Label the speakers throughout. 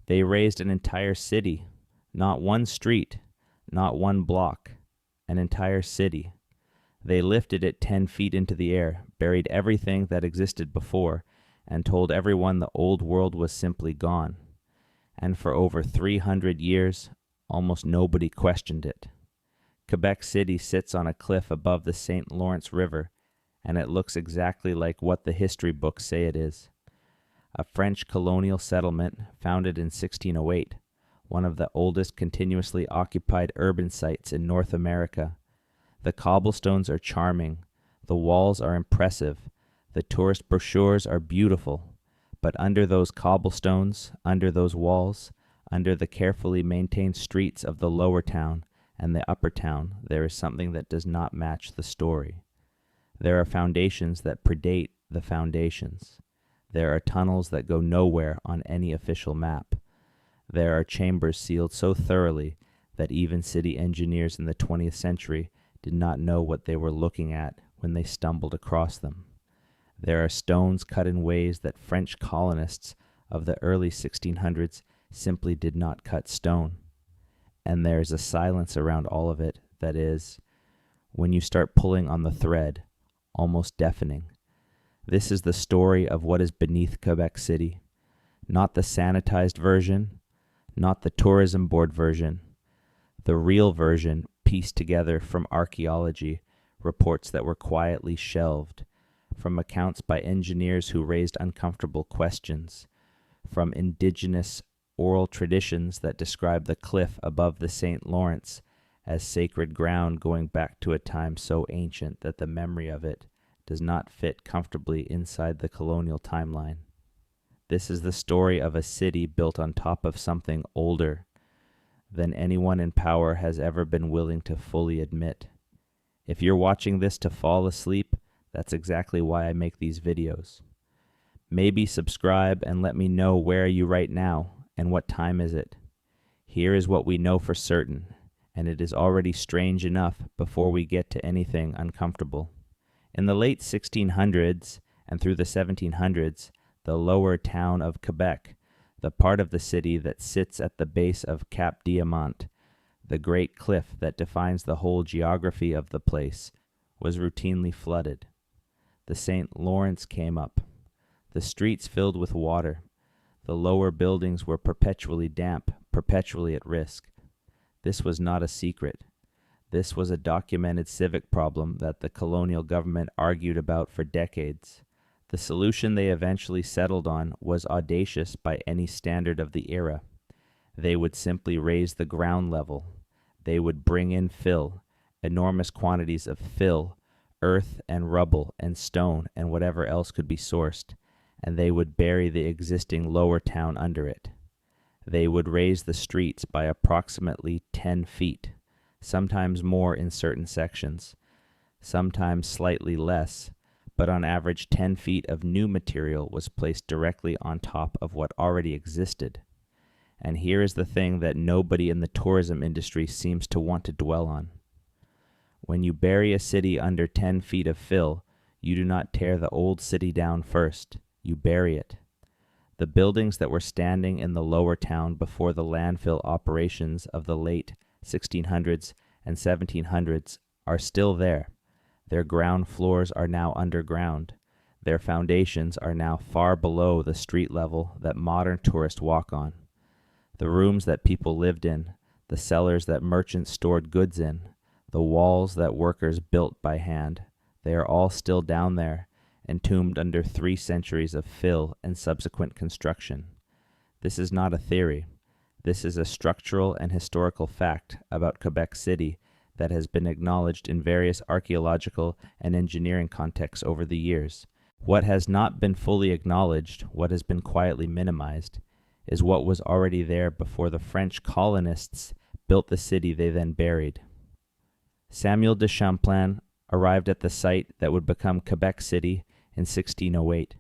Speaker 1: They raised an entire city, not one street, not one block, an entire city. They lifted it 10 feet into the air, buried everything that existed before, and told everyone the old world was simply gone. And for over 300 years, almost nobody questioned it. Quebec City sits on a cliff above the St. Lawrence River, and it looks exactly like what the history books say it is. A French colonial settlement founded in 1608, one of the oldest continuously occupied urban sites in North America. The cobblestones are charming, the walls are impressive, the tourist brochures are beautiful, but under those cobblestones, under those walls, under the carefully maintained streets of the lower town and the upper town, there is something that does not match the story. There are foundations that predate the foundations. There are tunnels that go nowhere on any official map. There are chambers sealed so thoroughly that even city engineers in the 20th century did not know what they were looking at when they stumbled across them. There are stones cut in ways that French colonists of the early 1600s simply did not cut stone. And there is a silence around all of it that is, when you start pulling on the thread, almost deafening. This is the story of what is beneath Quebec City, not the sanitized version, not the tourism board version, the real version pieced together from archaeology, reports that were quietly shelved, from accounts by engineers who raised uncomfortable questions, from indigenous oral traditions that describe the cliff above the St. Lawrence as sacred ground going back to a time so ancient that the memory of it does not fit comfortably inside the colonial timeline. This is the story of a city built on top of something older than anyone in power has ever been willing to fully admit. If you're watching this to fall asleep, that's exactly why I make these videos. Maybe subscribe and let me know where are you right now and what time is it. Here is what we know for certain, and it is already strange enough before we get to anything uncomfortable. In the late 1600s and through the 1700s, the lower town of Quebec, the part of the city that sits at the base of Cap Diamant, the great cliff that defines the whole geography of the place, was routinely flooded. The St. Lawrence came up, the streets filled with water. The lower buildings were perpetually damp, perpetually at risk. This was not a secret. This was a documented civic problem that the colonial government argued about for decades. The solution they eventually settled on was audacious by any standard of the era. They would simply raise the ground level. They would bring in fill, enormous quantities of fill, earth and rubble and stone and whatever else could be sourced, and they would bury the existing lower town under it. They would raise the streets by approximately 10 feet, sometimes more in certain sections, sometimes slightly less, but on average 10 feet of new material was placed directly on top of what already existed. And here is the thing that nobody in the tourism industry seems to want to dwell on. When you bury a city under 10 feet of fill, you do not tear the old city down first, you bury it. The buildings that were standing in the lower town before the landfill operations of the late 1600s and 1700s are still there. Their ground floors are now underground. Their foundations are now far below the street level that modern tourists walk on. The rooms that people lived in, the cellars that merchants stored goods in, the walls that workers built by hand, they are all still down there, entombed under 3 centuries of fill and subsequent construction. This is not a theory. This is a structural and historical fact about Quebec City that has been acknowledged in various archaeological and engineering contexts over the years. What has not been fully acknowledged, what has been quietly minimized, is what was already there before the French colonists built the city they then buried. Samuel de Champlain arrived at the site that would become Quebec City in 1608.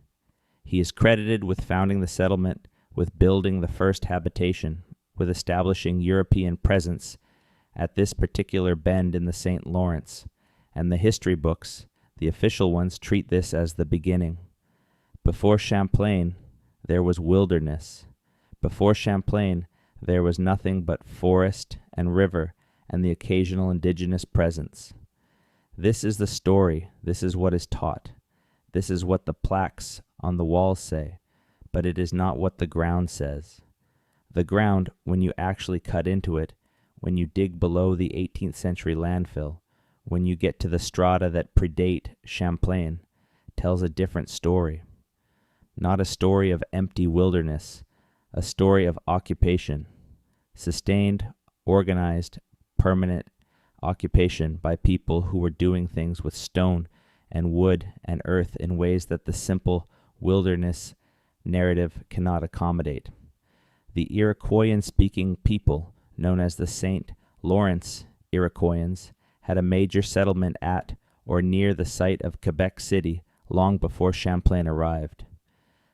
Speaker 1: He is credited with founding the settlement, with building the first habitation, with establishing European presence at this particular bend in the St. Lawrence, and the history books, the official ones, treat this as the beginning. Before Champlain, there was wilderness. Before Champlain, there was nothing but forest and river and the occasional indigenous presence. This is the story, this is what is taught, this is what the plaques on the walls say, but it is not what the ground says. The ground, when you actually cut into it, when you dig below the 18th century landfill, when you get to the strata that predate Champlain, tells a different story. Not a story of empty wilderness, a story of occupation, sustained, organized, permanent occupation by people who were doing things with stone and wood and earth in ways that the simple wilderness narrative cannot accommodate. The Iroquoian-speaking people, known as the St. Lawrence Iroquoians, had a major settlement at or near the site of Quebec City long before Champlain arrived.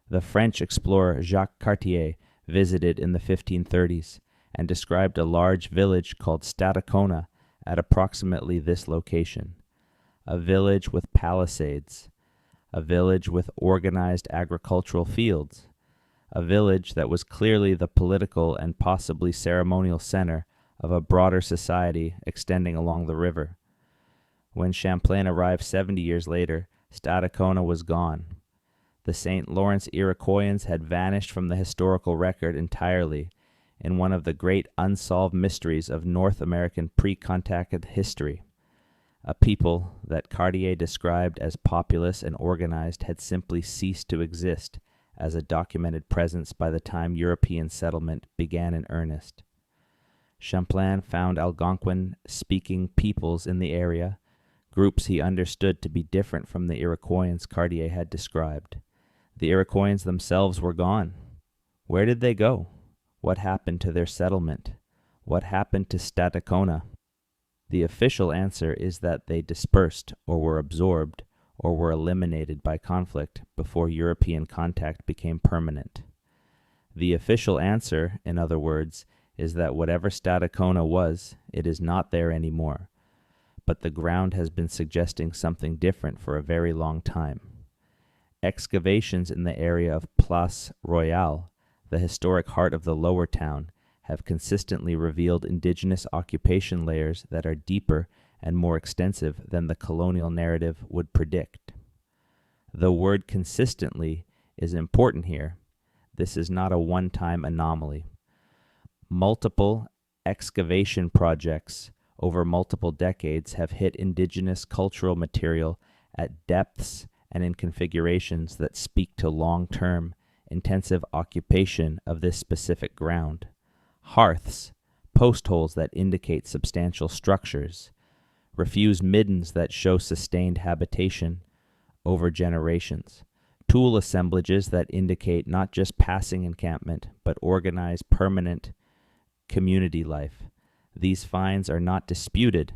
Speaker 1: The French explorer Jacques Cartier visited in the 1530s and described a large village called Stadacona at approximately this location. A village with palisades, a village with organized agricultural fields, a village that was clearly the political and possibly ceremonial center of a broader society extending along the river. When Champlain arrived 70 years later, Stadacona was gone. The St. Lawrence Iroquoians had vanished from the historical record entirely in one of the great unsolved mysteries of North American pre-contact history. A people that Cartier described as populous and organized had simply ceased to exist as a documented presence by the time European settlement began in earnest. Champlain found Algonquin-speaking peoples in the area, groups he understood to be different from the Iroquoians Cartier had described. The Iroquoians themselves were gone. Where did they go? What happened to their settlement? What happened to Stadacona? The official answer is that they dispersed or were absorbed or were eliminated by conflict before European contact became permanent. The official answer, in other words, is that whatever Stadacona was, it is not there anymore, but the ground has been suggesting something different for a very long time. Excavations in the area of Place Royale, the historic heart of the lower town, have consistently revealed indigenous occupation layers that are deeper and more extensive than the colonial narrative would predict. The word consistently is important here. This is not a one-time anomaly. Multiple excavation projects over multiple decades have hit indigenous cultural material at depths and in configurations that speak to long-term, intensive occupation of this specific ground. Hearths, post holes that indicate substantial structures, refuse middens that show sustained habitation over generations, tool assemblages that indicate not just passing encampment, but organized permanent community life. These finds are not disputed.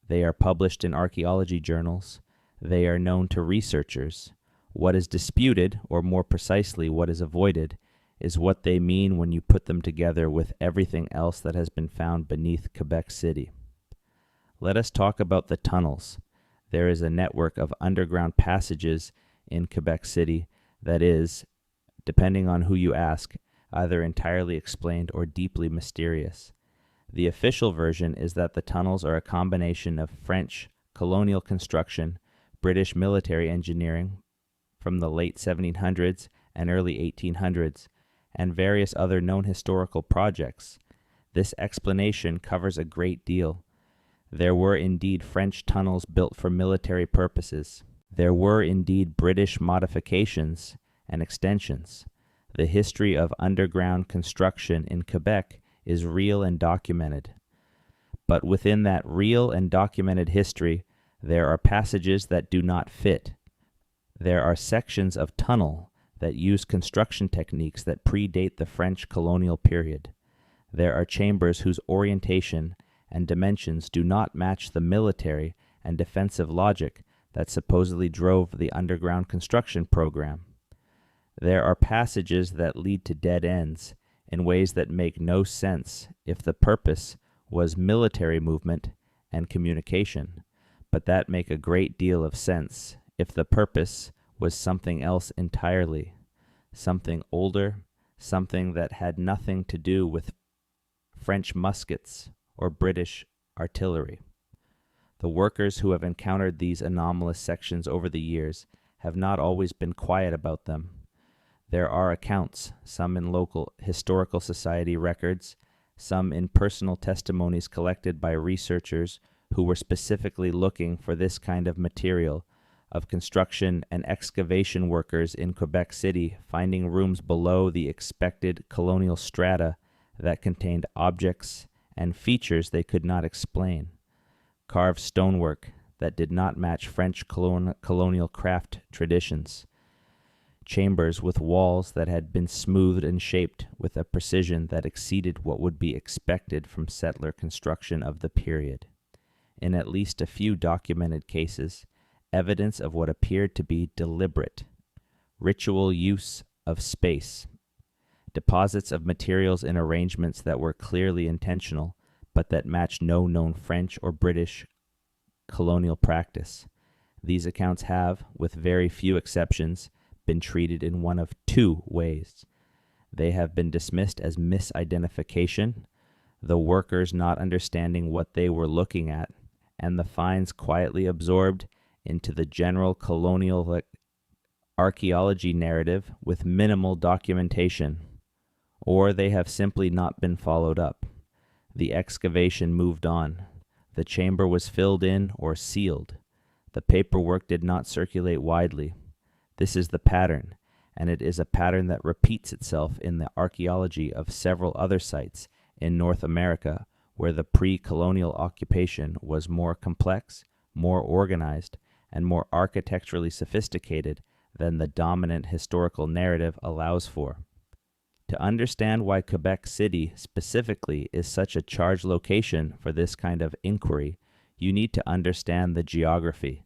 Speaker 1: They are published in archaeology journals. They are known to researchers. What is disputed, or more precisely, what is avoided, is what they mean when you put them together with everything else that has been found beneath Quebec City. Let us talk about the tunnels. There is a network of underground passages in Quebec City that is, depending on who you ask, either entirely explained or deeply mysterious. The official version is that the tunnels are a combination of French colonial construction, British military engineering from the late 1700s and early 1800s, and various other known historical projects. This explanation covers a great deal. There were indeed French tunnels built for military purposes. There were indeed British modifications and extensions. The history of underground construction in Quebec is real and documented. But within that real and documented history, there are passages that do not fit. There are sections of tunnel that use construction techniques that predate the French colonial period. There are chambers whose orientation and dimensions do not match the military and defensive logic that supposedly drove the underground construction program. There are passages that lead to dead ends in ways that make no sense if the purpose was military movement and communication, but that make a great deal of sense if the purpose was something else entirely, something older, something that had nothing to do with French muskets or British artillery. The workers who have encountered these anomalous sections over the years have not always been quiet about them. There are accounts, some in local historical society records, some in personal testimonies collected by researchers who were specifically looking for this kind of material, of construction and excavation workers in Quebec City finding rooms below the expected colonial strata that contained objects and features they could not explain, carved stonework that did not match French colonial craft traditions, chambers with walls that had been smoothed and shaped with a precision that exceeded what would be expected from settler construction of the period. In at least a few documented cases, evidence of what appeared to be deliberate, ritual use of space, deposits of materials in arrangements that were clearly intentional, but that matched no known French or British colonial practice. These accounts have, with very few exceptions, been treated in one of two ways. They have been dismissed as misidentification, the workers not understanding what they were looking at, and the finds quietly absorbed into the general colonial archaeology narrative with minimal documentation, or they have simply not been followed up. The excavation moved on. The chamber was filled in or sealed. The paperwork did not circulate widely. This is the pattern, and it is a pattern that repeats itself in the archaeology of several other sites in North America where the pre-colonial occupation was more complex, more organized, and more architecturally sophisticated than the dominant historical narrative allows for. To understand why Quebec City specifically is such a charged location for this kind of inquiry, you need to understand the geography.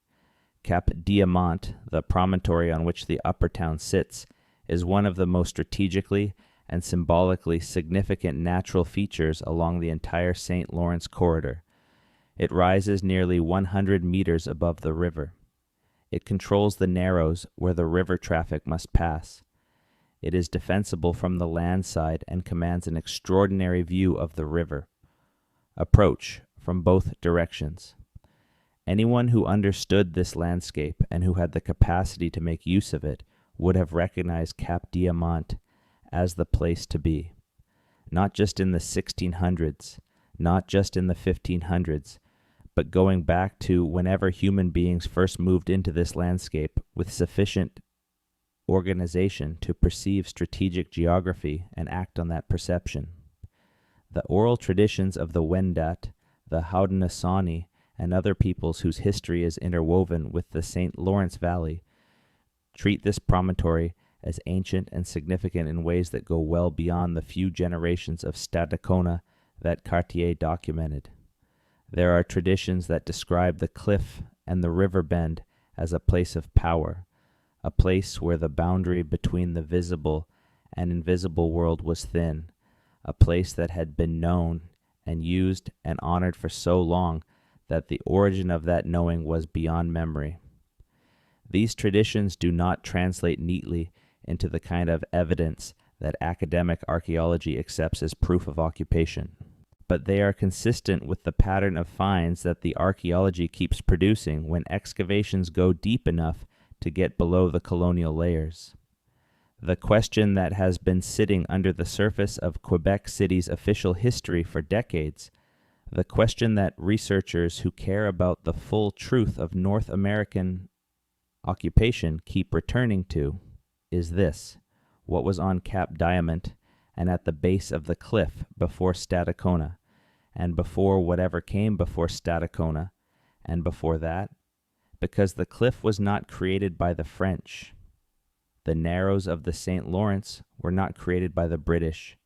Speaker 1: Cap Diamant, the promontory on which the upper town sits, is one of the most strategically and symbolically significant natural features along the entire St. Lawrence corridor. It rises nearly 100 meters above the river. It controls the narrows where the river traffic must pass. It is defensible from the land side and commands an extraordinary view of the river. Approach from both directions. Anyone who understood this landscape and who had the capacity to make use of it would have recognized Cap Diamant as the place to be. Not just in the 1600s, not just in the 1500s, but going back to whenever human beings first moved into this landscape with sufficient organization to perceive strategic geography and act on that perception. The oral traditions of the Wendat, the Haudenosaunee, and other peoples whose history is interwoven with the St. Lawrence Valley treat this promontory as ancient and significant in ways that go well beyond the few generations of Stadacona that Cartier documented. There are traditions that describe the cliff and the river bend as a place of power, a place where the boundary between the visible and invisible world was thin, a place that had been known and used and honored for so long that the origin of that knowing was beyond memory. These traditions do not translate neatly into the kind of evidence that academic archaeology accepts as proof of occupation, but they are consistent with the pattern of finds that the archaeology keeps producing when excavations go deep enough to get below the colonial layers. The question that has been sitting under the surface of Quebec City's official history for decades, the question that researchers who care about the full truth of North American occupation keep returning to, is this: what was on Cap Diamant and at the base of the cliff before Stadacona, and before whatever came before Stadacona, and before that? Because the cliff was not created by the French. The narrows of the St. Lawrence were not created by the British.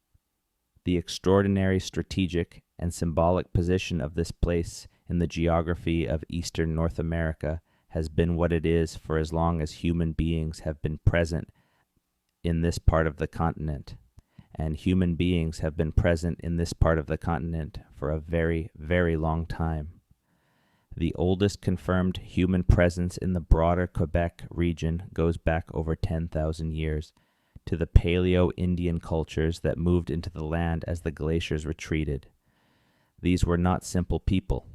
Speaker 1: The extraordinary strategic and symbolic position of this place in the geography of eastern North America has been what it is for as long as human beings have been present in this part of the continent. And human beings have been present in this part of the continent for a very, very long time. The oldest confirmed human presence in the broader Quebec region goes back over 10,000 years to the Paleo-Indian cultures that moved into the land as the glaciers retreated. These were not simple people.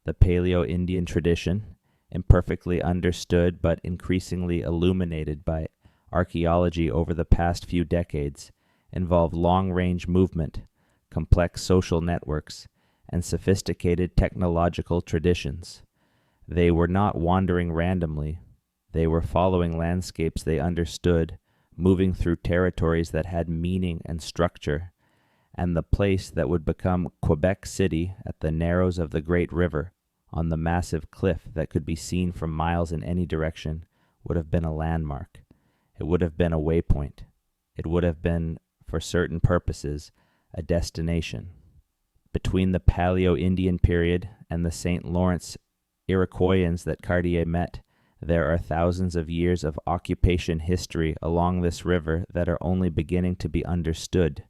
Speaker 1: The Paleo-Indian tradition, imperfectly understood but increasingly illuminated by archaeology over the past few decades, involved long-range movement, complex social networks, and sophisticated technological traditions. They were not wandering randomly. They were following landscapes they understood, moving through territories that had meaning and structure, and the place that would become Quebec City at the narrows of the Great River, on the massive cliff that could be seen from miles in any direction, would have been a landmark. It would have been a waypoint. It would have been, for certain purposes, a destination. Between the Paleo-Indian period and the St. Lawrence Iroquoians that Cartier met, there are thousands of years of occupation history along this river that are only beginning to be understood.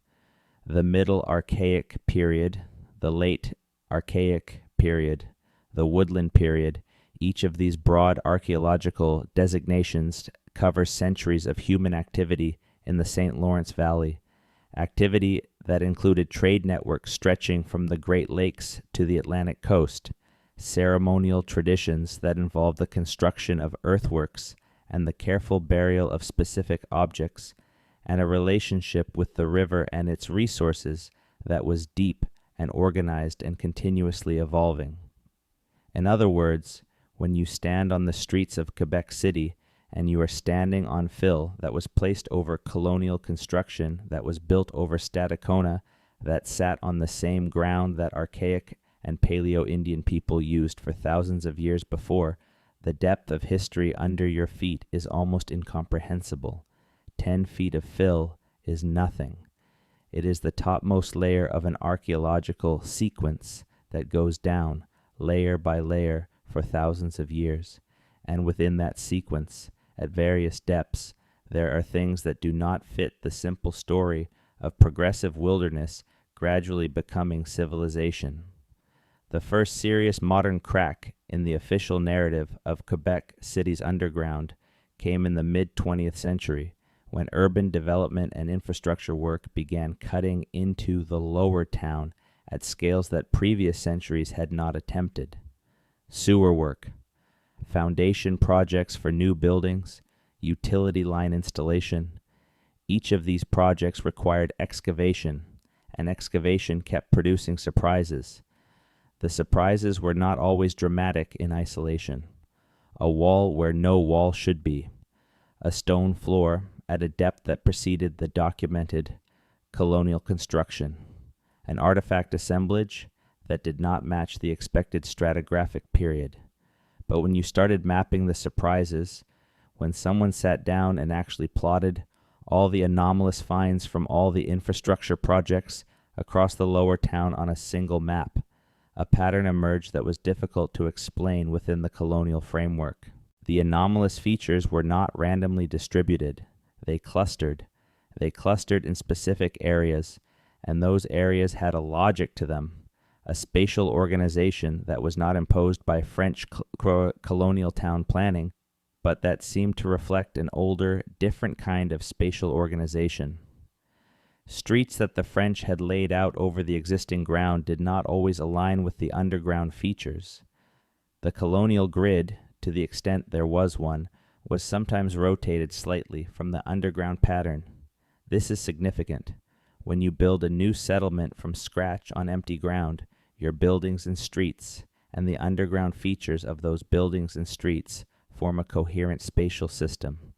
Speaker 1: The Middle Archaic period, the Late Archaic period, the Woodland period, each of these broad archaeological designations covers centuries of human activity in the St. Lawrence Valley, activity that included trade networks stretching from the Great Lakes to the Atlantic coast, ceremonial traditions that involved the construction of earthworks and the careful burial of specific objects, and a relationship with the river and its resources that was deep and organized and continuously evolving. In other words, when you stand on the streets of Quebec City and you are standing on fill that was placed over colonial construction that was built over Stadacona that sat on the same ground that archaic and Paleo-Indian people used for thousands of years before, the depth of history under your feet is almost incomprehensible. 10 feet of fill is nothing. It is the topmost layer of an archaeological sequence that goes down, layer by layer, for thousands of years. And within that sequence, at various depths, there are things that do not fit the simple story of progressive wilderness gradually becoming civilization. The first serious modern crack in the official narrative of Quebec City's underground came in the mid-20th century, when urban development and infrastructure work began cutting into the lower town at scales that previous centuries had not attempted. Sewer work, foundation projects for new buildings, utility line installation. Each of these projects required excavation, and excavation kept producing surprises. The surprises were not always dramatic in isolation. A wall where no wall should be. A stone floor at a depth that preceded the documented colonial construction. An artifact assemblage that did not match the expected stratigraphic period. But when you started mapping the surprises, when someone sat down and actually plotted all the anomalous finds from all the infrastructure projects across the lower town on a single map, a pattern emerged that was difficult to explain within the colonial framework. The anomalous features were not randomly distributed. They clustered. They clustered in specific areas, and those areas had a logic to them, a spatial organization that was not imposed by French colonial town planning, but that seemed to reflect an older, different kind of spatial organization. Streets that the French had laid out over the existing ground did not always align with the underground features. The colonial grid, to the extent there was one, was sometimes rotated slightly from the underground pattern. This is significant. When you build a new settlement from scratch on empty ground, your buildings and streets, and the underground features of those buildings and streets form a coherent spatial system.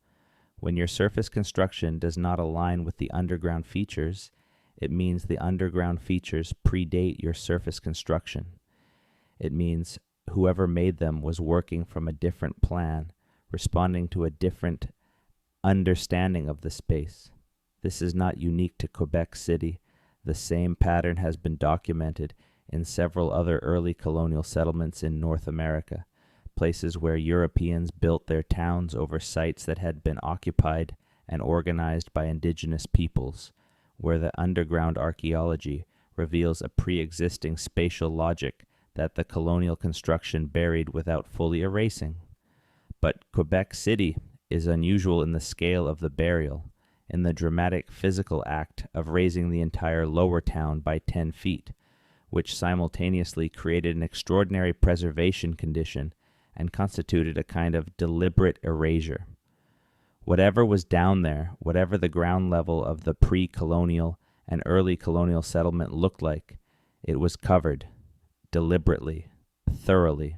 Speaker 1: When your surface construction does not align with the underground features, it means the underground features predate your surface construction. It means whoever made them was working from a different plan, responding to a different understanding of the space. This is not unique to Quebec City. The same pattern has been documented in several other early colonial settlements in North America, places where Europeans built their towns over sites that had been occupied and organized by indigenous peoples, where the underground archaeology reveals a pre-existing spatial logic that the colonial construction buried without fully erasing. But Quebec City is unusual in the scale of the burial. in the dramatic physical act of raising the entire lower town by 10 feet, which simultaneously created an extraordinary preservation condition and constituted a kind of deliberate erasure. Whatever was down there, whatever the ground level of the pre-colonial and early colonial settlement looked like, it was covered, deliberately, thoroughly.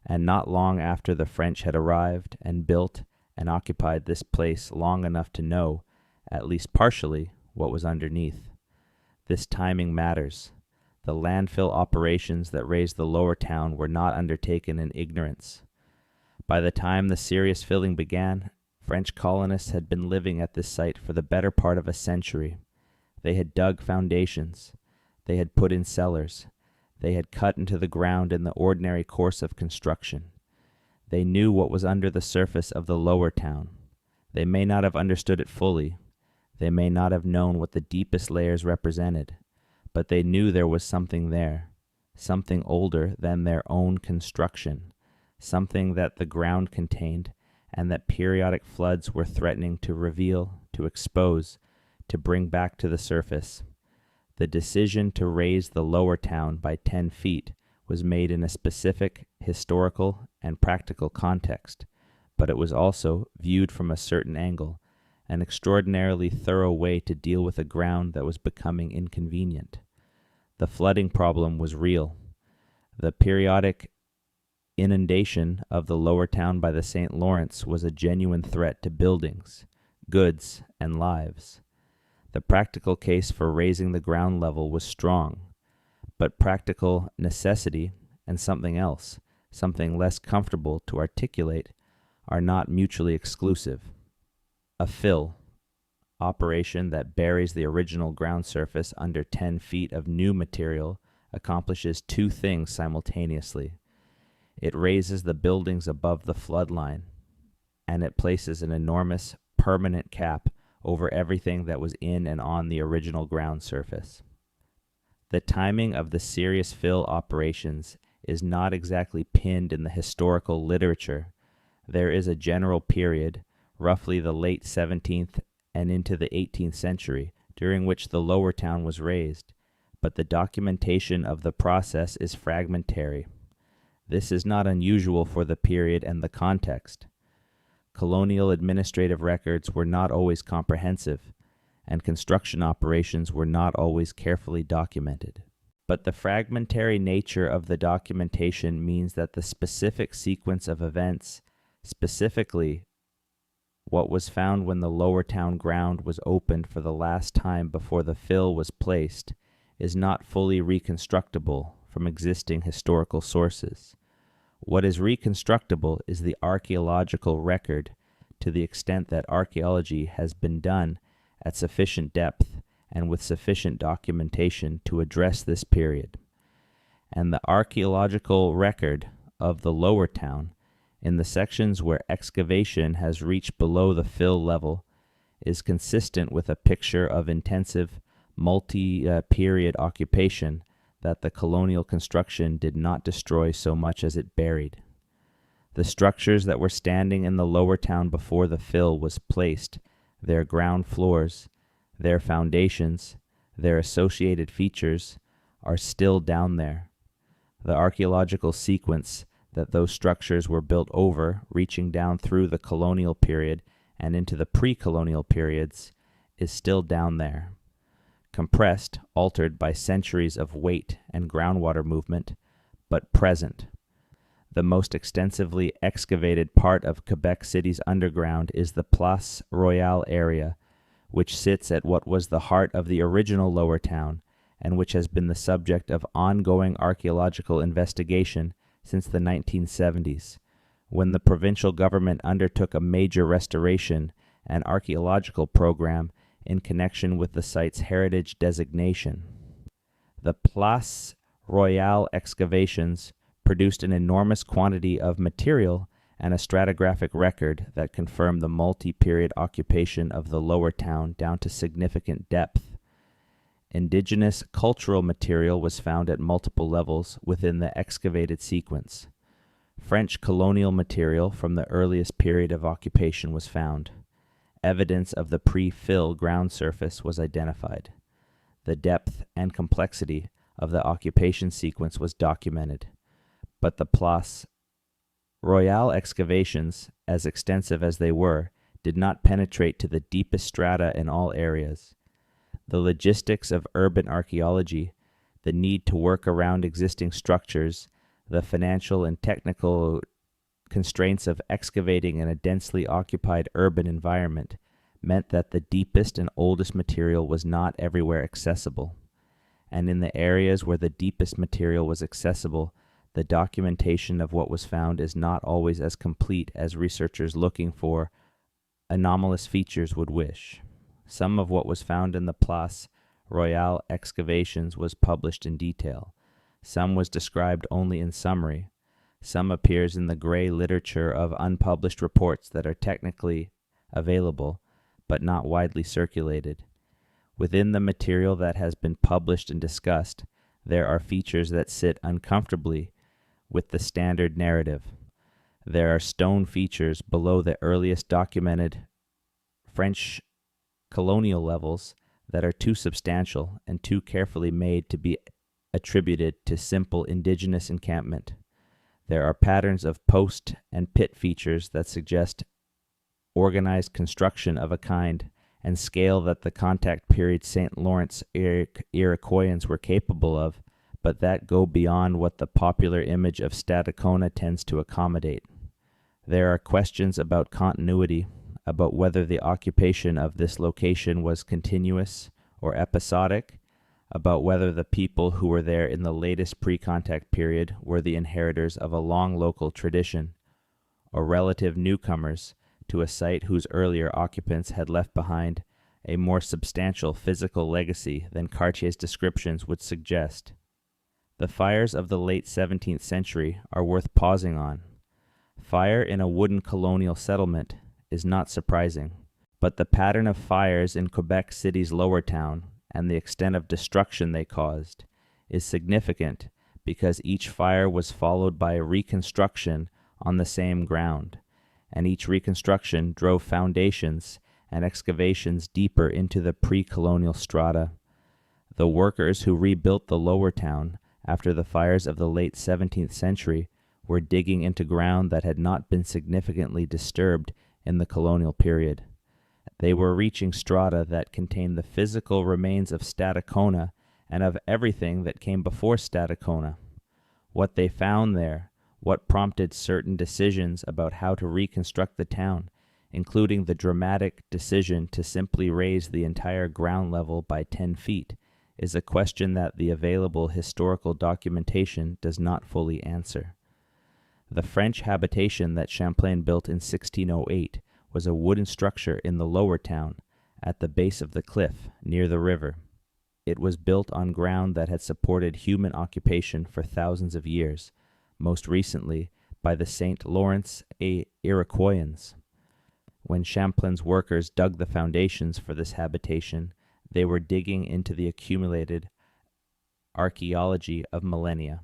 Speaker 1: And not long after the French had arrived and built and occupied this place long enough to know, at least partially, what was underneath. This timing matters. The landfill operations that raised the lower town were not undertaken in ignorance. By the time the serious filling began, French colonists had been living at this site for the better part of a century. They had dug foundations. They had put in cellars. They had cut into the ground in the ordinary course of construction. They knew what was under the surface of the lower town. They may not have understood it fully. They may not have known what the deepest layers represented, but they knew there was something there, something older than their own construction, something that the ground contained and that periodic floods were threatening to reveal, to expose, to bring back to the surface. The decision to raise the lower town by 10 feet was made in a specific historical and practical context, but it was also, viewed from a certain angle, an extraordinarily thorough way to deal with a ground that was becoming inconvenient. The flooding problem was real. The periodic inundation of the lower town by the St. Lawrence was a genuine threat to buildings, goods, and lives. The practical case for raising the ground level was strong, but practical necessity and something else, something less comfortable to articulate, are not mutually exclusive. A fill operation that buries the original ground surface under 10 feet of new material accomplishes two things simultaneously. It raises the buildings above the flood line, and it places an enormous permanent cap over everything that was in and on the original ground surface. The timing of the serious fill operations is not exactly pinned in the historical literature. There is a general period, roughly the late 17th and into the 18th century, during which the lower town was raised, but the documentation of the process is fragmentary. This is not unusual for the period and the context. Colonial administrative records were not always comprehensive, and construction operations were not always carefully documented. But the fragmentary nature of the documentation means that the specific sequence of events, specifically what was found when the lower town ground was opened for the last time before the fill was placed, is not fully reconstructible from existing historical sources. What is reconstructible is the archaeological record, to the extent that archaeology has been done at sufficient depth and with sufficient documentation to address this period. And the archaeological record of the lower town, in the sections where excavation has reached below the fill level, is consistent with a picture of intensive multi-period occupation that the colonial construction did not destroy so much as it buried. The structures that were standing in the lower town before the fill was placed, their ground floors, their foundations, their associated features, are still down there. The archaeological sequence that those structures were built over, reaching down through the colonial period and into the pre-colonial periods, is still down there. Compressed, altered by centuries of weight and groundwater movement, but present. The most extensively excavated part of Quebec City's underground is the Place Royale area, which sits at what was the heart of the original lower town, and which has been the subject of ongoing archaeological investigation since the 1970s, when the provincial government undertook a major restoration and archaeological program in connection with the site's heritage designation. The Place Royale excavations produced an enormous quantity of material and a stratigraphic record that confirmed the multi-period occupation of the lower town down to significant depth. Indigenous cultural material was found at multiple levels within the excavated sequence. French colonial material from the earliest period of occupation was found. evidence of the pre-fill ground surface was identified. The depth and complexity of the occupation sequence was documented, but the Place Royale excavations, as extensive as they were, did not penetrate to the deepest strata in all areas. The logistics of urban archaeology, the need to work around existing structures, the financial and technical constraints of excavating in a densely occupied urban environment meant that the deepest and oldest material was not everywhere accessible. And in the areas where the deepest material was accessible, the documentation of what was found is not always as complete as researchers looking for anomalous features would wish. Some of what was found in the Place Royale excavations was published in detail. Some was described only in summary. Some appears in the gray literature of unpublished reports that are technically available, but not widely circulated. Within the material that has been published and discussed, there are features that sit uncomfortably with the standard narrative. There are stone features below the earliest documented French colonial levels that are too substantial and too carefully made to be attributed to simple indigenous encampment. There are patterns of post and pit features that suggest organized construction of a kind and scale that the contact period St. Lawrence Iroquoians were capable of, but that go beyond what the popular image of Stadacona tends to accommodate. There are questions about continuity, about whether the occupation of this location was continuous or episodic, about whether the people who were there in the latest pre-contact period were the inheritors of a long local tradition, or relative newcomers to a site whose earlier occupants had left behind a more substantial physical legacy than Cartier's descriptions would suggest. The fires of the late 17th century are worth pausing on. Fire in a wooden colonial settlement is not surprising, but the pattern of fires in Quebec City's lower town and the extent of destruction they caused is significant because each fire was followed by a reconstruction on the same ground, and each reconstruction drove foundations and excavations deeper into the pre-colonial strata. The workers who rebuilt the lower town after the fires of the late 17th century were digging into ground that had not been significantly disturbed in the colonial period. They were reaching strata that contained the physical remains of Stadacona and of everything that came before Stadacona. What they found there, what prompted certain decisions about how to reconstruct the town, including the dramatic decision to simply raise the entire ground level by 10 feet, is a question that the available historical documentation does not fully answer. The French habitation that Champlain built in 1608 was a wooden structure in the lower town, at the base of the cliff, near the river. It was built on ground that had supported human occupation for thousands of years, most recently by the St. Lawrence Iroquoians. When Champlain's workers dug the foundations for this habitation, they were digging into the accumulated archaeology of millennia.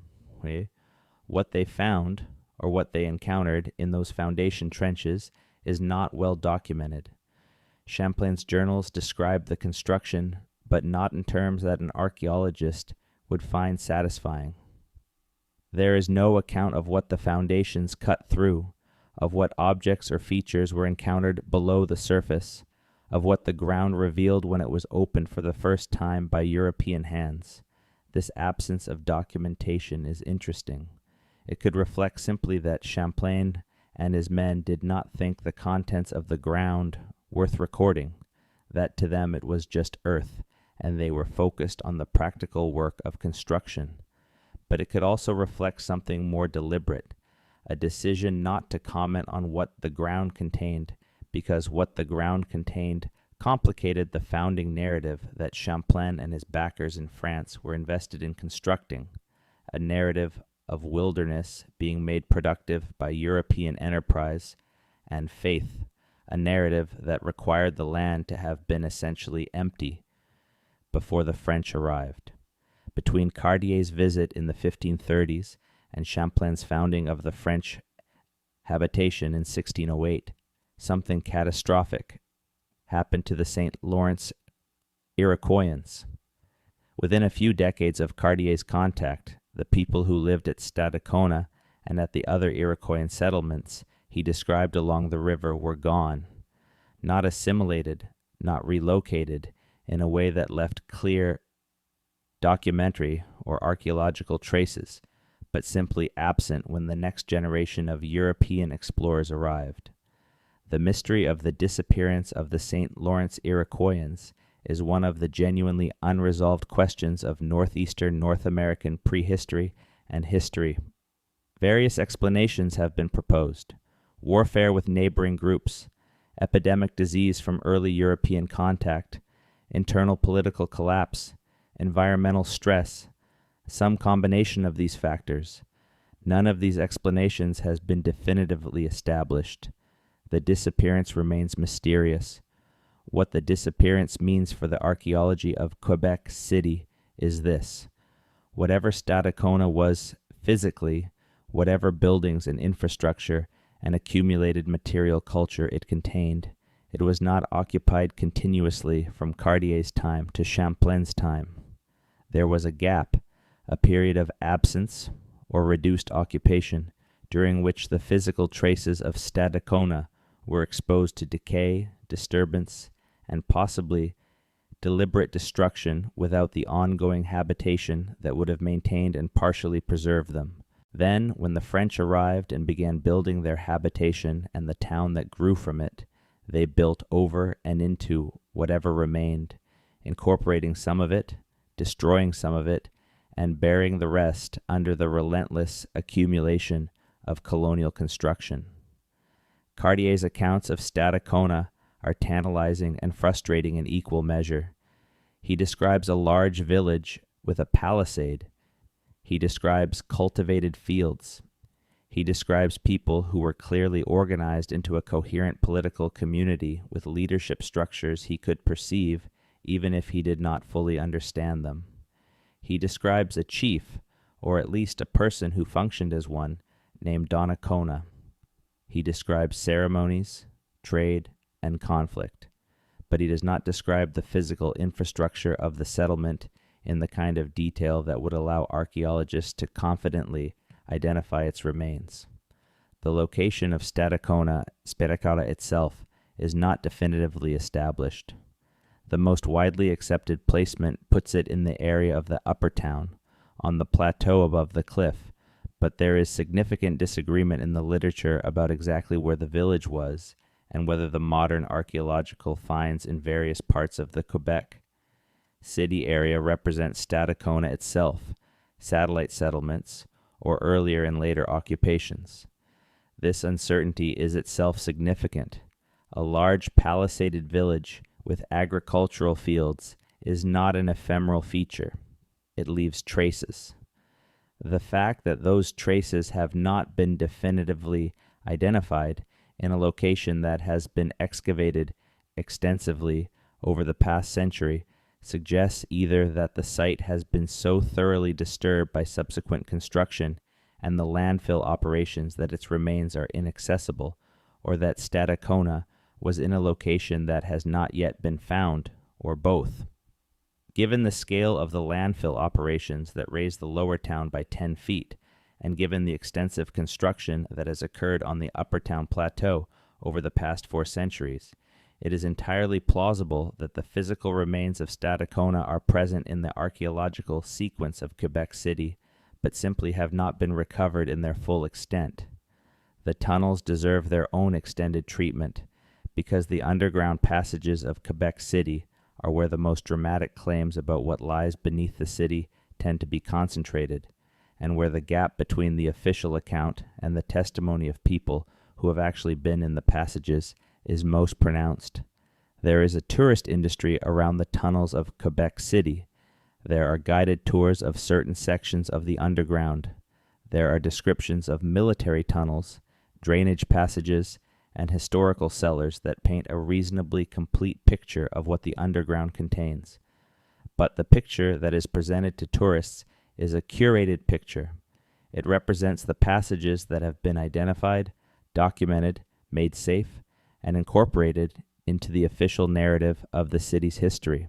Speaker 1: What they found, or what they encountered in those foundation trenches, is not well documented. Champlain's journals describe the construction, but not in terms that an archaeologist would find satisfying. There is no account of what the foundations cut through, of what objects or features were encountered below the surface, of what the ground revealed when it was opened for the first time by European hands. This absence of documentation is interesting. It could reflect simply that Champlain and his men did not think the contents of the ground worth recording, that to them it was just earth, and they were focused on the practical work of construction. But it could also reflect something more deliberate, a decision not to comment on what the ground contained, because what the ground contained complicated the founding narrative that Champlain and his backers in France were invested in constructing, a narrative of wilderness being made productive by European enterprise and faith, a narrative that required the land to have been essentially empty before the French arrived. Between Cartier's visit in the 1530s and Champlain's founding of the French habitation in 1608, something catastrophic happened to the St. Lawrence Iroquoians. Within a few decades of Cartier's contact, the people who lived at Stadacona and at the other Iroquoian settlements he described along the river were gone, not assimilated, not relocated in a way that left clear documentary or archaeological traces, but simply absent when the next generation of European explorers arrived. The mystery of the disappearance of the St. Lawrence Iroquoians is one of the genuinely unresolved questions of northeastern North American prehistory and history. Various explanations have been proposed: warfare with neighboring groups, epidemic disease from early European contact, internal political collapse, environmental stress, some combination of these factors. None of these explanations has been definitively established. The disappearance remains mysterious. What the disappearance means for the archaeology of Quebec City is this: whatever Stadacona was physically, whatever buildings and infrastructure and accumulated material culture it contained, it was not occupied continuously from Cartier's time to Champlain's time. There was a gap, a period of absence or reduced occupation, during which the physical traces of Stadacona were exposed to decay, disturbance, and possibly deliberate destruction without the ongoing habitation that would have maintained and partially preserved them. Then, when the French arrived and began building their habitation and the town that grew from it, they built over and into whatever remained, incorporating some of it, destroying some of it, and burying the rest under the relentless accumulation of colonial construction. Cartier's accounts of Stadacona are tantalizing and frustrating in equal measure. He describes a large village with a palisade. He describes cultivated fields. He describes people who were clearly organized into a coherent political community with leadership structures he could perceive even if he did not fully understand them. He describes a chief, or at least a person who functioned as one, named Donnacona. He describes ceremonies, trade, and conflict, but he does not describe the physical infrastructure of the settlement in the kind of detail that would allow archaeologists to confidently identify its remains. The location of Stadacona itself is not definitively established. The most widely accepted placement puts it in the area of the upper town, on the plateau above the cliff, but there is significant disagreement in the literature about exactly where the village was and whether the modern archaeological finds in various parts of the Quebec City area represent Stadacona itself, satellite settlements, or earlier and later occupations. This uncertainty is itself significant. A large palisaded village with agricultural fields is not an ephemeral feature. It leaves traces. The fact that those traces have not been definitively identified in a location that has been excavated extensively over the past century suggests either that the site has been so thoroughly disturbed by subsequent construction and the landfill operations that its remains are inaccessible, or that Stadacona was in a location that has not yet been found, or both. Given the scale of the landfill operations that raised the lower town by 10 feet, and given the extensive construction that has occurred on the upper town plateau over the past 4 centuries, it is entirely plausible that the physical remains of Stadacona are present in the archaeological sequence of Quebec City, but simply have not been recovered in their full extent. The tunnels deserve their own extended treatment, because the underground passages of Quebec City are where the most dramatic claims about what lies beneath the city tend to be concentrated, and where the gap between the official account and the testimony of people who have actually been in the passages is most pronounced. There is a tourist industry around the tunnels of Quebec City. There are guided tours of certain sections of the underground. There are descriptions of military tunnels, drainage passages, and historical cellars that paint a reasonably complete picture of what the underground contains. But the picture that is presented to tourists is a curated picture. It represents the passages that have been identified, documented, made safe, and incorporated into the official narrative of the city's history.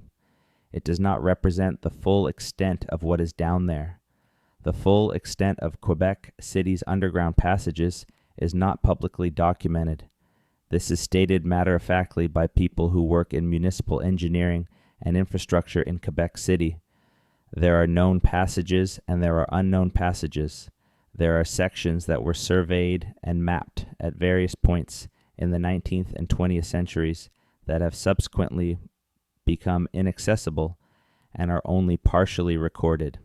Speaker 1: It does not represent the full extent of what is down there. The full extent of Quebec City's underground passages is not publicly documented. This is stated matter-of-factly by people who work in municipal engineering and infrastructure in Quebec City. There are known passages and there are unknown passages. There are sections that were surveyed and mapped at various points in the 19th and 20th centuries that have subsequently become inaccessible and are only partially recorded.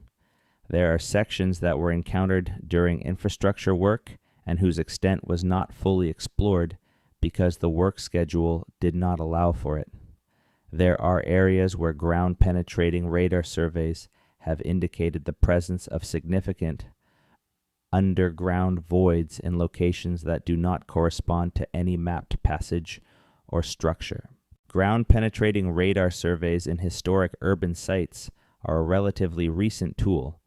Speaker 1: There are sections that were encountered during infrastructure work and whose extent was not fully explored because the work schedule did not allow for it. There are areas where ground-penetrating radar surveys have indicated the presence of significant underground voids in locations that do not correspond to any mapped passage or structure. Ground-penetrating radar surveys in historic urban sites are a relatively recent tool,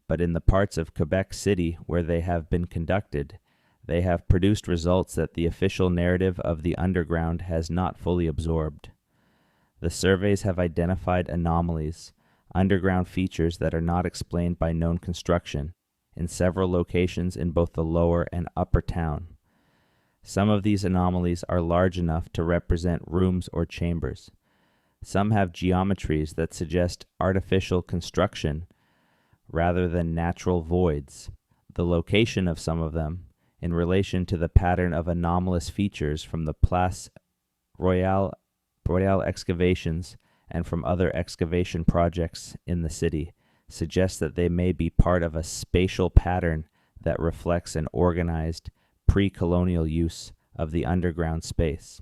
Speaker 1: but in the parts of Quebec City where they have been conducted, they have produced results that the official narrative of the underground has not fully absorbed. The surveys have identified anomalies, underground features that are not explained by known construction, in several locations in both the lower and upper town. Some of these anomalies are large enough to represent rooms or chambers. Some have geometries that suggest artificial construction rather than natural voids. The location of some of them, in relation to the pattern of anomalous features from the Place Royale excavations and from other excavation projects in the city, suggests that they may be part of a spatial pattern that reflects an organized, pre-colonial use of the underground space.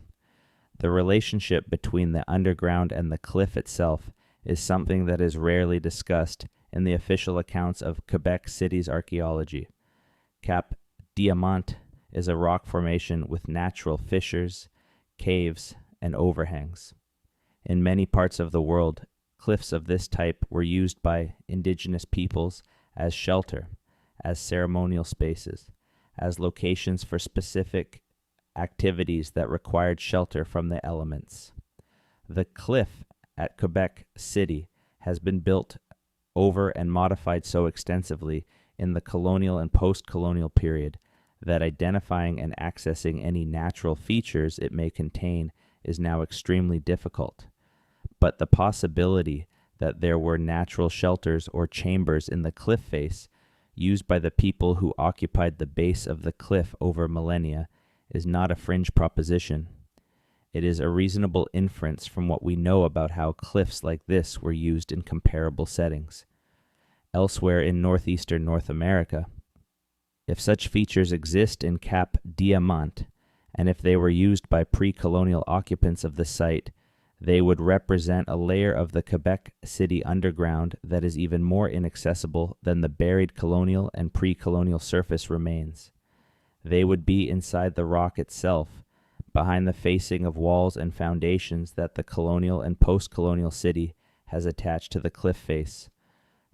Speaker 1: The relationship between the underground and the cliff itself is something that is rarely discussed in the official accounts of Quebec City's archaeology. Cap Diamant is a rock formation with natural fissures, caves, and overhangs. In many parts of the world, cliffs of this type were used by indigenous peoples as shelter, as ceremonial spaces, as locations for specific activities that required shelter from the elements. The cliff at Quebec City has been built over and modified so extensively in the colonial and post-colonial period that identifying and accessing any natural features it may contain is now extremely difficult. But the possibility that there were natural shelters or chambers in the cliff face used by the people who occupied the base of the cliff over millennia is not a fringe proposition. It is a reasonable inference from what we know about how cliffs like this were used in comparable settings. Elsewhere in northeastern North America, if such features exist in Cap Diamant, and if they were used by pre-colonial occupants of the site, they would represent a layer of the Quebec City underground that is even more inaccessible than the buried colonial and pre-colonial surface remains. They would be inside the rock itself, behind the facing of walls and foundations that the colonial and post-colonial city has attached to the cliff face.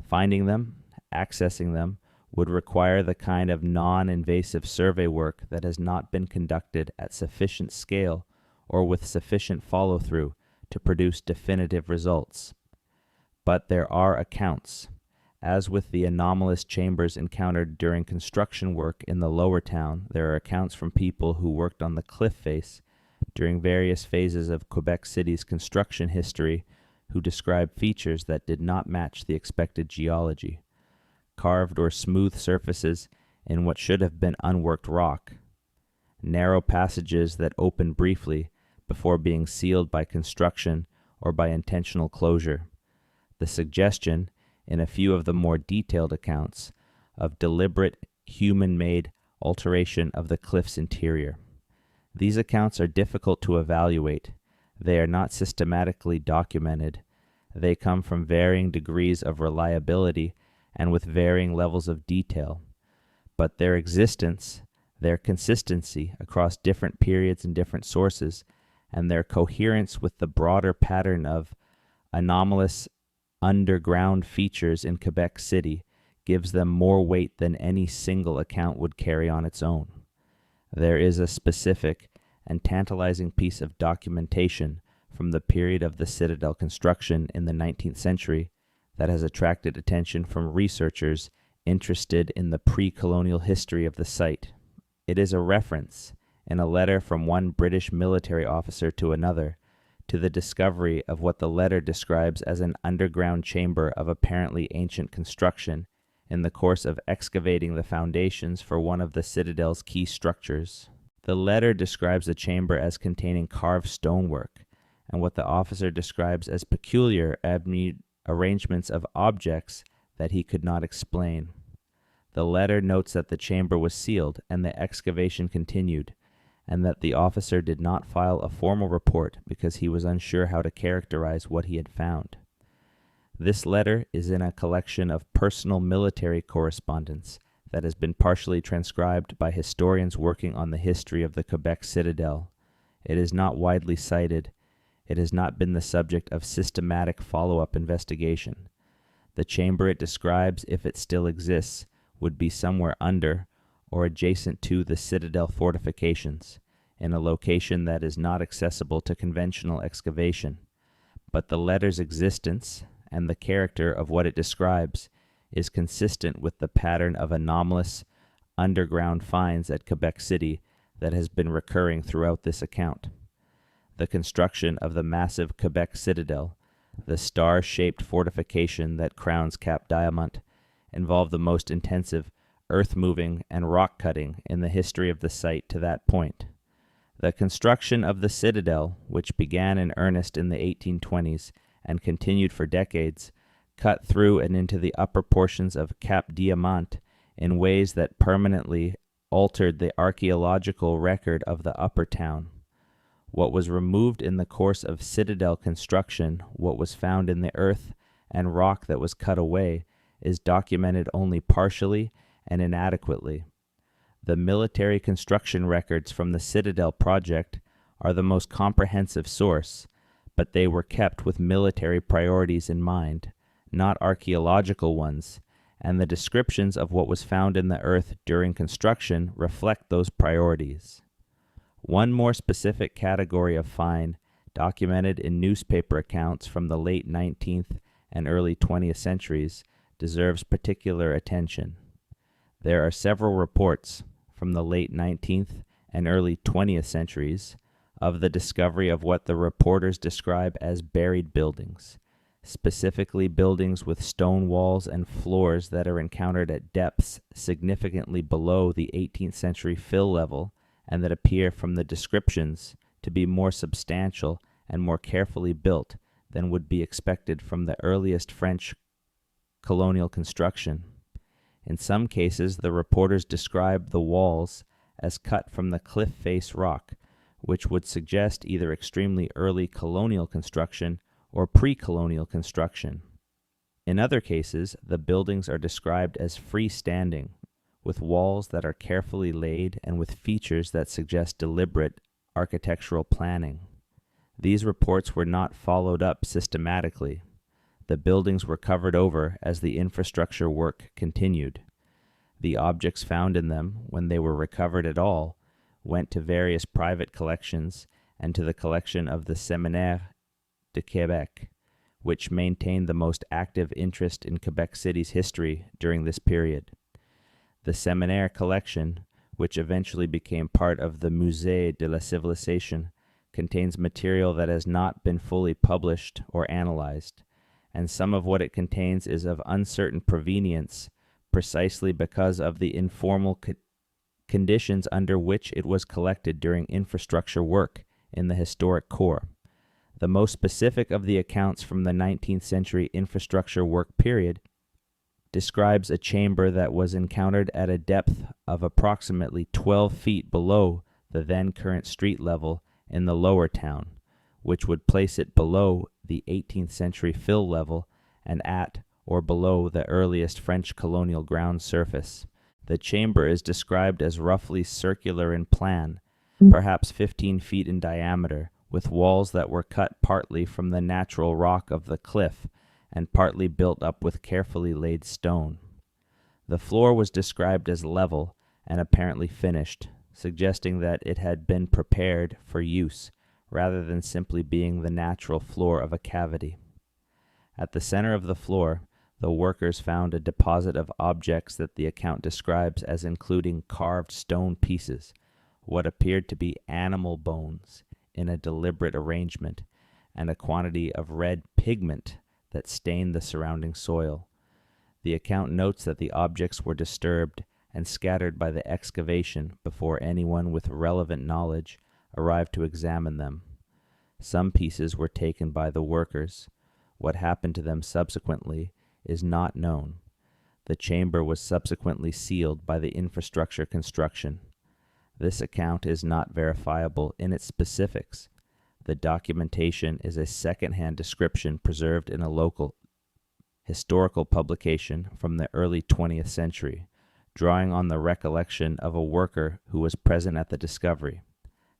Speaker 1: Finding them, accessing them, would require the kind of non-invasive survey work that has not been conducted at sufficient scale or with sufficient follow-through to produce definitive results. But there are accounts. As with the anomalous chambers encountered during construction work in the lower town, there are accounts from people who worked on the cliff face during various phases of Quebec City's construction history who describe features that did not match the expected geology. Carved or smooth surfaces in what should have been unworked rock, narrow passages that open briefly before being sealed by construction or by intentional closure, the suggestion, in a few of the more detailed accounts, of deliberate human-made alteration of the cliff's interior. These accounts are difficult to evaluate. They are not systematically documented. They come from varying degrees of reliability and with varying levels of detail. But their existence, their consistency across different periods and different sources, and their coherence with the broader pattern of anomalous underground features in Quebec City gives them more weight than any single account would carry on its own. There is a specific and tantalizing piece of documentation from the period of the citadel construction in the 19th century that has attracted attention from researchers interested in the pre-colonial history of the site. It is a reference, in a letter from one British military officer to another, to the discovery of what the letter describes as an underground chamber of apparently ancient construction in the course of excavating the foundations for one of the citadel's key structures. The letter describes the chamber as containing carved stonework, and what the officer describes as peculiar arrangements of objects that he could not explain. The letter notes that the chamber was sealed and the excavation continued, and that the officer did not file a formal report because he was unsure how to characterize what he had found. This letter is in a collection of personal military correspondence that has been partially transcribed by historians working on the history of the Quebec citadel. It is not widely cited. It has not been the subject of systematic follow-up investigation. The chamber it describes, if it still exists, would be somewhere under or adjacent to the citadel fortifications, in a location that is not accessible to conventional excavation. But the letter's existence and the character of what it describes is consistent with the pattern of anomalous underground finds at Quebec City that has been recurring throughout this account. The construction of the massive Quebec citadel, the star-shaped fortification that crowns Cap Diamant, involved the most intensive earth-moving and rock-cutting in the history of the site to that point. The construction of the citadel, which began in earnest in the 1820s and continued for decades, cut through and into the upper portions of Cap Diamant in ways that permanently altered the archaeological record of the upper town. What was removed in the course of citadel construction, what was found in the earth and rock that was cut away, is documented only partially and inadequately. The military construction records from the Citadel project are the most comprehensive source, but they were kept with military priorities in mind, not archaeological ones, and the descriptions of what was found in the earth during construction reflect those priorities. One more specific category of find, documented in newspaper accounts from the late 19th and early 20th centuries, deserves particular attention. There are several reports from the late 19th and early 20th centuries of the discovery of what the reporters describe as buried buildings, specifically buildings with stone walls and floors that are encountered at depths significantly below the 18th century fill level and that appear from the descriptions to be more substantial and more carefully built than would be expected from the earliest French colonial construction. In some cases, the reporters describe the walls as cut from the cliff face rock, which would suggest either extremely early colonial construction or pre-colonial construction. In other cases, the buildings are described as freestanding, with walls that are carefully laid and with features that suggest deliberate architectural planning. These reports were not followed up systematically. The buildings were covered over as the infrastructure work continued. The objects found in them, when they were recovered at all, went to various private collections and to the collection of the Séminaire de Québec, which maintained the most active interest in Quebec City's history during this period. The Séminaire collection, which eventually became part of the Musée de la Civilisation, contains material that has not been fully published or analyzed, and some of what it contains is of uncertain provenience precisely because of the informal conditions under which it was collected during infrastructure work in the historic core. The most specific of the accounts from the 19th century infrastructure work period describes a chamber that was encountered at a depth of approximately 12 feet below the then current street level in the lower town, which would place it below the 18th century fill level and at or below the earliest French colonial ground surface. The chamber is described as roughly circular in plan, perhaps 15 feet in diameter, with walls that were cut partly from the natural rock of the cliff and partly built up with carefully laid stone. The floor was described as level and apparently finished, suggesting that it had been prepared for use rather than simply being the natural floor of a cavity. At the center of the floor, the workers found a deposit of objects that the account describes as including carved stone pieces, what appeared to be animal bones in a deliberate arrangement, and a quantity of red pigment that stained the surrounding soil. The account notes that the objects were disturbed and scattered by the excavation before anyone with relevant knowledge arrived to examine them. Some pieces were taken by the workers. What happened to them subsequently is not known. The chamber was subsequently sealed by the infrastructure construction. This account is not verifiable in its specifics. The documentation is a second-hand description preserved in a local historical publication from the early 20th century, drawing on the recollection of a worker who was present at the discovery.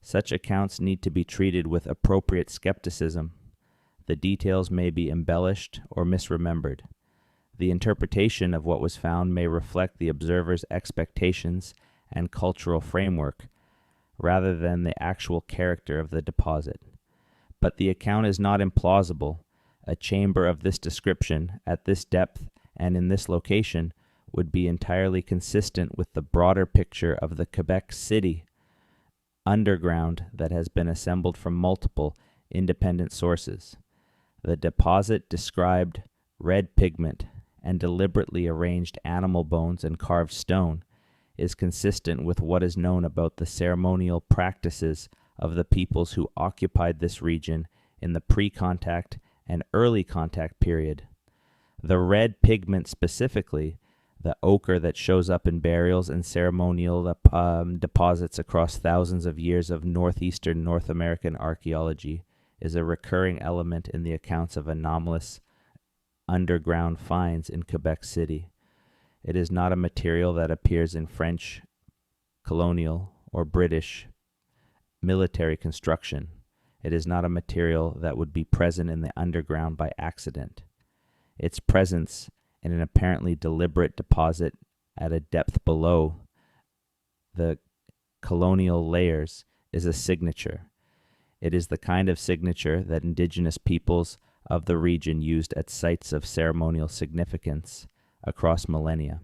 Speaker 1: Such accounts need to be treated with appropriate skepticism. The details may be embellished or misremembered. The interpretation of what was found may reflect the observer's expectations and cultural framework, rather than the actual character of the deposit. But the account is not implausible. A chamber of this description, at this depth and in this location, would be entirely consistent with the broader picture of the Quebec City underground that has been assembled from multiple independent sources. The deposit described red pigment and deliberately arranged animal bones and carved stone is consistent with what is known about the ceremonial practices of the peoples who occupied this region in the pre-contact and early contact period. The red pigment specifically, the ochre that shows up in burials and ceremonial deposits across thousands of years of northeastern North American archaeology, is a recurring element in the accounts of anomalous underground finds in Quebec City. It is not a material that appears in French colonial or British military construction. It is not a material that would be present in the underground by accident. Its presence in an apparently deliberate deposit at a depth below the colonial layers is a signature. It is the kind of signature that indigenous peoples of the region used at sites of ceremonial significance across millennia,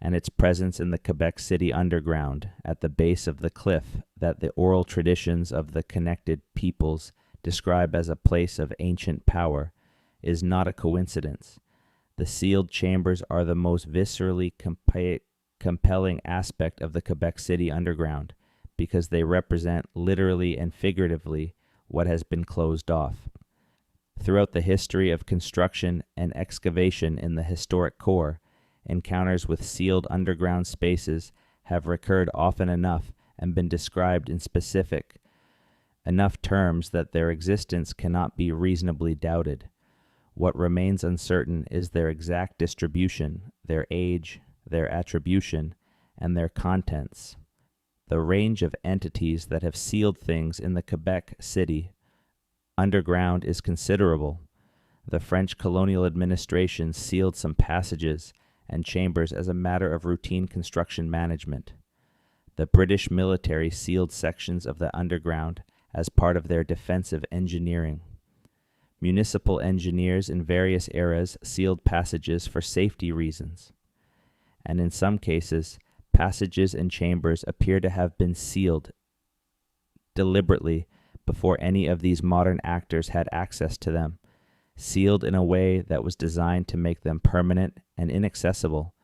Speaker 1: and its presence in the Quebec City underground at the base of the cliff that the oral traditions of the connected peoples describe as a place of ancient power is not a coincidence. The sealed chambers are the most viscerally compelling aspect of the Quebec City underground because they represent literally and figuratively what has been closed off. Throughout the history of construction and excavation in the historic core, encounters with sealed underground spaces have recurred often enough and been described in specific enough terms that their existence cannot be reasonably doubted. What remains uncertain is their exact distribution, their age, their attribution, and their contents. The range of entities that have sealed things in the Quebec City underground is considerable. The French colonial administration sealed some passages and chambers as a matter of routine construction management. The British military sealed sections of the underground as part of their defensive engineering. Municipal engineers in various eras sealed passages for safety reasons. And in some cases, passages and chambers appear to have been sealed deliberately before any of these modern actors had access to them, sealed in a way that was designed to make them permanent and inaccessible,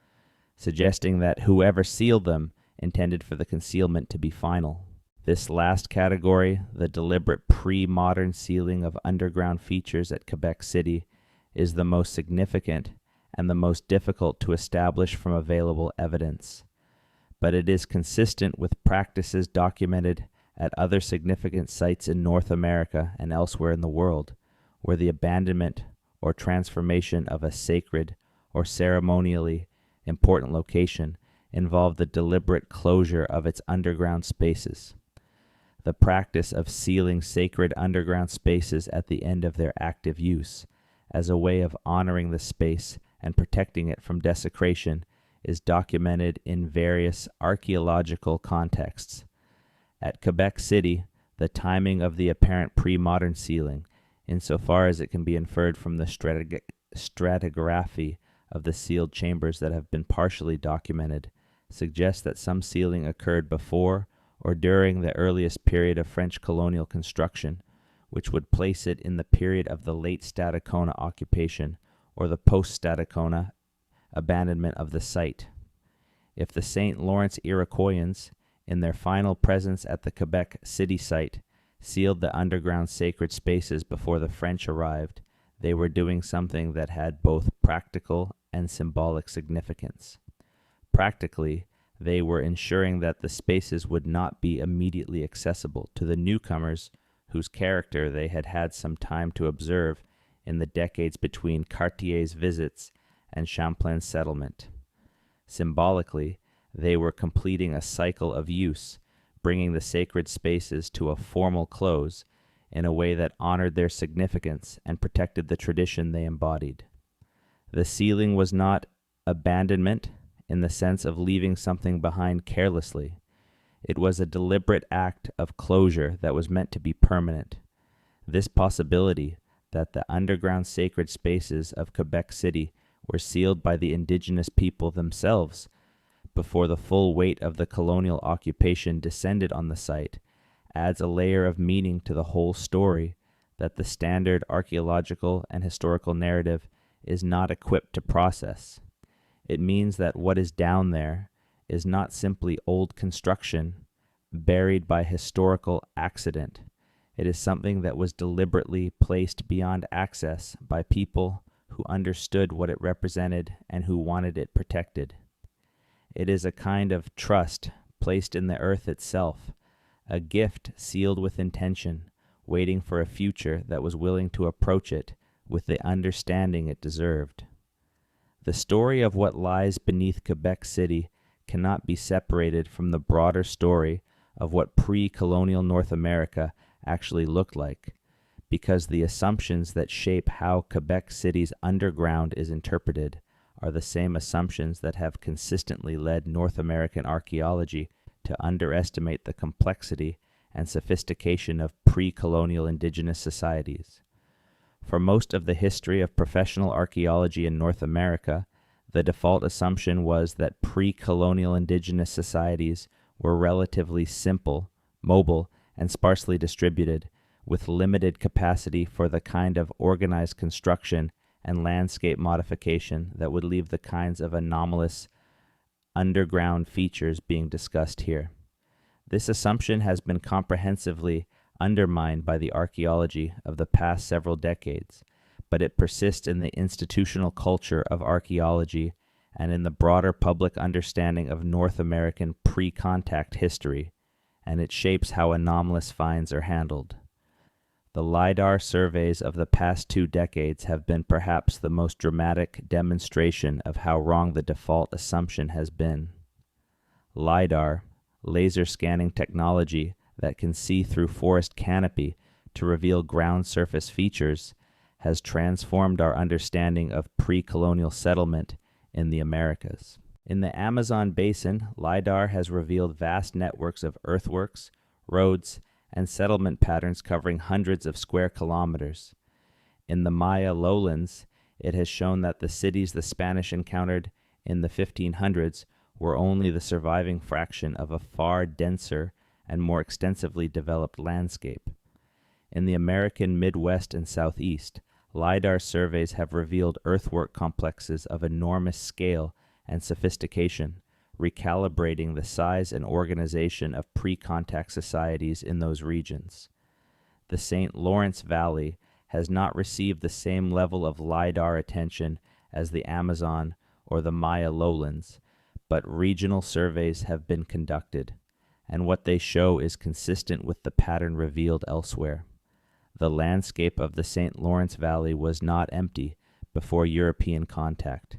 Speaker 1: suggesting that whoever sealed them intended for the concealment to be final. This last category, the deliberate pre-modern sealing of underground features at Quebec City, is the most significant and the most difficult to establish from available evidence. But it is consistent with practices documented at other significant sites in North America and elsewhere in the world, where the abandonment or transformation of a sacred or ceremonially important location involved the deliberate closure of its underground spaces. The practice of sealing sacred underground spaces at the end of their active use, as a way of honoring the space and protecting it from desecration, is documented in various archaeological contexts. At Quebec City, the timing of the apparent pre-modern sealing, insofar as it can be inferred from the stratigraphy of the sealed chambers that have been partially documented, suggests that some sealing occurred before or during the earliest period of French colonial construction, which would place it in the period of the late Stadacona occupation or the post-Stadacona abandonment of the site. If the St. Lawrence Iroquoians, in their final presence at the Quebec City site, sealed the underground sacred spaces before the French arrived, they were doing something that had both practical and symbolic significance. Practically, they were ensuring that the spaces would not be immediately accessible to the newcomers whose character they had had some time to observe in the decades between Cartier's visits and Champlain's settlement. Symbolically, they were completing a cycle of use, bringing the sacred spaces to a formal close in a way that honored their significance and protected the tradition they embodied. The sealing was not abandonment in the sense of leaving something behind carelessly. It was a deliberate act of closure that was meant to be permanent. This possibility that the underground sacred spaces of Quebec City were sealed by the indigenous people themselves before the full weight of the colonial occupation descended on the site adds a layer of meaning to the whole story that the standard archaeological and historical narrative is not equipped to process. It means that what is down there is not simply old construction buried by historical accident. It is something that was deliberately placed beyond access by people who understood what it represented and who wanted it protected. It is a kind of trust placed in the earth itself, a gift sealed with intention, waiting for a future that was willing to approach it with the understanding it deserved. The story of what lies beneath Quebec City cannot be separated from the broader story of what pre-colonial North America actually looked like, because the assumptions that shape how Quebec City's underground is interpreted are the same assumptions that have consistently led North American archaeology to underestimate the complexity and sophistication of pre-colonial indigenous societies. For most of the history of professional archaeology in North America, the default assumption was that pre-colonial indigenous societies were relatively simple, mobile, and sparsely distributed, with limited capacity for the kind of organized construction and landscape modification that would leave the kinds of anomalous underground features being discussed here. This assumption has been comprehensively undermined by the archaeology of the past several decades, but it persists in the institutional culture of archaeology and in the broader public understanding of North American pre-contact history, and it shapes how anomalous finds are handled. The LIDAR surveys of the past 2 decades have been perhaps the most dramatic demonstration of how wrong the default assumption has been. LIDAR, laser scanning technology that can see through forest canopy to reveal ground surface features, has transformed our understanding of pre-colonial settlement in the Americas. In the Amazon basin, LIDAR has revealed vast networks of earthworks, roads, and settlement patterns covering hundreds of square kilometers. In the Maya lowlands, it has shown that the cities the Spanish encountered in the 1500s were only the surviving fraction of a far denser and more extensively developed landscape. In the American Midwest and Southeast, LIDAR surveys have revealed earthwork complexes of enormous scale and sophistication, recalibrating the size and organization of pre-contact societies in those regions. The St. Lawrence Valley has not received the same level of LIDAR attention as the Amazon or the Maya lowlands, but regional surveys have been conducted, and what they show is consistent with the pattern revealed elsewhere. The landscape of the St. Lawrence Valley was not empty before European contact.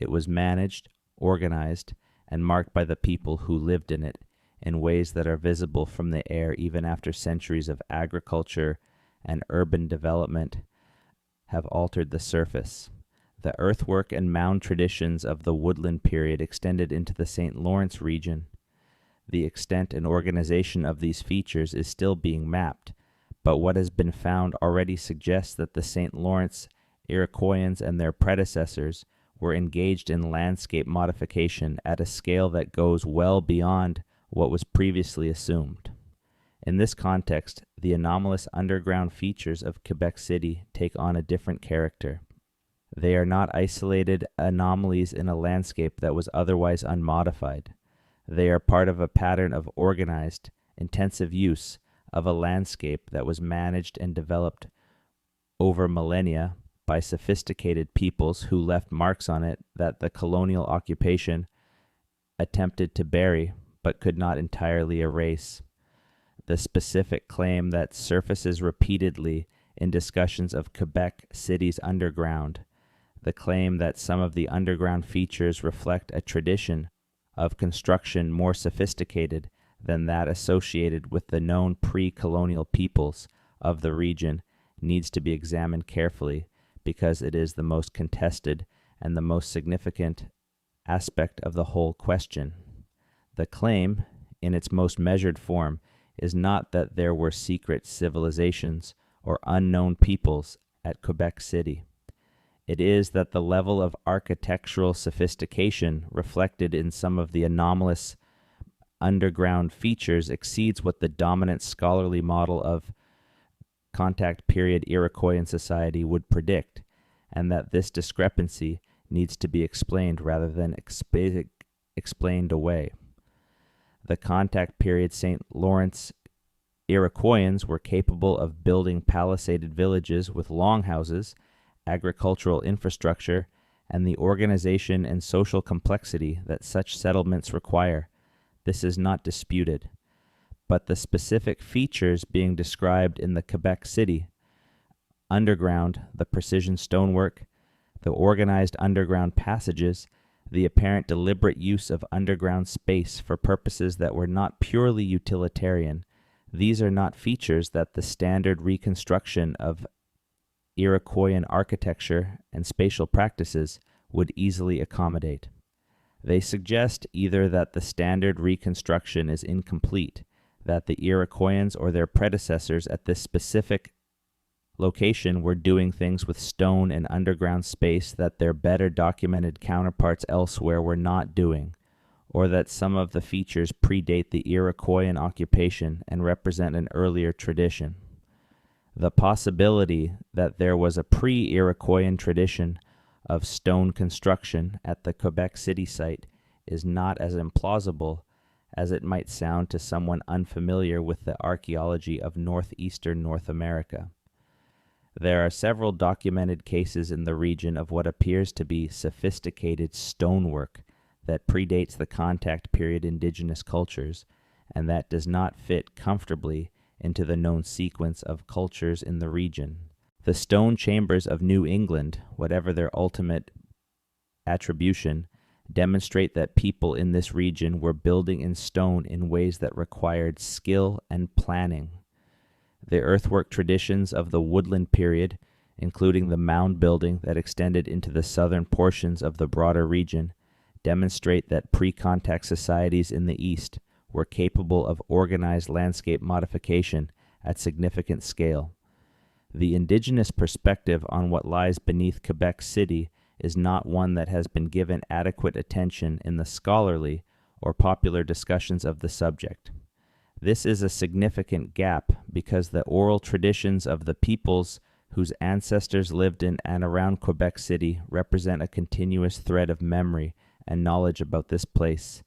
Speaker 1: It was managed, organized, and marked by the people who lived in it in ways that are visible from the air even after centuries of agriculture and urban development have altered the surface. The earthwork and mound traditions of the woodland period extended into the St. Lawrence region. The extent and organization of these features is still being mapped, but what has been found already suggests that the St. Lawrence Iroquoians and their predecessors were engaged in landscape modification at a scale that goes well beyond what was previously assumed. In this context, the anomalous underground features of Quebec City take on a different character. They are not isolated anomalies in a landscape that was otherwise unmodified. They are part of a pattern of organized, intensive use of a landscape that was managed and developed over millennia by sophisticated peoples who left marks on it that the colonial occupation attempted to bury but could not entirely erase. The specific claim that surfaces repeatedly in discussions of Quebec City's underground, the claim that some of the underground features reflect a tradition of construction more sophisticated than that associated with the known pre-colonial peoples of the region, needs to be examined carefully because it is the most contested and the most significant aspect of the whole question. The claim, in its most measured form, is not that there were secret civilizations or unknown peoples at Quebec City. It is that the level of architectural sophistication reflected in some of the anomalous underground features exceeds what the dominant scholarly model of contact period Iroquoian society would predict, and that this discrepancy needs to be explained rather than explained away. The contact period St. Lawrence Iroquoians were capable of building palisaded villages with longhouses, agricultural infrastructure, and the organization and social complexity that such settlements require. This is not disputed. But the specific features being described in the Quebec City underground, the precision stonework, the organized underground passages, the apparent deliberate use of underground space for purposes that were not purely utilitarian, these are not features that the standard reconstruction of Iroquoian architecture and spatial practices would easily accommodate. They suggest either that the standard reconstruction is incomplete, that the Iroquoians or their predecessors at this specific location were doing things with stone and underground space that their better documented counterparts elsewhere were not doing, or that some of the features predate the Iroquoian occupation and represent an earlier tradition. The possibility that there was a pre-Iroquoian tradition of stone construction at the Quebec City site is not as implausible as it might sound to someone unfamiliar with the archaeology of northeastern North America. There are several documented cases in the region of what appears to be sophisticated stonework that predates the contact period indigenous cultures, and that does not fit comfortably into the known sequence of cultures in the region. The stone chambers of New England, whatever their ultimate attribution, demonstrate that people in this region were building in stone in ways that required skill and planning. The earthwork traditions of the woodland period, including the mound building that extended into the southern portions of the broader region, demonstrate that pre-contact societies in the East were capable of organized landscape modification at significant scale. The indigenous perspective on what lies beneath Quebec City is not one that has been given adequate attention in the scholarly or popular discussions of the subject. This is a significant gap because the oral traditions of the peoples whose ancestors lived in and around Quebec City represent a continuous thread of memory and knowledge about this place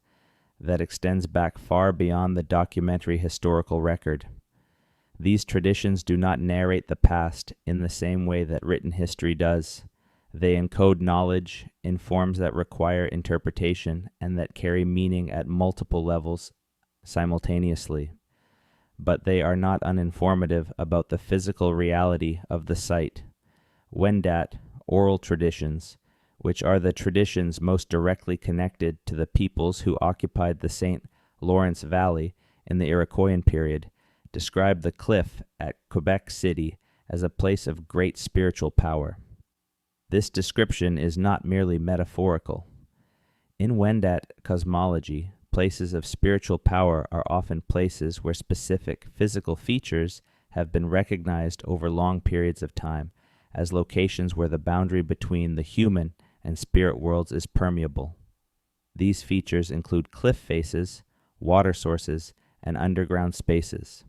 Speaker 1: that extends back far beyond the documentary historical record. These traditions do not narrate the past in the same way that written history does. They encode knowledge in forms that require interpretation and that carry meaning at multiple levels simultaneously. But they are not uninformative about the physical reality of the site. Wendat, oral traditions, which are the traditions most directly connected to the peoples who occupied the St. Lawrence Valley in the Iroquoian period, describe the cliff at Quebec City as a place of great spiritual power. This description is not merely metaphorical. In Wendat cosmology, places of spiritual power are often places where specific physical features have been recognized over long periods of time as locations where the boundary between the human and spirit worlds is permeable. These features include cliff faces, water sources, and underground spaces.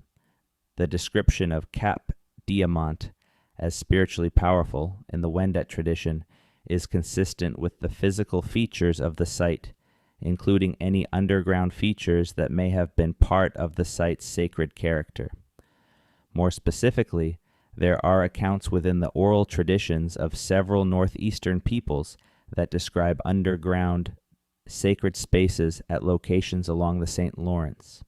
Speaker 1: The description of Cap Diamant as spiritually powerful in the Wendat tradition is consistent with the physical features of the site, including any underground features that may have been part of the site's sacred character. More specifically, there are accounts within the oral traditions of several northeastern peoples that describe underground sacred spaces at locations along the St. Lawrence.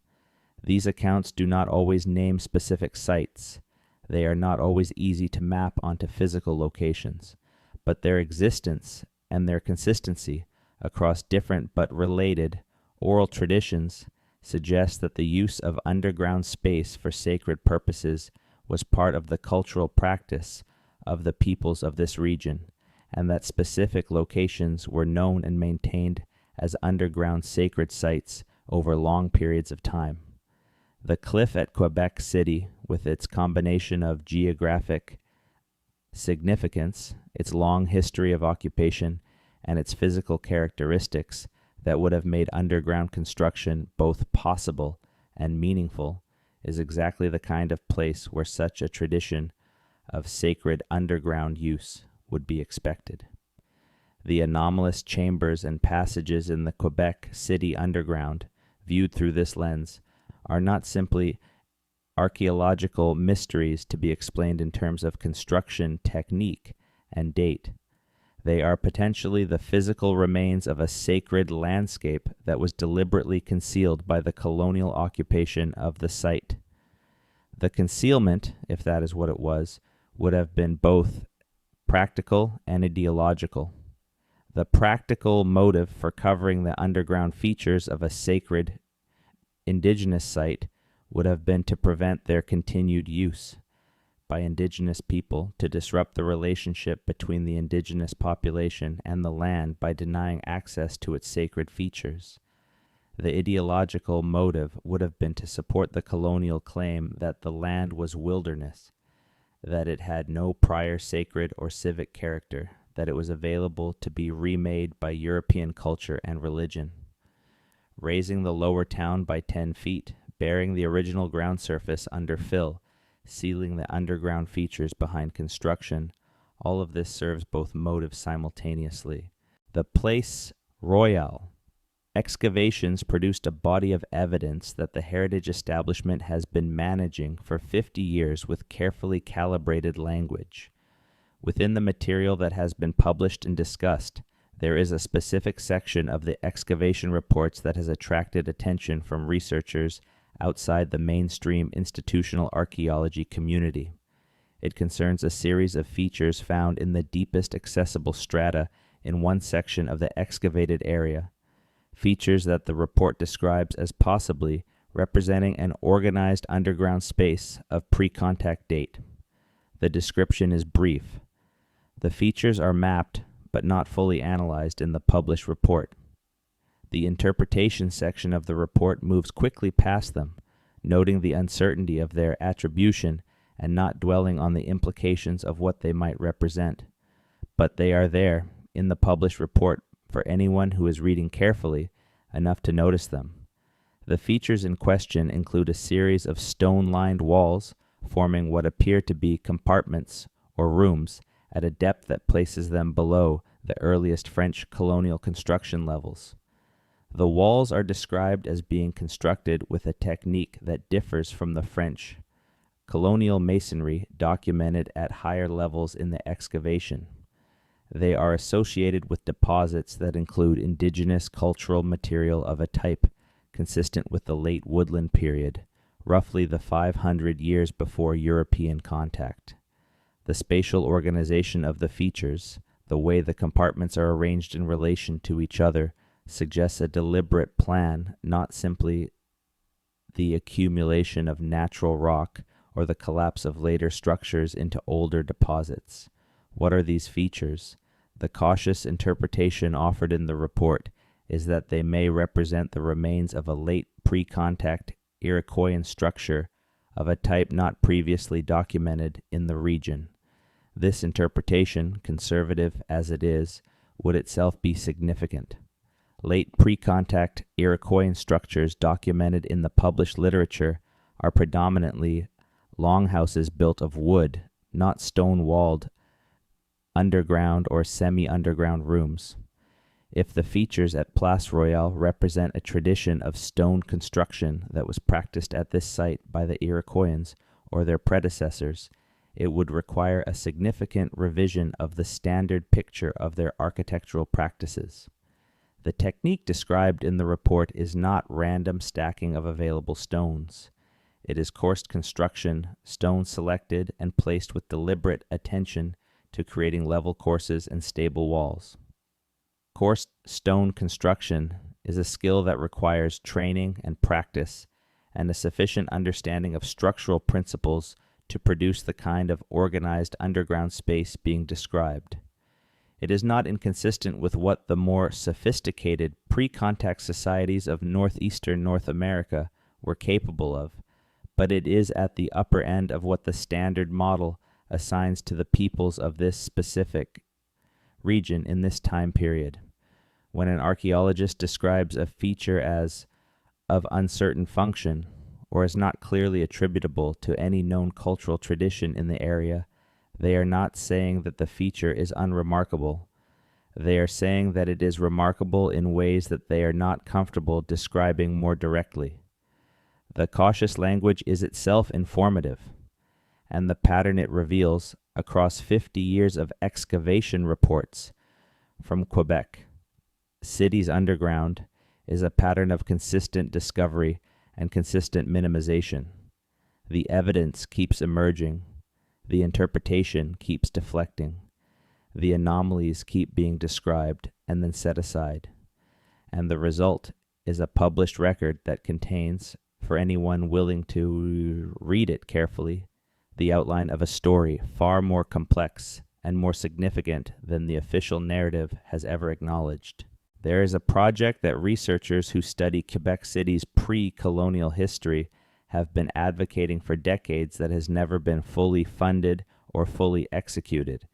Speaker 1: These accounts do not always name specific sites. They are not always easy to map onto physical locations, but their existence and their consistency across different but related oral traditions suggest that the use of underground space for sacred purposes was part of the cultural practice of the peoples of this region, and that specific locations were known and maintained as underground sacred sites over long periods of time. The cliff at Quebec City, with its combination of geographic significance, its long history of occupation, and its physical characteristics that would have made underground construction both possible and meaningful, is exactly the kind of place where such a tradition of sacred underground use would be expected. The anomalous chambers and passages in the Quebec City underground, viewed through this lens, are not simply archaeological mysteries to be explained in terms of construction technique and date. They are potentially the physical remains of a sacred landscape that was deliberately concealed by the colonial occupation of the site. The concealment, if that is what it was, would have been both practical and ideological. The practical motive for covering the underground features of a sacred indigenous site would have been to prevent their continued use by indigenous people, to disrupt the relationship between the indigenous population and the land by denying access to its sacred features. The ideological motive would have been to support the colonial claim that the land was wilderness, that it had no prior sacred or civic character, that it was available to be remade by European culture and religion. Raising the lower town by 10 feet, bearing the original ground surface under fill, sealing the underground features behind construction, all of this serves both motives simultaneously. The Place Royale excavations produced a body of evidence that the heritage establishment has been managing for 50 years with carefully calibrated language. Within the material that has been published and discussed, there is a specific section of the excavation reports that has attracted attention from researchers outside the mainstream institutional archaeology community. It concerns a series of features found in the deepest accessible strata in one section of the excavated area, features that the report describes as possibly representing an organized underground space of pre-contact date. The description is brief. The features are mapped but not fully analyzed in the published report. The interpretation section of the report moves quickly past them, noting the uncertainty of their attribution and not dwelling on the implications of what they might represent. But they are there in the published report for anyone who is reading carefully enough to notice them. The features in question include a series of stone-lined walls forming what appear to be compartments or rooms at a depth that places them below the earliest French colonial construction levels. The walls are described as being constructed with a technique that differs from the French colonial masonry documented at higher levels in the excavation. They are associated with deposits that include indigenous cultural material of a type consistent with the late woodland period, roughly the 500 years before European contact. The spatial organization of the features, the way the compartments are arranged in relation to each other, suggests a deliberate plan, not simply the accumulation of natural rock or the collapse of later structures into older deposits. What are these features? The cautious interpretation offered in the report is that they may represent the remains of a late pre-contact Iroquoian structure of a type not previously documented in the region. This interpretation, conservative as it is, would itself be significant. Late pre-contact Iroquoian structures documented in the published literature are predominantly longhouses built of wood, not stone-walled underground or semi-underground rooms. If the features at Place Royale represent a tradition of stone construction that was practiced at this site by the Iroquoians or their predecessors, it would require a significant revision of the standard picture of their architectural practices. The technique described in the report is not random stacking of available stones. It is coursed construction, stones selected and placed with deliberate attention to creating level courses and stable walls. Coursed stone construction is a skill that requires training and practice and a sufficient understanding of structural principles to produce the kind of organized underground space being described. It is not inconsistent with what the more sophisticated pre-contact societies of northeastern North America were capable of, but it is at the upper end of what the standard model assigns to the peoples of this specific region in this time period. When an archaeologist describes a feature as of uncertain function or is not clearly attributable to any known cultural tradition in the area, they are not saying that the feature is unremarkable. They are saying that it is remarkable in ways that they are not comfortable describing more directly. The cautious language is itself informative, and the pattern it reveals across 50 years of excavation reports from Quebec City's underground is a pattern of consistent discovery and consistent minimization. The evidence keeps emerging. The interpretation keeps deflecting. The anomalies keep being described and then set aside. And the result is a published record that contains, for anyone willing to read it carefully, the outline of a story far more complex and more significant than the official narrative has ever acknowledged. There is a project that researchers who study Quebec City's pre-colonial history have been advocating for decades that has never been fully funded or fully executed.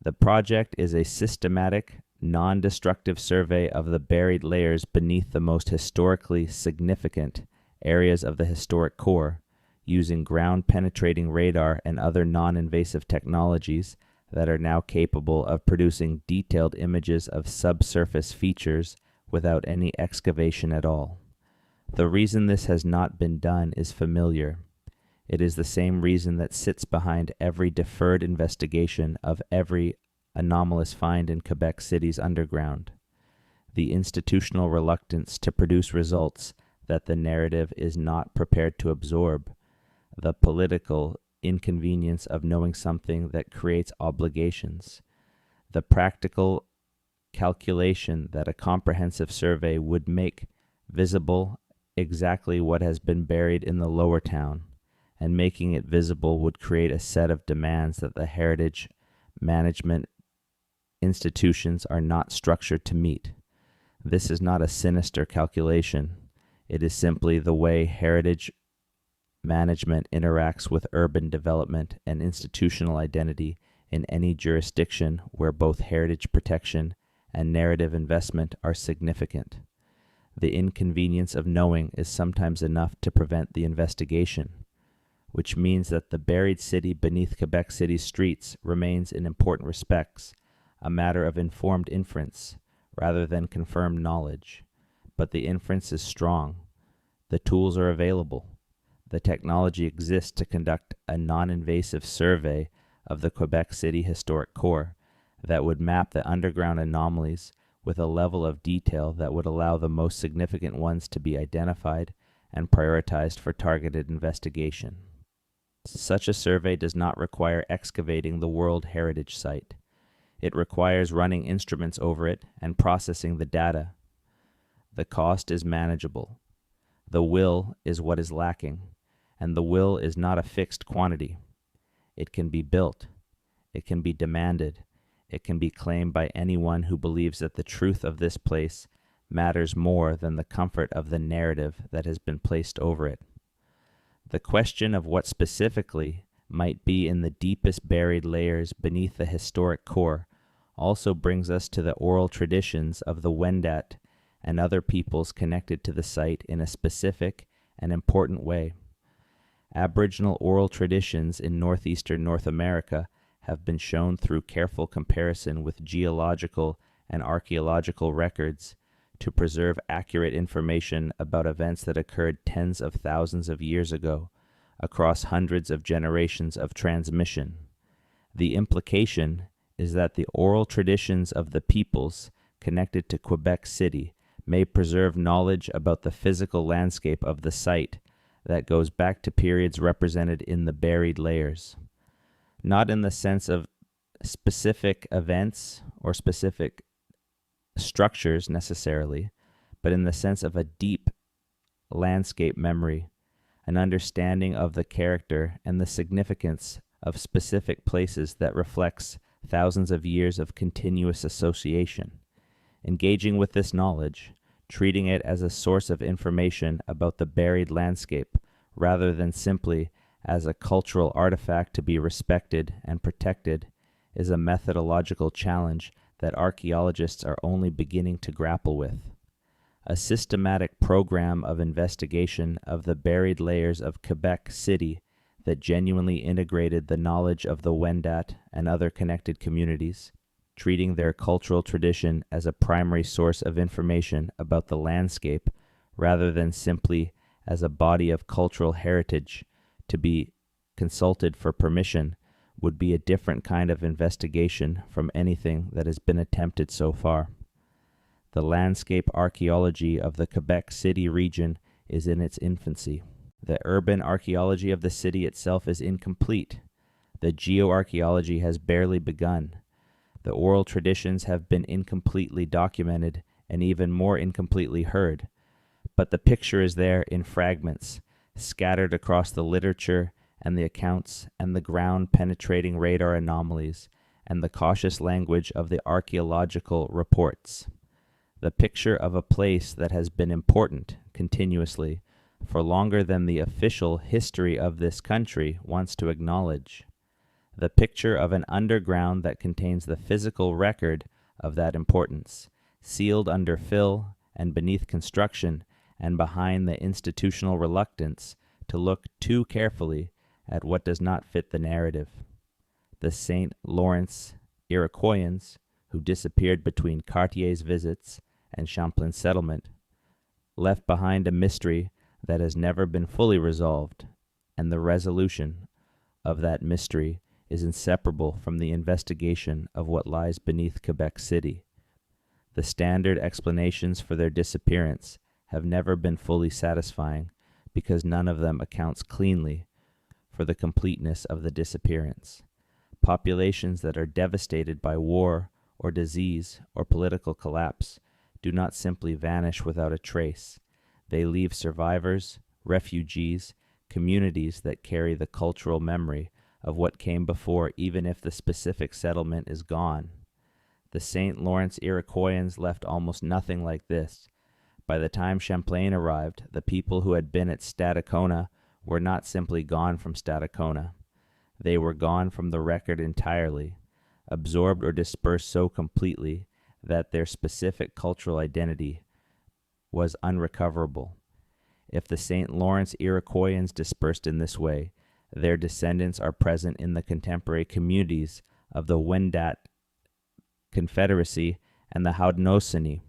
Speaker 1: The project is a systematic, non-destructive survey of the buried layers beneath the most historically significant areas of the historic core, using ground-penetrating radar and other non-invasive technologies that are now capable of producing detailed images of subsurface features without any excavation at all. The reason this has not been done is familiar. It is the same reason that sits behind every deferred investigation of every anomalous find in Quebec City's underground. The institutional reluctance to produce results that the narrative is not prepared to absorb, the political inconvenience of knowing something that creates obligations, the practical calculation that a comprehensive survey would make visible exactly what has been buried in the lower town, and making it visible would create a set of demands that the heritage management institutions are not structured to meet. This is not a sinister calculation. It is simply the way heritage management interacts with urban development and institutional identity in any jurisdiction where both heritage protection and narrative investment are significant. The inconvenience of knowing is sometimes enough to prevent the investigation, which means that the buried city beneath Quebec City's streets remains in important respects a matter of informed inference rather than confirmed knowledge. But the inference is strong. The tools are available. The technology exists to conduct a non-invasive survey of the Quebec City historic core that would map the underground anomalies with a level of detail that would allow the most significant ones to be identified and prioritized for targeted investigation. Such a survey does not require excavating the World Heritage Site. It requires running instruments over it and processing the data. The cost is manageable. The will is what is lacking, and the will is not a fixed quantity. It can be built. It can be demanded. It can be claimed by anyone who believes that the truth of this place matters more than the comfort of the narrative that has been placed over it. The question of what specifically might be in the deepest buried layers beneath the historic core also brings us to the oral traditions of the Wendat and other peoples connected to the site in a specific and important way. Aboriginal oral traditions in northeastern North America have been shown through careful comparison with geological and archaeological records to preserve accurate information about events that occurred tens of thousands of years ago across hundreds of generations of transmission. The implication is that the oral traditions of the peoples connected to Quebec City may preserve knowledge about the physical landscape of the site that goes back to periods represented in the buried layers, not in the sense of specific events or specific structures necessarily, but in the sense of a deep landscape memory, an understanding of the character and the significance of specific places that reflects thousands of years of continuous association. Engaging with this knowledge, treating it as a source of information about the buried landscape rather than simply as a cultural artifact to be respected and protected, is a methodological challenge that archaeologists are only beginning to grapple with. A systematic program of investigation of the buried layers of Quebec City that genuinely integrated the knowledge of the Wendat and other connected communities, treating their cultural tradition as a primary source of information about the landscape rather than simply as a body of cultural heritage to be consulted for permission, would be a different kind of investigation from anything that has been attempted so far. The landscape archaeology of the Quebec City region is in its infancy. The urban archaeology of the city itself is incomplete. The geoarchaeology has barely begun. The oral traditions have been incompletely documented and even more incompletely heard. But the picture is there in fragments, scattered across the literature and the accounts and the ground-penetrating radar anomalies and the cautious language of the archaeological reports. The picture of a place that has been important continuously for longer than the official history of this country wants to acknowledge. The picture of an underground that contains the physical record of that importance, sealed under fill and beneath construction and behind the institutional reluctance to look too carefully at what does not fit the narrative. The St. Lawrence Iroquoians, who disappeared between Cartier's visits and Champlain's settlement, left behind a mystery that has never been fully resolved, and the resolution of that mystery is inseparable from the investigation of what lies beneath Quebec City. The standard explanations for their disappearance have never been fully satisfying because none of them accounts cleanly for the completeness of the disappearance. Populations that are devastated by war or disease or political collapse do not simply vanish without a trace. They leave survivors, refugees, communities that carry the cultural memory of what came before, even if the specific settlement is gone. The St. Lawrence Iroquoians left almost nothing like this. By the time Champlain arrived, the people who had been at Stadacona were not simply gone from Stadacona. They were gone from the record entirely, absorbed or dispersed so completely that their specific cultural identity was unrecoverable. If the St. Lawrence Iroquoians dispersed in this way, their descendants are present in the contemporary communities of the Wendat Confederacy and the Haudenosaunee.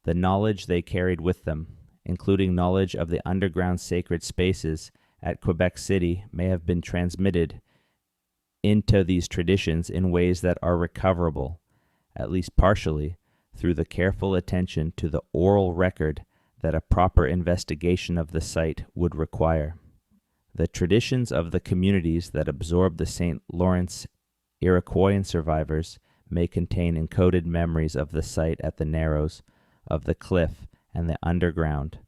Speaker 1: The knowledge they carried with them, including knowledge of the underground sacred spaces at Quebec City, may have been transmitted into these traditions in ways that are recoverable, at least partially, through the careful attention to the oral record that a proper investigation of the site would require. The traditions of the communities that absorbed the St. Lawrence Iroquoian survivors may contain encoded memories of the site at the Narrows, of the cliff and the underground,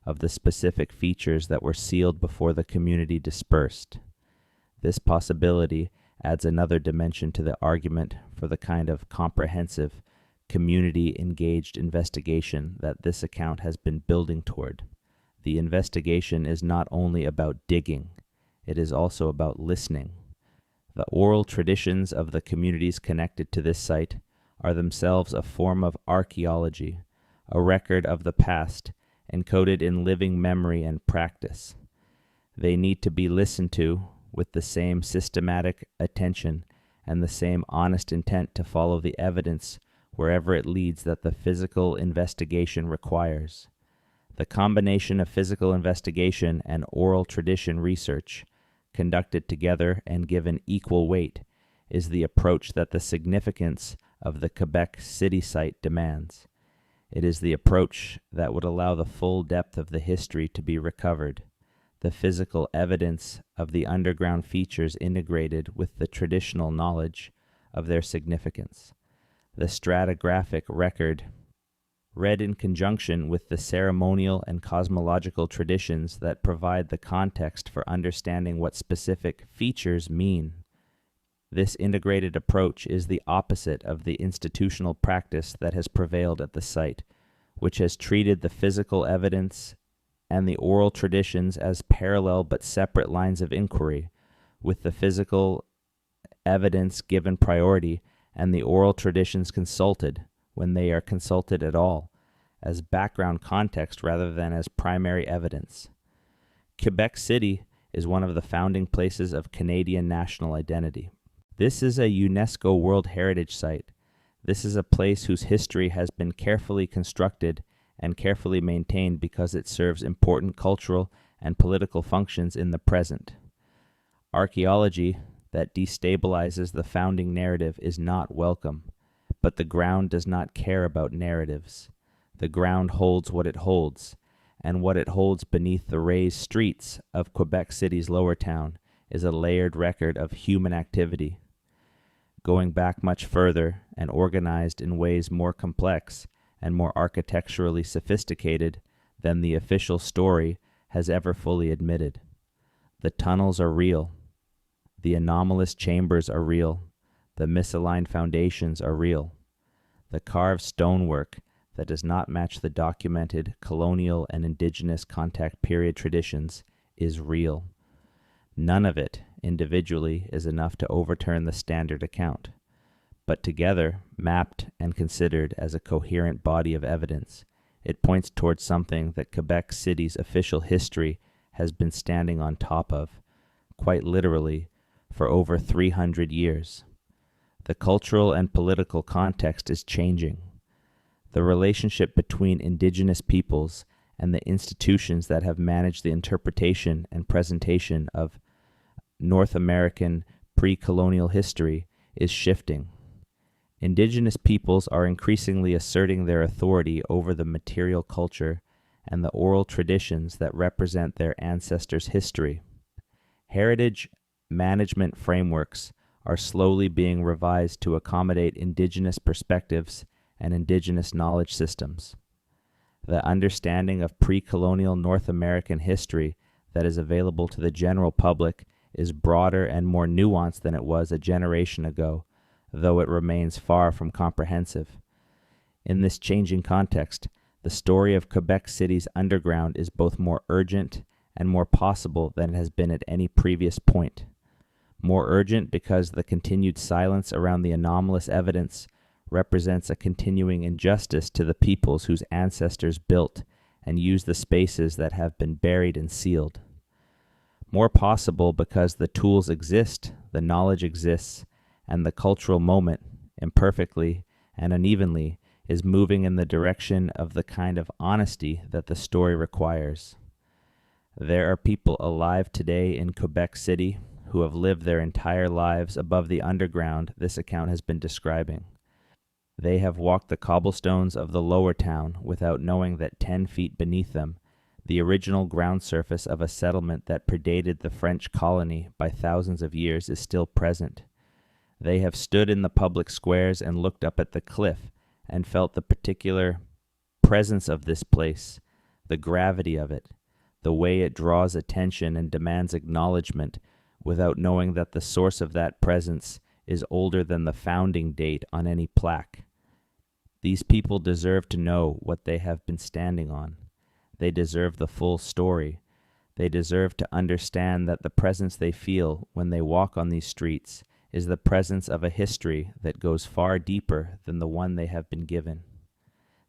Speaker 1: of the specific features that were sealed before the community dispersed. This possibility adds another dimension to the argument for the kind of comprehensive, community-engaged investigation that this account has been building toward. The investigation is not only about digging, it is also about listening. The oral traditions of the communities connected to this site are themselves a form of archaeology, a record of the past encoded in living memory and practice. They need to be listened to with the same systematic attention and the same honest intent to follow the evidence wherever it leads that the physical investigation requires. The combination of physical investigation and oral tradition research, conducted together and given equal weight, is the approach that the significance of the Quebec City site demands. It is the approach that would allow the full depth of the history to be recovered, the physical evidence of the underground features integrated with the traditional knowledge of their significance, the stratigraphic record read in conjunction with the ceremonial and cosmological traditions that provide the context for understanding what specific features mean. This integrated approach is the opposite of the institutional practice that has prevailed at the site, which has treated the physical evidence and the oral traditions as parallel but separate lines of inquiry, with the physical evidence given priority and the oral traditions consulted, when they are consulted at all, as background context rather than as primary evidence. Quebec City is one of the founding places of Canadian national identity. This is a UNESCO World Heritage Site. This is a place whose history has been carefully constructed and carefully maintained because it serves important cultural and political functions in the present. Archaeology that destabilizes the founding narrative is not welcome, but the ground does not care about narratives. The ground holds what it holds, and what it holds beneath the raised streets of Quebec City's lower town is a layered record of human activity. Going back much further and organized in ways more complex and more architecturally sophisticated than the official story has ever fully admitted. The tunnels are real. The anomalous chambers are real. The misaligned foundations are real. The carved stonework that does not match the documented colonial and indigenous contact period traditions is real. None of it individually is enough to overturn the standard account, but together, mapped and considered as a coherent body of evidence, it points towards something that Quebec City's official history has been standing on top of, quite literally, for over 300 years. The cultural and political context is changing. The relationship between indigenous peoples and the institutions that have managed the interpretation and presentation of North American pre-colonial history is shifting. Indigenous peoples are increasingly asserting their authority over the material culture and the oral traditions that represent their ancestors' history. Heritage management frameworks are slowly being revised to accommodate indigenous perspectives and indigenous knowledge systems. The understanding of pre-colonial North American history that is available to the general public is broader and more nuanced than it was a generation ago, though it remains far from comprehensive. In this changing context, the story of Quebec City's underground is both more urgent and more possible than it has been at any previous point. More urgent because the continued silence around the anomalous evidence represents a continuing injustice to the peoples whose ancestors built and used the spaces that have been buried and sealed. More possible because the tools exist, the knowledge exists, and the cultural moment, imperfectly and unevenly, is moving in the direction of the kind of honesty that the story requires. There are people alive today in Quebec City who have lived their entire lives above the underground this account has been describing. They have walked the cobblestones of the lower town without knowing that 10 feet beneath them, the original ground surface of a settlement that predated the French colony by thousands of years is still present. They have stood in the public squares and looked up at the cliff and felt the particular presence of this place, the gravity of it, the way it draws attention and demands acknowledgement without knowing that the source of that presence is older than the founding date on any plaque. These people deserve to know what they have been standing on. They deserve the full story. They deserve to understand that the presence they feel when they walk on these streets is the presence of a history that goes far deeper than the one they have been given.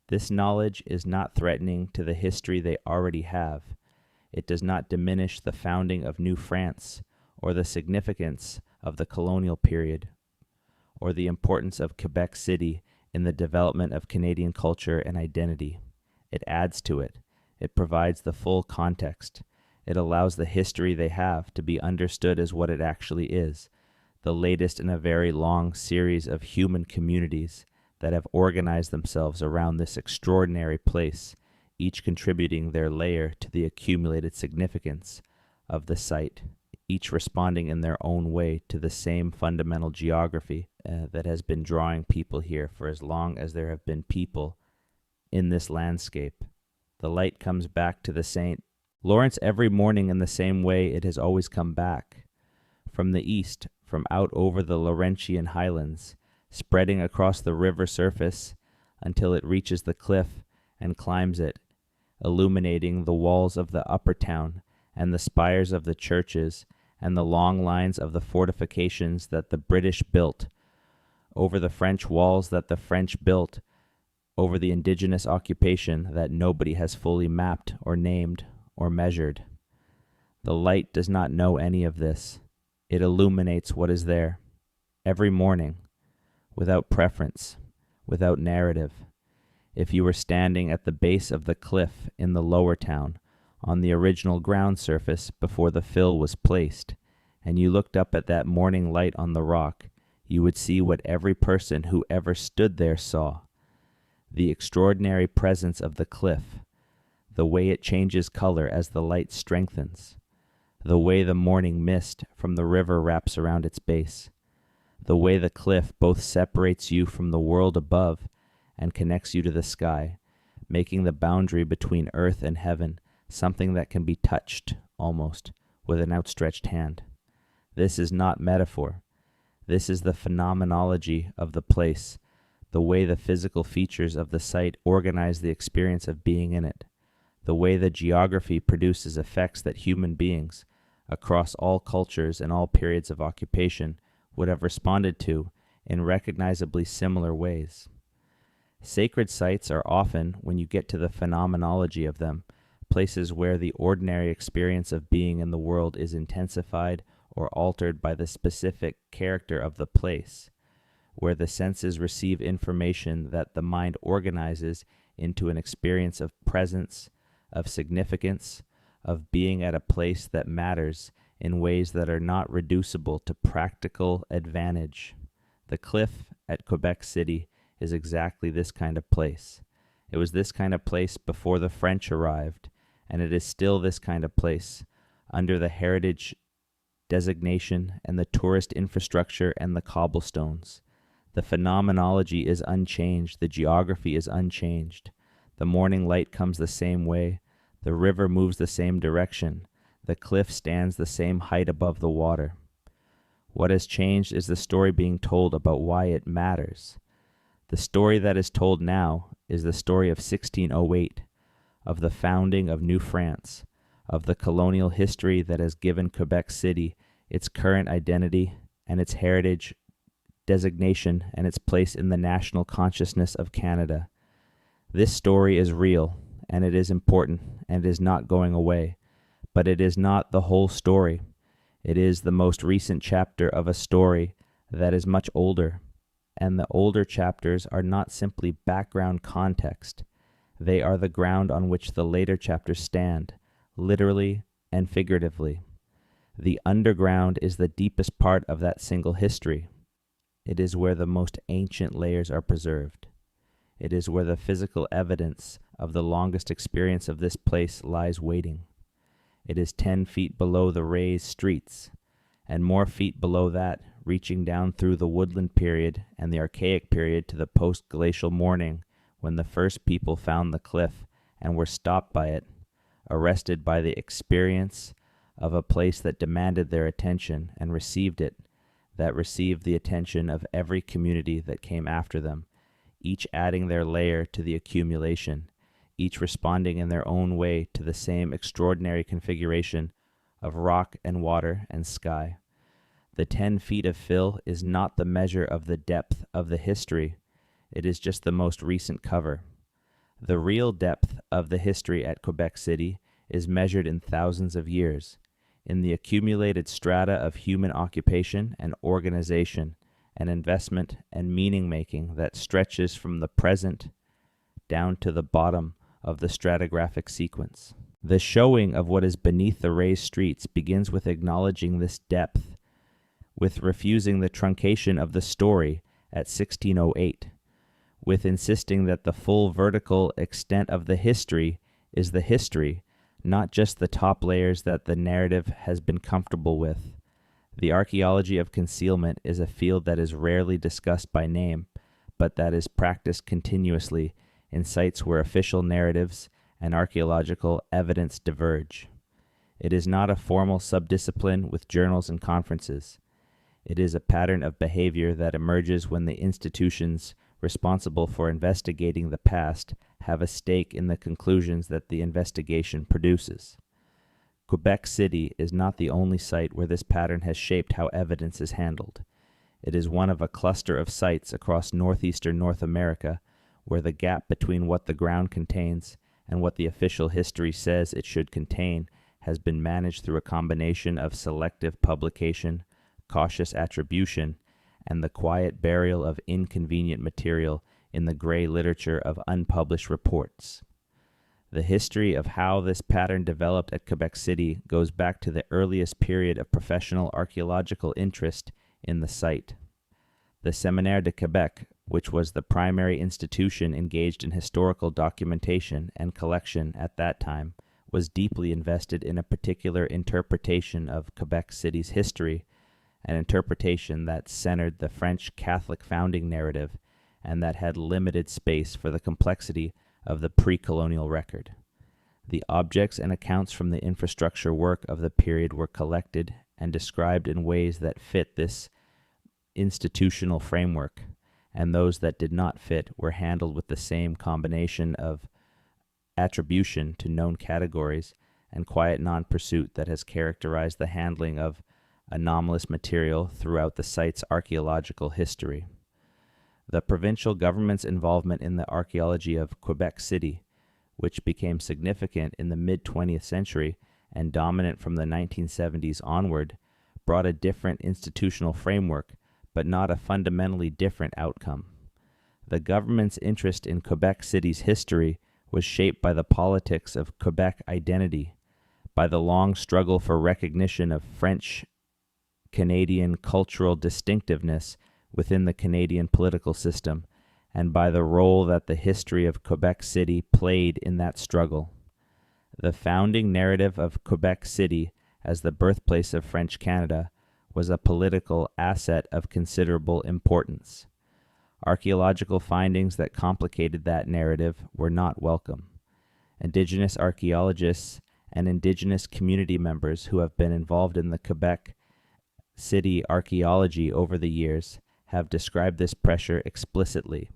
Speaker 1: This knowledge is not threatening to the history they already have. It does not diminish the founding of New France or the significance of the colonial period or the importance of Quebec City in the development of Canadian culture and identity. It adds to it. It provides the full context. It allows the history they have to be understood as what it actually is, the latest in a very long series of human communities that have organized themselves around this extraordinary place, each contributing their layer to the accumulated significance of the site, each responding in their own way to the same fundamental geography that has been drawing people here for as long as there have been people in this landscape. The light comes back to the St. Lawrence every morning in the same way it has always come back, from the east, from out over the Laurentian highlands, spreading across the river surface until it reaches the cliff and climbs it, illuminating the walls of the upper town and the spires of the churches and the long lines of the fortifications that the British built, over the French walls that the French built, over the indigenous occupation that nobody has fully mapped or named or measured. The light does not know any of this. It illuminates what is there, every morning, without preference, without narrative. If you were standing at the base of the cliff in the lower town, on the original ground surface before the fill was placed, and you looked up at that morning light on the rock, you would see what every person who ever stood there saw: the extraordinary presence of the cliff, the way it changes color as the light strengthens, the way the morning mist from the river wraps around its base, the way the cliff both separates you from the world above and connects you to the sky, making the boundary between earth and heaven something that can be touched, almost, with an outstretched hand. This is not metaphor. This is the phenomenology of the place, the way the physical features of the site organize the experience of being in it, the way the geography produces effects that human beings, across all cultures and all periods of occupation, would have responded to in recognizably similar ways. Sacred sites are often, when you get to the phenomenology of them, places where the ordinary experience of being in the world is intensified or altered by the specific character of the place, where the senses receive information that the mind organizes into an experience of presence, of significance, of being at a place that matters in ways that are not reducible to practical advantage. The cliff at Quebec City is exactly this kind of place. It was this kind of place before the French arrived, and it is still this kind of place under the heritage designation and the tourist infrastructure and the cobblestones. The phenomenology is unchanged. The geography is unchanged. The morning light comes the same way. The river moves the same direction. The cliff stands the same height above the water. What has changed is the story being told about why it matters. The story that is told now is the story of 1608, of the founding of New France, of the colonial history that has given Quebec City its current identity and its heritage designation and its place in the national consciousness of Canada. This story is real, and it is important, and it is not going away, but it is not the whole story. It is the most recent chapter of a story that is much older, and the older chapters are not simply background context. They are the ground on which the later chapters stand, literally and figuratively. The underground is the deepest part of that single history. It is where the most ancient layers are preserved. It is where the physical evidence of the longest experience of this place lies waiting. It is 10 feet below the raised streets, and more feet below that, reaching down through the woodland period and the archaic period to the post-glacial morning when the first people found the cliff and were stopped by it, arrested by the experience of a place that demanded their attention and received it, that received the attention of every community that came after them, each adding their layer to the accumulation, each responding in their own way to the same extraordinary configuration of rock and water and sky. The 10 feet of fill is not the measure of the depth of the history, it is just the most recent cover. The real depth of the history at Quebec City is measured in thousands of years, in the accumulated strata of human occupation and organization and investment and meaning-making that stretches from the present down to the bottom of the stratigraphic sequence. The showing of what is beneath the raised streets begins with acknowledging this depth, with refusing the truncation of the story at 1608, with insisting that the full vertical extent of the history is the history, not just the top layers that the narrative has been comfortable with. The archaeology of concealment is a field that is rarely discussed by name, but that is practiced continuously in sites where official narratives and archaeological evidence diverge. It is not a formal subdiscipline with journals and conferences. It is a pattern of behavior that emerges when the institutions responsible for investigating the past have a stake in the conclusions that the investigation produces. Quebec City is not the only site where this pattern has shaped how evidence is handled. It is one of a cluster of sites across northeastern North America where the gap between what the ground contains and what the official history says it should contain has been managed through a combination of selective publication, cautious attribution, and the quiet burial of inconvenient material in the gray literature of unpublished reports. The history of how this pattern developed at Quebec City goes back to the earliest period of professional archaeological interest in the site. The Séminaire de Québec, which was the primary institution engaged in historical documentation and collection at that time, was deeply invested in a particular interpretation of Quebec City's history, an interpretation that centered the French Catholic founding narrative and that had limited space for the complexity of the pre-colonial record. The objects and accounts from the infrastructure work of the period were collected and described in ways that fit this institutional framework, and those that did not fit were handled with the same combination of attribution to known categories and quiet non-pursuit that has characterized the handling of anomalous material throughout the site's archaeological history. The provincial government's involvement in the archaeology of Quebec City, which became significant in the mid-20th century and dominant from the 1970s onward, brought a different institutional framework, but not a fundamentally different outcome. The government's interest in Quebec City's history was shaped by the politics of Quebec identity, by the long struggle for recognition of French-Canadian cultural distinctiveness within the Canadian political system, and by the role that the history of Quebec City played in that struggle. The founding narrative of Quebec City as the birthplace of French Canada was a political asset of considerable importance. Archaeological findings that complicated that narrative were not welcome. Indigenous archaeologists and Indigenous community members who have been involved in the Quebec City archaeology over the years have described this pressure explicitly.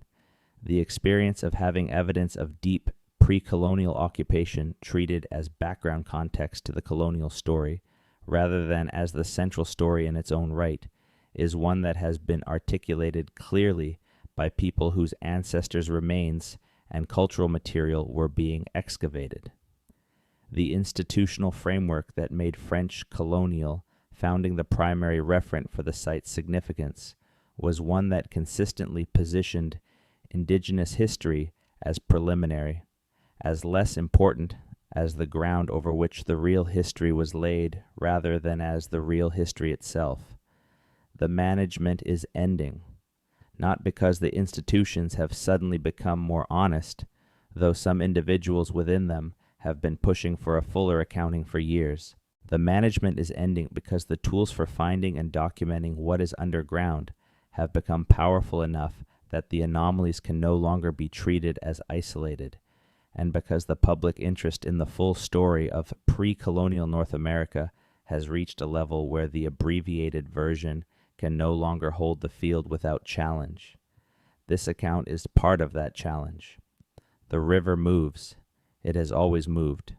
Speaker 1: The experience of having evidence of deep pre-colonial occupation treated as background context to the colonial story, rather than as the central story in its own right, is one that has been articulated clearly by people whose ancestors' remains and cultural material were being excavated. The institutional framework that made French colonial founding the primary referent for the site's significance was one that consistently positioned Indigenous history as preliminary, as less important as the ground over which the real history was laid rather than as the real history itself. The management is ending, not because the institutions have suddenly become more honest, though some individuals within them have been pushing for a fuller accounting for years. The management is ending because the tools for finding and documenting what is underground have become powerful enough that the anomalies can no longer be treated as isolated, and because the public interest in the full story of pre-colonial North America has reached a level where the abbreviated version can no longer hold the field without challenge. This account is part of that challenge. The river moves. It has always moved.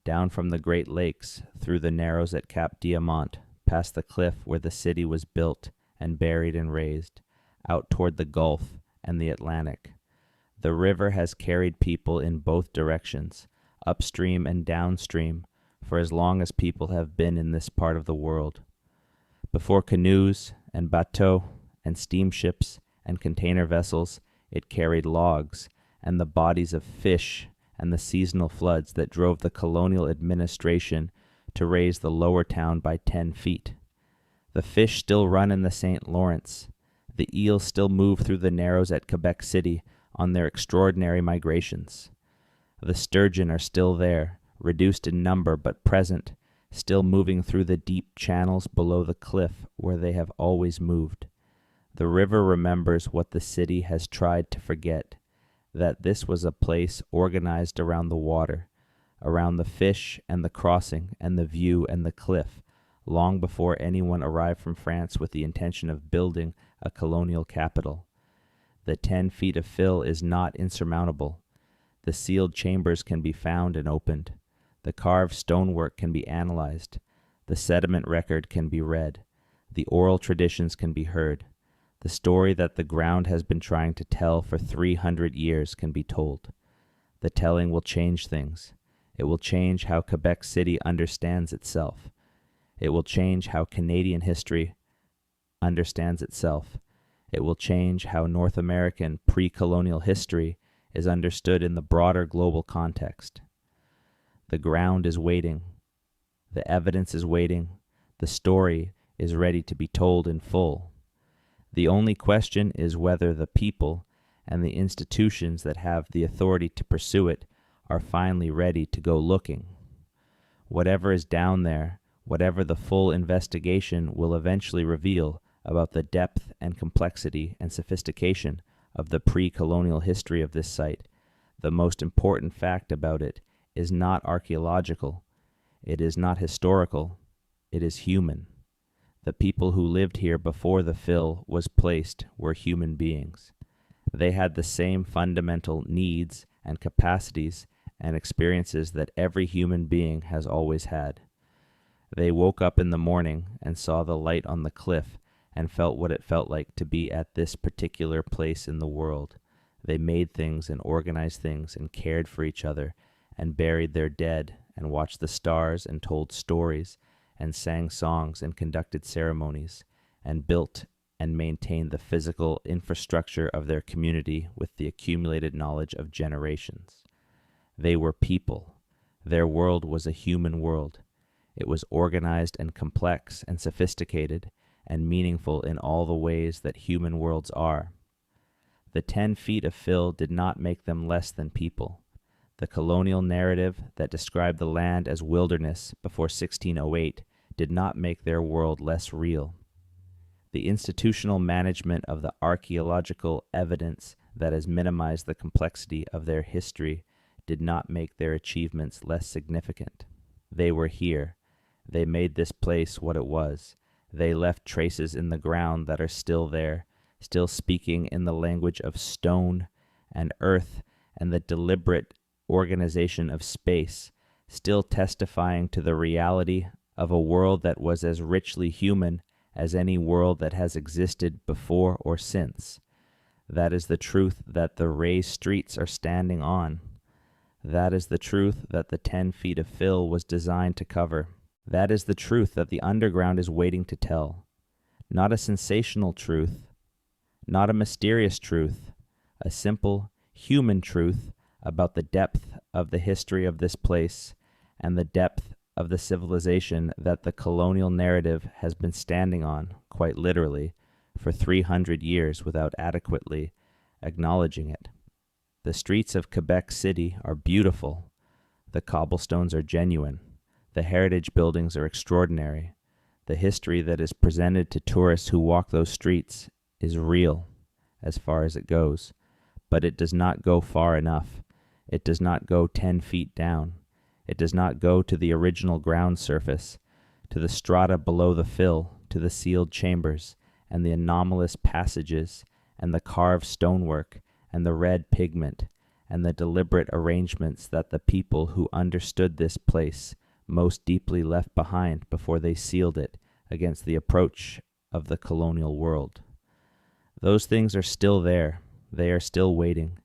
Speaker 1: Down from the Great Lakes, through the narrows at Cap Diamant, past the cliff where the city was built and buried and raised, out toward the Gulf and the Atlantic. The river has carried people in both directions, upstream and downstream, for as long as people have been in this part of the world. Before canoes and bateaux and steamships and container vessels, it carried logs and the bodies of fish and the seasonal floods that drove the colonial administration to raise the lower town by 10 feet. The fish still run in the St. Lawrence. The eels still move through the narrows at Quebec City on their extraordinary migrations. The sturgeon are still there, reduced in number but present, still moving through the deep channels below the cliff where they have always moved. The river remembers what the city has tried to forget, that this was a place organized around the water, around the fish and the crossing and the view and the cliff, long before anyone arrived from France with the intention of building a colonial capital. The 10 feet of fill is not insurmountable. The sealed chambers can be found and opened. The carved stonework can be analyzed. The sediment record can be read. The oral traditions can be heard. The story that the ground has been trying to tell for 300 years can be told. The telling will change things. It will change how Quebec City understands itself. It will change how Canadian history understands itself. It will change how North American pre-colonial history is understood in the broader global context. The ground is waiting. The evidence is waiting. The story is ready to be told in full. The only question is whether the people and the institutions that have the authority to pursue it are finally ready to go looking. Whatever is down there, whatever the full investigation will eventually reveal about the depth and complexity and sophistication of the pre-colonial history of this site, the most important fact about it is not archaeological, it is not historical, it is human. The people who lived here before the fill was placed were human beings. They had the same fundamental needs and capacities and experiences that every human being has always had. They woke up in the morning and saw the light on the cliff and felt what it felt like to be at this particular place in the world. They made things and organized things and cared for each other and buried their dead and watched the stars and told stories and sang songs and conducted ceremonies, and built and maintained the physical infrastructure of their community with the accumulated knowledge of generations. They were people. Their world was a human world. It was organized and complex and sophisticated and meaningful in all the ways that human worlds are. The 10 feet of fill did not make them less than people. The colonial narrative that described the land as wilderness before 1608 did not make their world less real. The institutional management of the archaeological evidence that has minimized the complexity of their history did not make their achievements less significant. They were here. They made this place what it was. They left traces in the ground that are still there, still speaking in the language of stone and earth and the deliberate organization of space, still testifying to the reality of a world that was as richly human as any world that has existed before or since. That is the truth that the raised streets are standing on. That is the truth that the 10 feet of fill was designed to cover. That is the truth that the underground is waiting to tell. Not a sensational truth, not a mysterious truth, a simple human truth about the depth of the history of this place and the depth of the civilization that the colonial narrative has been standing on, quite literally, for 300 years without adequately acknowledging it. The streets of Quebec City are beautiful. The cobblestones are genuine. The heritage buildings are extraordinary. The history that is presented to tourists who walk those streets is real, as far as it goes. But it does not go far enough. It does not go 10 feet down. It does not go to the original ground surface, to the strata below the fill, to the sealed chambers, and the anomalous passages and the carved stonework, and the red pigment, and the deliberate arrangements that the people who understood this place most deeply left behind before they sealed it against the approach of the colonial world. Those things are still there. They are still waiting,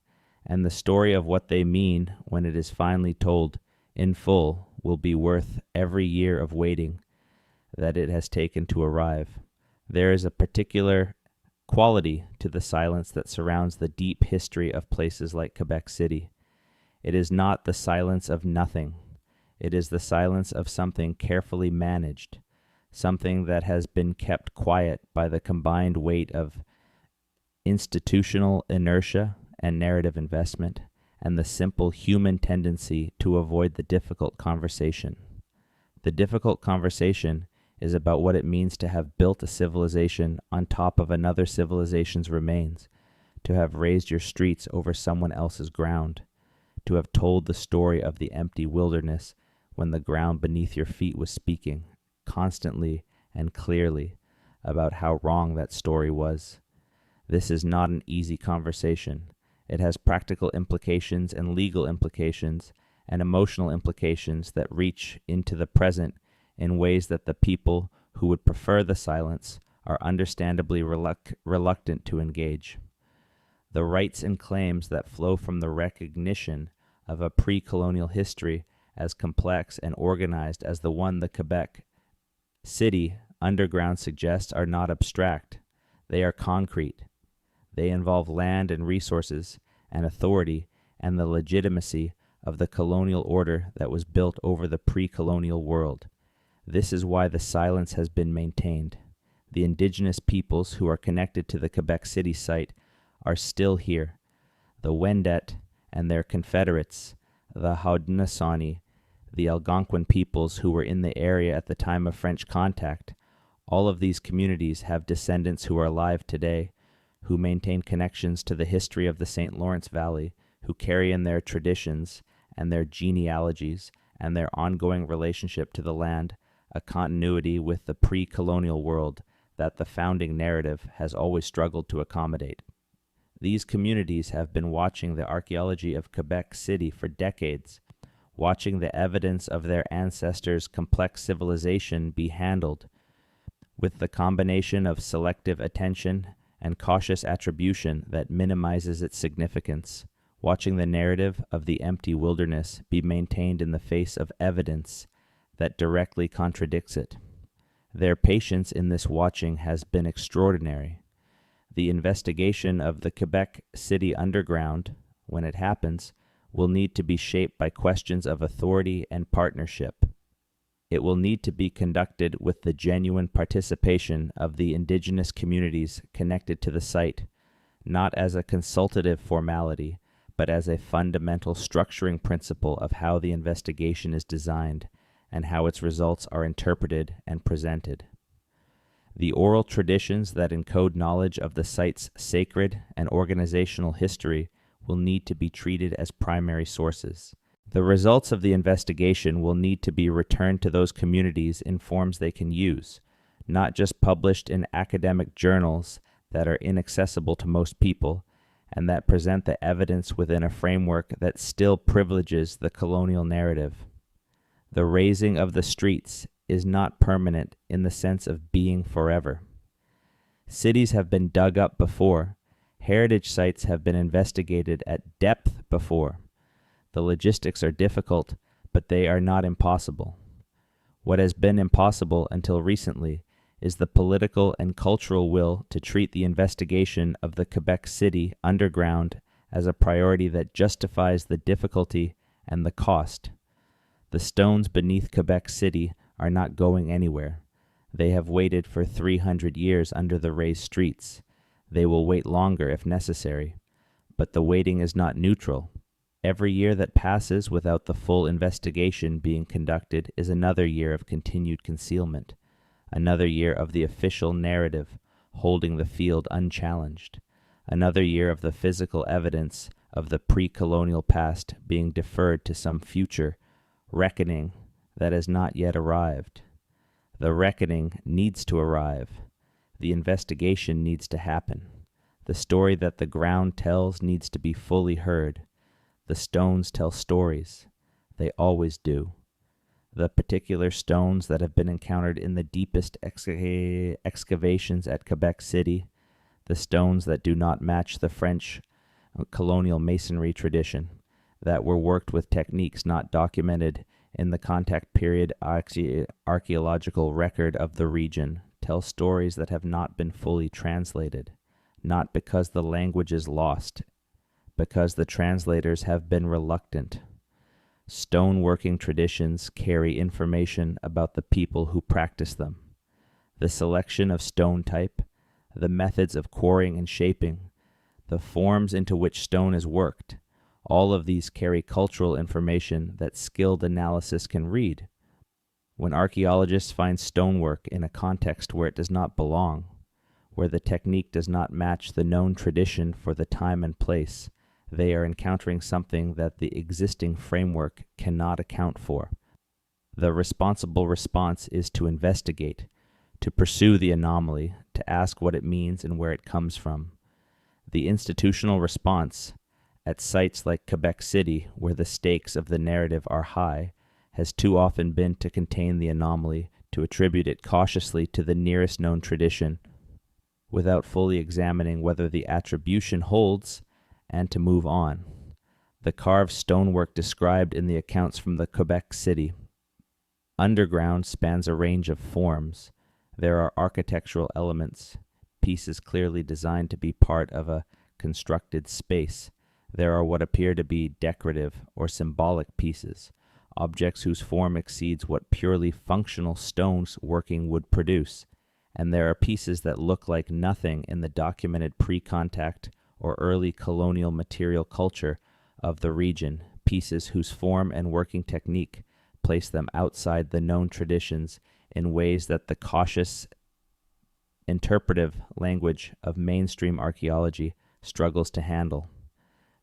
Speaker 1: and the story of what they mean when it is finally told in full will be worth every year of waiting that it has taken to arrive. There is a particular quality to the silence that surrounds the deep history of places like Quebec City. It is not the silence of nothing. It is the silence of something carefully managed, something that has been kept quiet by the combined weight of institutional inertia and narrative investment, and the simple human tendency to avoid the difficult conversation. The difficult conversation is about what it means to have built a civilization on top of another civilization's remains, to have raised your streets over someone else's ground, to have told the story of the empty wilderness when the ground beneath your feet was speaking, constantly and clearly, about how wrong that story was. This is not an easy conversation. It has practical implications and legal implications and emotional implications that reach into the present in ways that the people who would prefer the silence are understandably reluctant to engage. The rights and claims that flow from the recognition of a pre-colonial history as complex and organized as the one the Quebec City underground suggests are not abstract. They are concrete. They involve land and resources and authority and the legitimacy of the colonial order that was built over the pre-colonial world. This is why the silence has been maintained. The indigenous peoples who are connected to the Quebec City site are still here. The Wendat and their confederates, the Haudenosaunee, the Algonquin peoples who were in the area at the time of French contact, all of these communities have descendants who are alive today, who maintain connections to the history of the St. Lawrence Valley, who carry in their traditions and their genealogies and their ongoing relationship to the land a continuity with the pre-colonial world that the founding narrative has always struggled to accommodate. These communities have been watching the archaeology of Quebec City for decades, watching the evidence of their ancestors' complex civilization be handled with the combination of selective attention and cautious attribution that minimizes its significance, watching the narrative of the empty wilderness be maintained in the face of evidence that directly contradicts it. Their patience in this watching has been extraordinary. The investigation of the Quebec City underground, when it happens, will need to be shaped by questions of authority and partnership. It will need to be conducted with the genuine participation of the indigenous communities connected to the site, not as a consultative formality, but as a fundamental structuring principle of how the investigation is designed and how its results are interpreted and presented. The oral traditions that encode knowledge of the site's sacred and organizational history will need to be treated as primary sources. The results of the investigation will need to be returned to those communities in forms they can use, not just published in academic journals that are inaccessible to most people, and that present the evidence within a framework that still privileges the colonial narrative. The raising of the streets is not permanent in the sense of being forever. Cities have been dug up before. Heritage sites have been investigated at depth before. The logistics are difficult, but they are not impossible. What has been impossible until recently is the political and cultural will to treat the investigation of the Quebec City underground as a priority that justifies the difficulty and the cost. The stones beneath Quebec City are not going anywhere. They have waited for 300 years under the raised streets. They will wait longer if necessary. But the waiting is not neutral. Every year that passes without the full investigation being conducted is another year of continued concealment, another year of the official narrative holding the field unchallenged, another year of the physical evidence of the pre-colonial past being deferred to some future reckoning that has not yet arrived. The reckoning needs to arrive. The investigation needs to happen. The story that the ground tells needs to be fully heard. The stones tell stories. They always do. The particular stones that have been encountered in the deepest excavations at Quebec City, the stones that do not match the French colonial masonry tradition, that were worked with techniques not documented in the contact period archaeological record of the region, tell stories that have not been fully translated, not because the language is lost, because the translators have been reluctant. Stoneworking traditions carry information about the people who practice them. The selection of stone type, the methods of quarrying and shaping, the forms into which stone is worked, all of these carry cultural information that skilled analysis can read. When archaeologists find stonework in a context where it does not belong, where the technique does not match the known tradition for the time and place, they are encountering something that the existing framework cannot account for. The responsible response is to investigate, to pursue the anomaly, to ask what it means and where it comes from. The institutional response, at sites like Quebec City, where the stakes of the narrative are high, has too often been to contain the anomaly, to attribute it cautiously to the nearest known tradition, without fully examining whether the attribution holds, and to move on. The carved stonework described in the accounts from the Quebec City underground spans a range of forms. There are architectural elements, pieces clearly designed to be part of a constructed space. There are what appear to be decorative or symbolic pieces, objects whose form exceeds what purely functional stones working would produce. And there are pieces that look like nothing in the documented pre-contact or early colonial material culture of the region, pieces whose form and working technique place them outside the known traditions in ways that the cautious interpretive language of mainstream archaeology struggles to handle.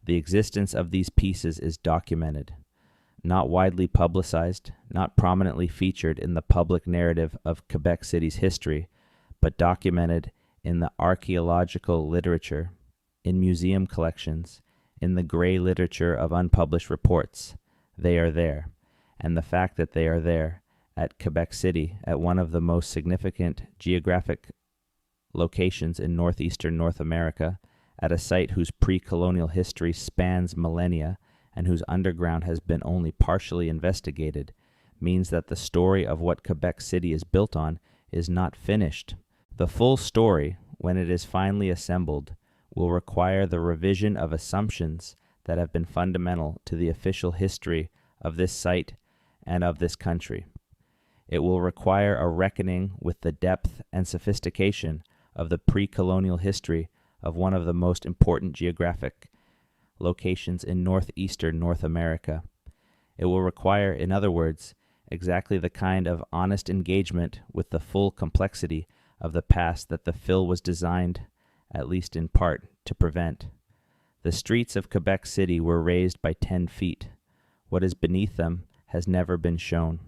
Speaker 1: The existence of these pieces is documented, not widely publicized, not prominently featured in the public narrative of Quebec City's history, but documented in the archaeological literature, in museum collections, in the gray literature of unpublished reports. They are there, and the fact that they are there at Quebec City, at one of the most significant geographic locations in northeastern North America, at a site whose pre-colonial history spans millennia and whose underground has been only partially investigated, means that the story of what Quebec City is built on is not finished. The full story, when it is finally assembled, will require the revision of assumptions that have been fundamental to the official history of this site and of this country. It will require a reckoning with the depth and sophistication of the pre-colonial history of one of the most important geographic locations in northeastern North America. It will require, in other words, exactly the kind of honest engagement with the full complexity of the past that the fill was designed, at least in part, to prevent. The streets of Quebec City were raised by 10 feet. What is beneath them has never been shown.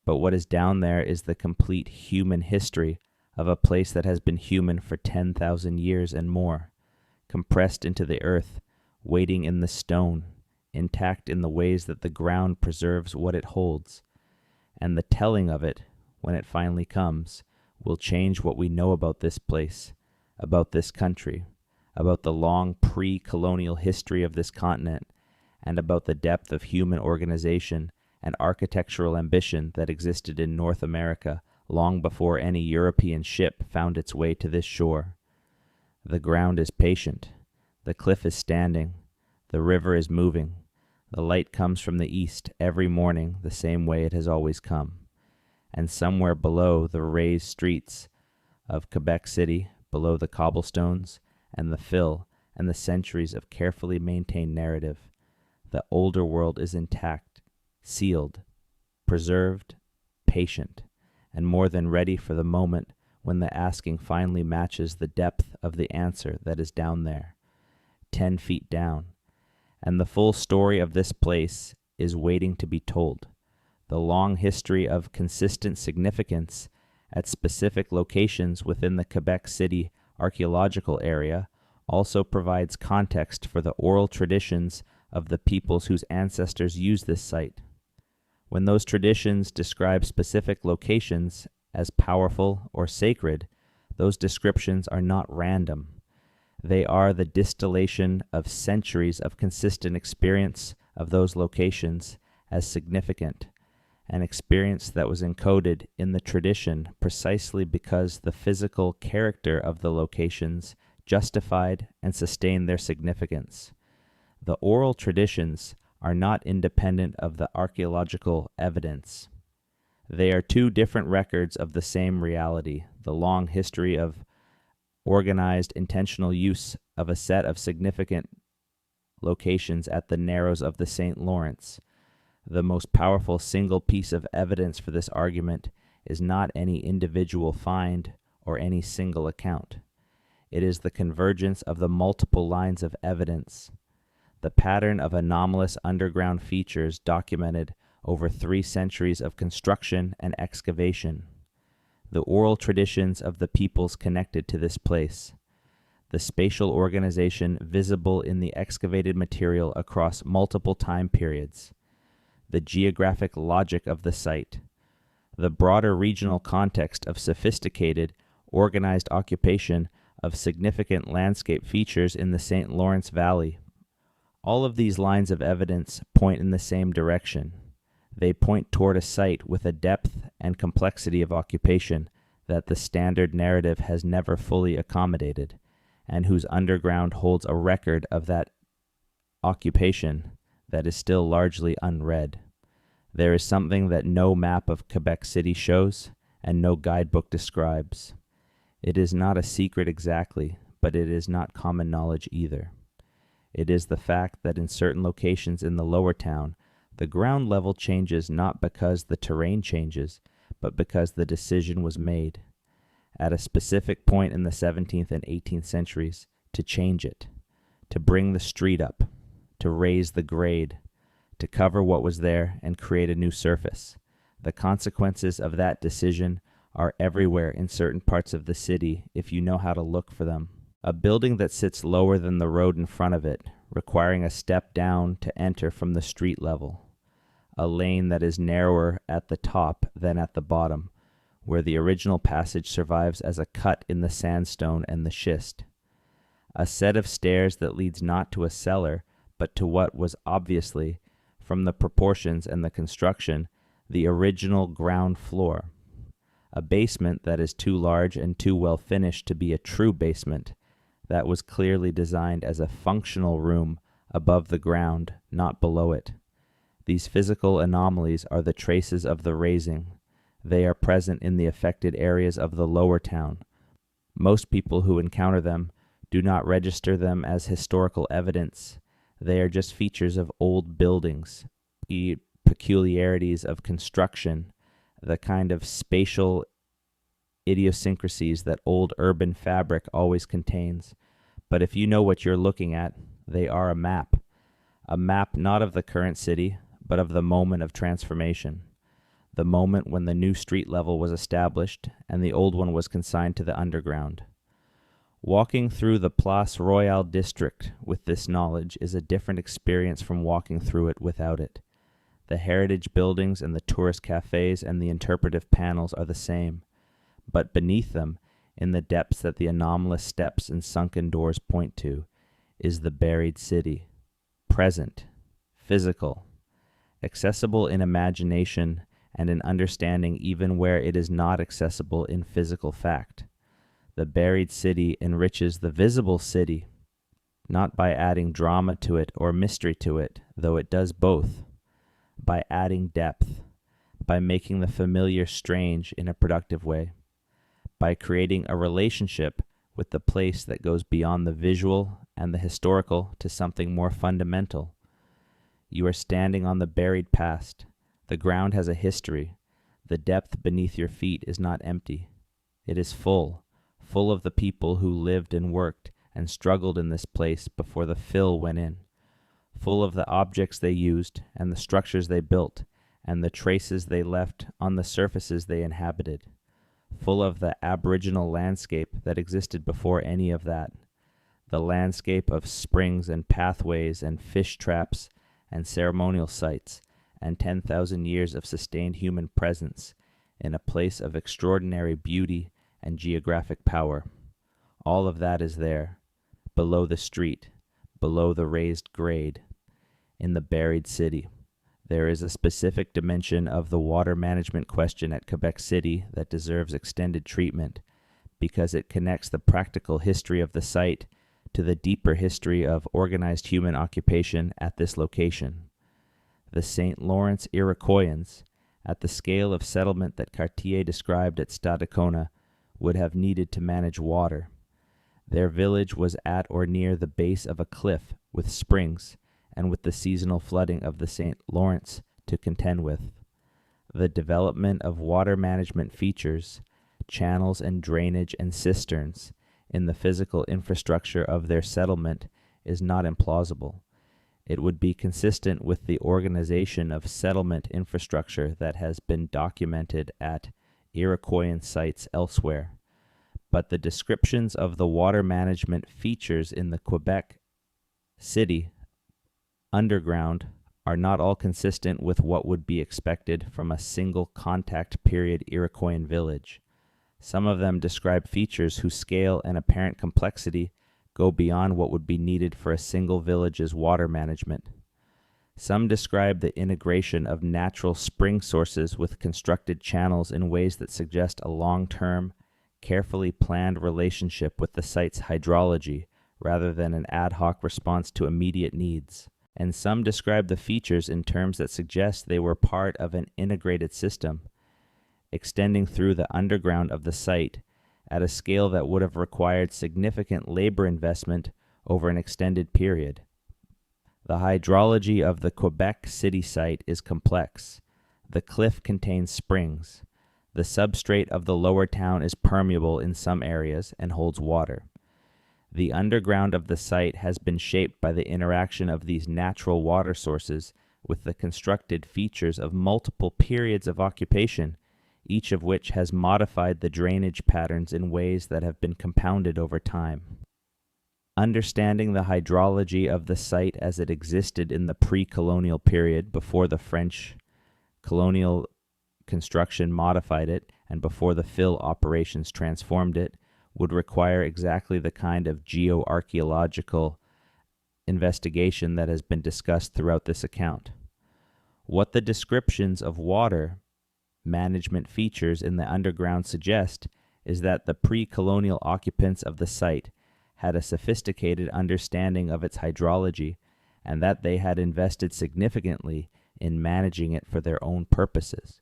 Speaker 1: But what is down there is the complete human history of a place that has been human for 10,000 years and more, compressed into the earth, waiting in the stone, intact in the ways that the ground preserves what it holds. And the telling of it, when it finally comes, will change what we know about this place, about this country, about the long pre-colonial history of this continent, and about the depth of human organization and architectural ambition that existed in North America long before any European ship found its way to this shore. The ground is patient. The cliff is standing. The river is moving. The light comes from the east every morning the same way it has always come. And somewhere below the raised streets of Quebec City, below the cobblestones and the fill and the centuries of carefully maintained narrative, the older world is intact, sealed, preserved, patient, and more than ready for the moment when the asking finally matches the depth of the answer that is down there, 10 feet down. And the full story of this place is waiting to be told. The long history of consistent significance at specific locations within the Quebec City archaeological area, also provides context for the oral traditions of the peoples whose ancestors used this site. When those traditions describe specific locations as powerful or sacred, those descriptions are not random. They are the distillation of centuries of consistent experience of those locations as significant, an experience that was encoded in the tradition precisely because the physical character of the locations justified and sustained their significance. The oral traditions are not independent of the archaeological evidence. They are two different records of the same reality, the long history of organized intentional use of a set of significant locations at the narrows of the St. Lawrence. The most powerful single piece of evidence for this argument is not any individual find or any single account. It is the convergence of the multiple lines of evidence, the pattern of anomalous underground features documented over 3 centuries of construction and excavation, the oral traditions of the peoples connected to this place, the spatial organization visible in the excavated material across multiple time periods, the geographic logic of the site, the broader regional context of sophisticated, organized occupation of significant landscape features in the St. Lawrence Valley. All of these lines of evidence point in the same direction. They point toward a site with a depth and complexity of occupation that the standard narrative has never fully accommodated, and whose underground holds a record of that occupation that is still largely unread. There is something that no map of Quebec City shows and no guidebook describes. It is not a secret exactly, but it is not common knowledge either. It is the fact that in certain locations in the lower town, the ground level changes not because the terrain changes, but because the decision was made, at a specific point in the 17th and 18th centuries, to change it, to bring the street up, to raise the grade, to cover what was there and create a new surface. The consequences of that decision are everywhere in certain parts of the city if you know how to look for them. A building that sits lower than the road in front of it, requiring a step down to enter from the street level. A lane that is narrower at the top than at the bottom, where the original passage survives as a cut in the sandstone and the schist. A set of stairs that leads not to a cellar, but to what was obviously, from the proportions and the construction, the original ground floor. A basement that is too large and too well finished to be a true basement, that was clearly designed as a functional room above the ground, not below it. These physical anomalies are the traces of the raising. They are present in the affected areas of the lower town. Most people who encounter them do not register them as historical evidence. They are just features of old buildings, peculiarities of construction, the kind of spatial idiosyncrasies that old urban fabric always contains. But if you know what you're looking at, they are a map not of the current city, but of the moment of transformation, the moment when the new street level was established and the old one was consigned to the underground. Walking through the Place Royale district with this knowledge is a different experience from walking through it without it. The heritage buildings and the tourist cafes and the interpretive panels are the same, but beneath them, in the depths that the anomalous steps and sunken doors point to, is the buried city, present, physical, accessible in imagination and in understanding even where it is not accessible in physical fact. The buried city enriches the visible city, not by adding drama to it or mystery to it, though it does both, by adding depth, by making the familiar strange in a productive way, by creating a relationship with the place that goes beyond the visual and the historical to something more fundamental. You are standing on the buried past. The ground has a history. The depth beneath your feet is not empty. It is full of the people who lived and worked and struggled in this place before the fill went in, full of the objects they used and the structures they built and the traces they left on the surfaces they inhabited, full of the aboriginal landscape that existed before any of that, the landscape of springs and pathways and fish traps and ceremonial sites, and 10,000 years of sustained human presence in a place of extraordinary beauty and geographic power. All of that is there, below the street, below the raised grade, in the buried city. There is a specific dimension of the water management question at Quebec City that deserves extended treatment because it connects the practical history of the site to the deeper history of organized human occupation at this location. The St. Lawrence Iroquoians, at the scale of settlement that Cartier described at Stadacona, would have needed to manage water. Their village was at or near the base of a cliff with springs and with the seasonal flooding of the St. Lawrence to contend with. The development of water management features, channels and drainage and cisterns in the physical infrastructure of their settlement is not implausible. It would be consistent with the organization of settlement infrastructure that has been documented at Iroquoian sites elsewhere. But the descriptions of the water management features in the Quebec City underground are not all consistent with what would be expected from a single contact period Iroquoian village. Some of them describe features whose scale and apparent complexity go beyond what would be needed for a single village's water management. Some describe the integration of natural spring sources with constructed channels in ways that suggest a long-term, carefully planned relationship with the site's hydrology rather than an ad hoc response to immediate needs. And some describe the features in terms that suggest they were part of an integrated system, extending through the underground of the site at a scale that would have required significant labor investment over an extended period. The hydrology of the Quebec City site is complex. The cliff contains springs. The substrate of the lower town is permeable in some areas and holds water. The underground of the site has been shaped by the interaction of these natural water sources with the constructed features of multiple periods of occupation, each of which has modified the drainage patterns in ways that have been compounded over time. Understanding the hydrology of the site as it existed in the pre-colonial period before the French colonial construction modified it and before the fill operations transformed it would require exactly the kind of geoarchaeological investigation that has been discussed throughout this account. What the descriptions of water management features in the underground suggest is that the pre-colonial occupants of the site had a sophisticated understanding of its hydrology and that they had invested significantly in managing it for their own purposes.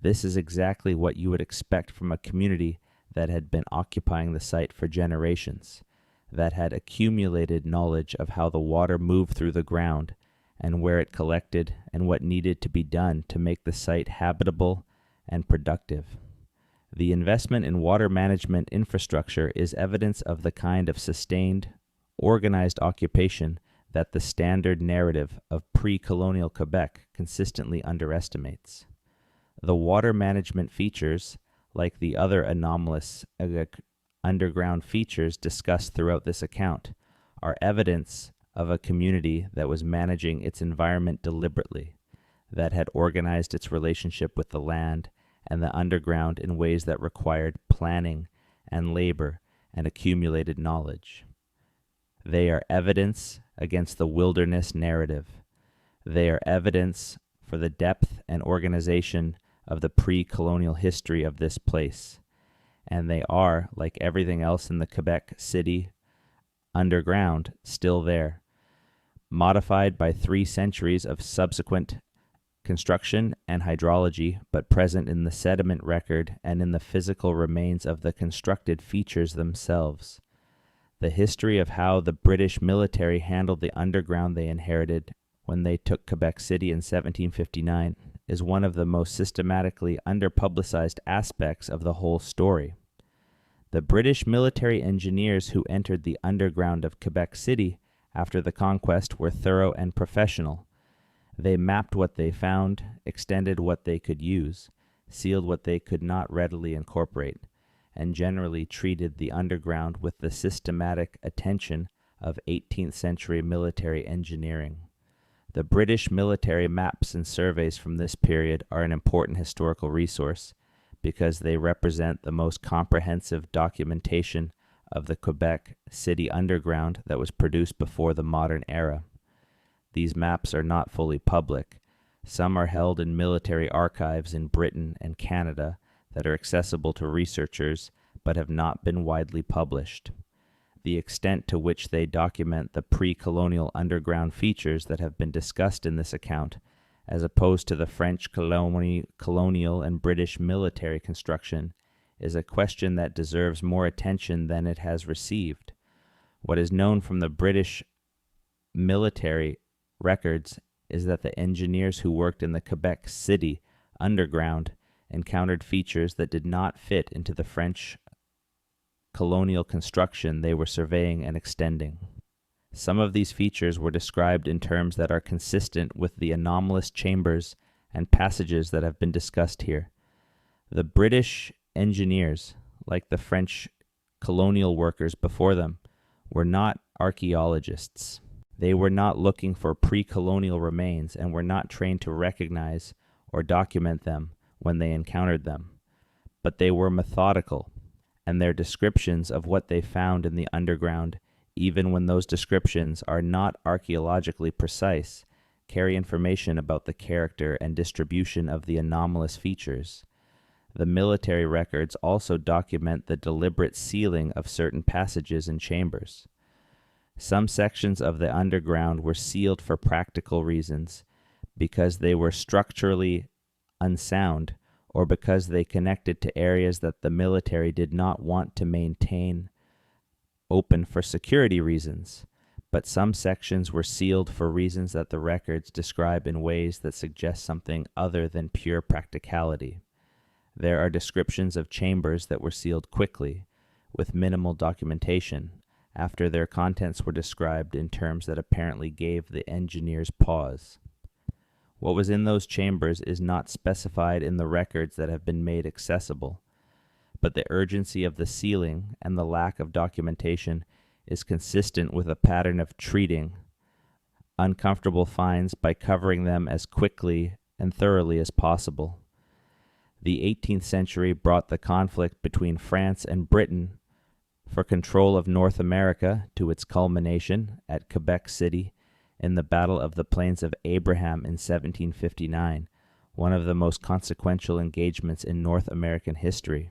Speaker 1: This is exactly what you would expect from a community that had been occupying the site for generations, that had accumulated knowledge of how the water moved through the ground and where it collected and what needed to be done to make the site habitable and productive. The investment in water management infrastructure is evidence of the kind of sustained, organized occupation that the standard narrative of pre-colonial Quebec consistently underestimates. The water management features, like the other anomalous underground features discussed throughout this account, are evidence of a community that was managing its environment deliberately, that had organized its relationship with the land and the underground in ways that required planning and labor and accumulated knowledge. They are evidence against the wilderness narrative. They are evidence for the depth and organization of the pre-colonial history of this place, and they are, like everything else in the Quebec City underground, still there, modified by 3 centuries of subsequent construction and hydrology, but present in the sediment record and in the physical remains of the constructed features themselves. The history of how the British military handled the underground they inherited when they took Quebec City in 1759 is one of the most systematically underpublicized aspects of the whole story. The British military engineers who entered the underground of Quebec City after the conquest were thorough and professional. They mapped what they found, extended what they could use, sealed what they could not readily incorporate, and generally treated the underground with the systematic attention of 18th century military engineering. The British military maps and surveys from this period are an important historical resource because they represent the most comprehensive documentation of the Quebec City underground that was produced before the modern era. These maps are not fully public. Some are held in military archives in Britain and Canada that are accessible to researchers but have not been widely published. The extent to which they document the pre-colonial underground features that have been discussed in this account, as opposed to the French colonial and British military construction, is a question that deserves more attention than it has received. What is known from the British military records is that the engineers who worked in the Quebec City underground encountered features that did not fit into the French colonial construction they were surveying and extending. Some of these features were described in terms that are consistent with the anomalous chambers and passages that have been discussed here. The British engineers, like the French colonial workers before them, were not archaeologists. They were not looking for pre-colonial remains and were not trained to recognize or document them when they encountered them. But they were methodical, and their descriptions of what they found in the underground, even when those descriptions are not archaeologically precise, carry information about the character and distribution of the anomalous features. The military records also document the deliberate sealing of certain passages and chambers. Some sections of the underground were sealed for practical reasons, because they were structurally unsound, or because they connected to areas that the military did not want to maintain open for security reasons. But some sections were sealed for reasons that the records describe in ways that suggest something other than pure practicality. There are descriptions of chambers that were sealed quickly, with minimal documentation, after their contents were described in terms that apparently gave the engineers pause. What was in those chambers is not specified in the records that have been made accessible, but the urgency of the sealing and the lack of documentation is consistent with a pattern of treating uncomfortable finds by covering them as quickly and thoroughly as possible. The 18th century brought the conflict between France and Britain for control of North America to its culmination at Quebec City in the Battle of the Plains of Abraham in 1759, one of the most consequential engagements in North American history.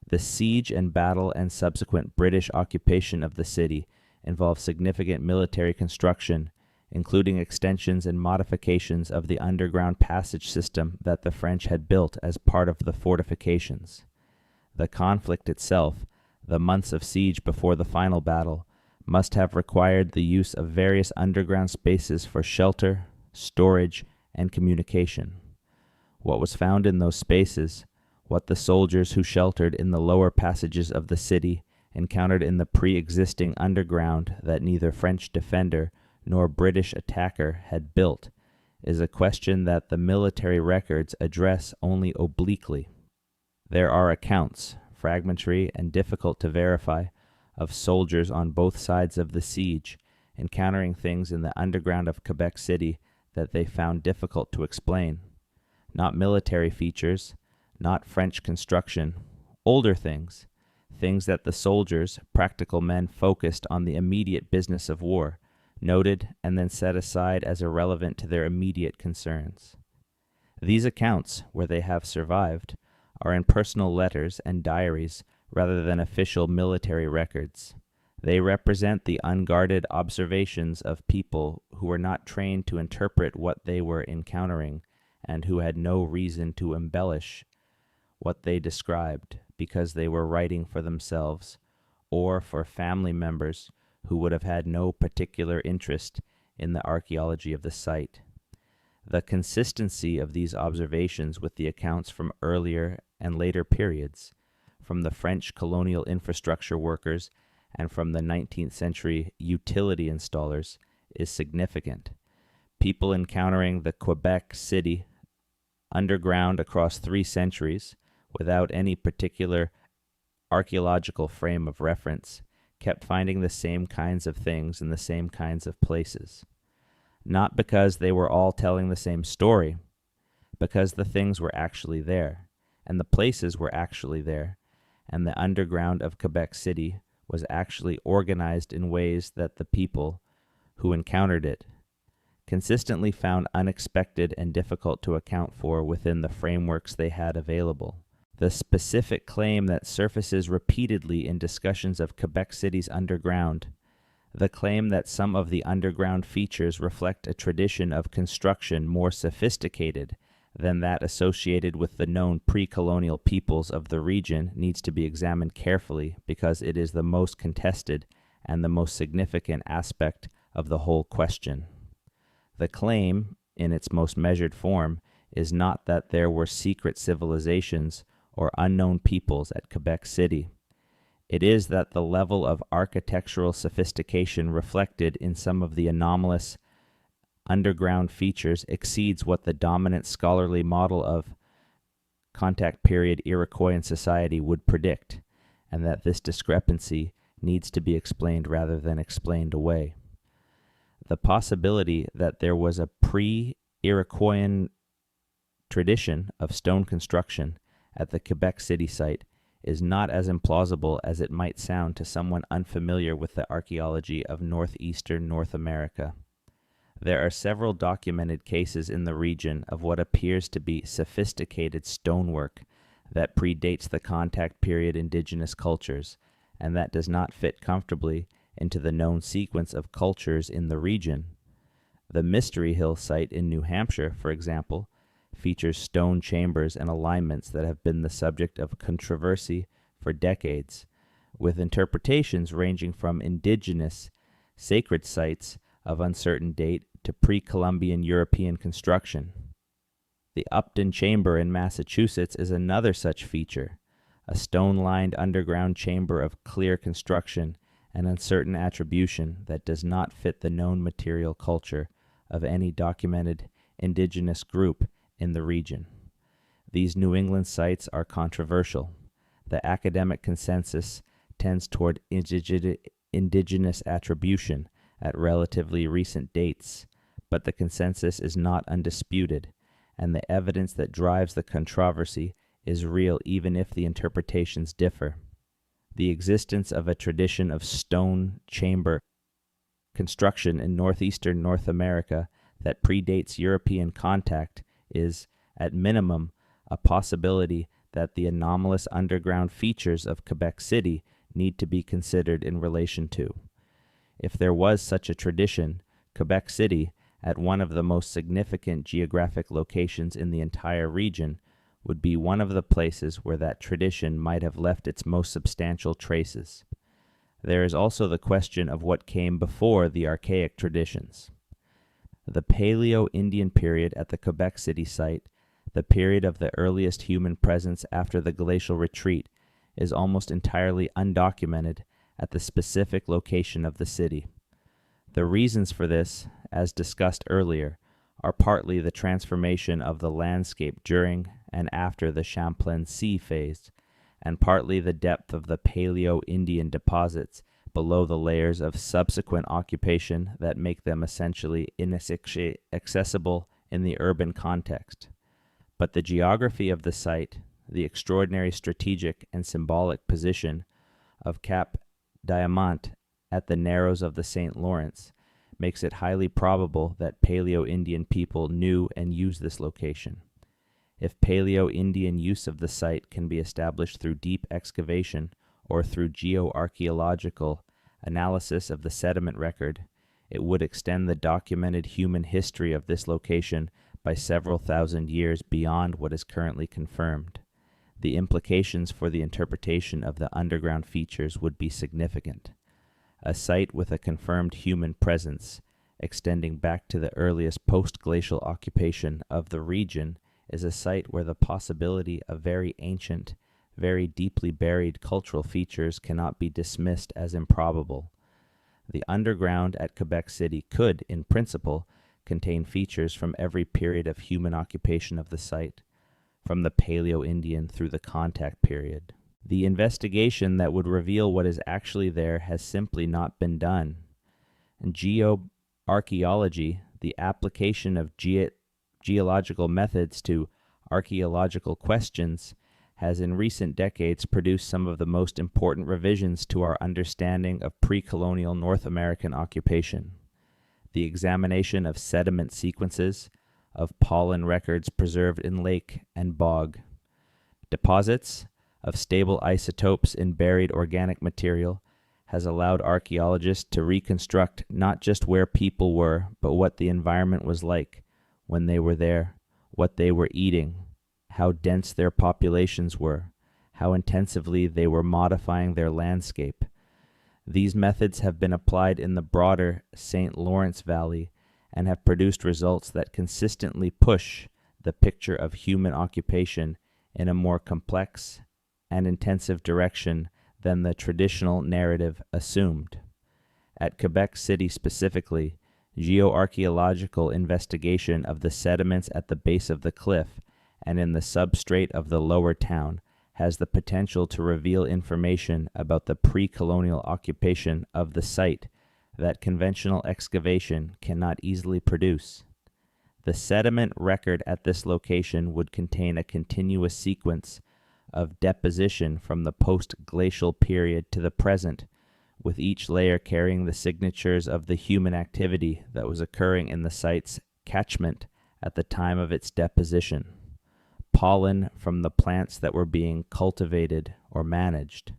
Speaker 1: The siege and battle and subsequent British occupation of the city involved significant military construction, including extensions and modifications of the underground passage system that the French had built as part of the fortifications. The conflict itself, the months of siege before the final battle, must have required the use of various underground spaces for shelter, storage, and communication. What was found in those spaces, what the soldiers who sheltered in the lower passages of the city encountered in the pre-existing underground that neither French defender nor British attacker had built, is a question that the military records address only obliquely. There are accounts, fragmentary and difficult to verify, of soldiers on both sides of the siege encountering things in the underground of Quebec City that they found difficult to explain. Not military features, not French construction, older things that the soldiers, practical men focused on the immediate business of war, noted and then set aside as irrelevant to their immediate concerns. These accounts, where they have survived, are in personal letters and diaries rather than official military records. They represent the unguarded observations of people who were not trained to interpret what they were encountering and who had no reason to embellish what they described because they were writing for themselves or for family members who would have had no particular interest in the archaeology of the site. The consistency of these observations with the accounts from earlier and later periods, from the French colonial infrastructure workers and from the 19th century utility installers, is significant. People encountering the Quebec City underground across 3 centuries, without any particular archaeological frame of reference, kept finding the same kinds of things in the same kinds of places. Not because they were all telling the same story, because the things were actually there, and the places were actually there, and the underground of Quebec City was actually organized in ways that the people who encountered it consistently found unexpected and difficult to account for within the frameworks they had available. The specific claim that surfaces repeatedly in discussions of Quebec City's underground, the claim that some of the underground features reflect a tradition of construction more sophisticated than that associated with the known pre-colonial peoples of the region, needs to be examined carefully because it is the most contested and the most significant aspect of the whole question. The claim, in its most measured form, is not that there were secret civilizations or unknown peoples at Quebec City. It is that the level of architectural sophistication reflected in some of the anomalous underground features exceeds what the dominant scholarly model of contact period Iroquoian society would predict, and that this discrepancy needs to be explained rather than explained away. The possibility that there was a pre-Iroquoian tradition of stone construction at the Quebec City site is not as implausible as it might sound to someone unfamiliar with the archaeology of northeastern North America. There are several documented cases in the region of what appears to be sophisticated stonework that predates the contact period indigenous cultures, and that does not fit comfortably into the known sequence of cultures in the region. The Mystery Hill site in New Hampshire, for example, features stone chambers and alignments that have been the subject of controversy for decades, with interpretations ranging from indigenous sacred sites of uncertain date to pre-Columbian European construction. The Upton Chamber in Massachusetts is another such feature, a stone-lined underground chamber of clear construction and uncertain attribution that does not fit the known material culture of any documented indigenous group in the region. These New England sites are controversial. The academic consensus tends toward indigenous attribution at relatively recent dates, but the consensus is not undisputed, and the evidence that drives the controversy is real even if the interpretations differ. The existence of a tradition of stone chamber construction in northeastern North America that predates European contact is, at minimum, a possibility that the anomalous underground features of Quebec City need to be considered in relation to. If there was such a tradition, Quebec City, at one of the most significant geographic locations in the entire region, would be one of the places where that tradition might have left its most substantial traces. There is also the question of what came before the archaic traditions. The Paleo-Indian period at the Quebec City site, the period of the earliest human presence after the glacial retreat, is almost entirely undocumented at the specific location of the city. The reasons for this, as discussed earlier, are partly the transformation of the landscape during and after the Champlain Sea phase, and partly the depth of the Paleo-Indian deposits below the layers of subsequent occupation that make them essentially inaccessible in the urban context. But the geography of the site, the extraordinary strategic and symbolic position of Cap Diamant at the narrows of the St. Lawrence, makes it highly probable that Paleo-Indian people knew and used this location. If Paleo-Indian use of the site can be established through deep excavation or through geoarchaeological analysis of the sediment record, it would extend the documented human history of this location by several thousand years beyond what is currently confirmed. The implications for the interpretation of the underground features would be significant. A site with a confirmed human presence, extending back to the earliest post-glacial occupation of the region, is a site where the possibility of very ancient, very deeply buried cultural features cannot be dismissed as improbable. The underground at Quebec City could, in principle, contain features from every period of human occupation of the site, from the Paleo-Indian through the contact period. The investigation that would reveal what is actually there has simply not been done. And geoarchaeology, the application of geological methods to archaeological questions, has in recent decades produced some of the most important revisions to our understanding of pre-colonial North American occupation. The examination of sediment sequences, of pollen records preserved in lake and bog, deposits of stable isotopes in buried organic material, has allowed archaeologists to reconstruct not just where people were, but what the environment was like when they were there, what they were eating, how dense their populations were, how intensively they were modifying their landscape. These methods have been applied in the broader St. Lawrence Valley and have produced results that consistently push the picture of human occupation in a more complex and intensive direction than the traditional narrative assumed. At Quebec City specifically, geoarchaeological investigation of the sediments at the base of the cliff and in the substrate of the lower town has the potential to reveal information about the pre-colonial occupation of the site that conventional excavation cannot easily produce. The sediment record at this location would contain a continuous sequence of deposition from the post-glacial period to the present, with each layer carrying the signatures of the human activity that was occurring in the site's catchment at the time of its deposition. Pollen from the plants that were being cultivated or managed,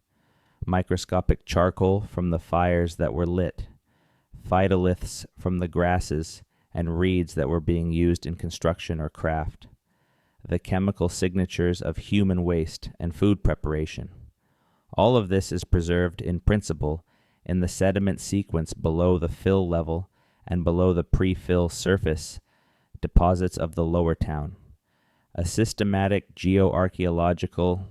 Speaker 1: microscopic charcoal from the fires that were lit, phytoliths from the grasses and reeds that were being used in construction or craft, the chemical signatures of human waste and food preparation. All of this is preserved in principle in the sediment sequence below the fill level and below the pre-fill surface deposits of the lower town. A systematic geoarchaeological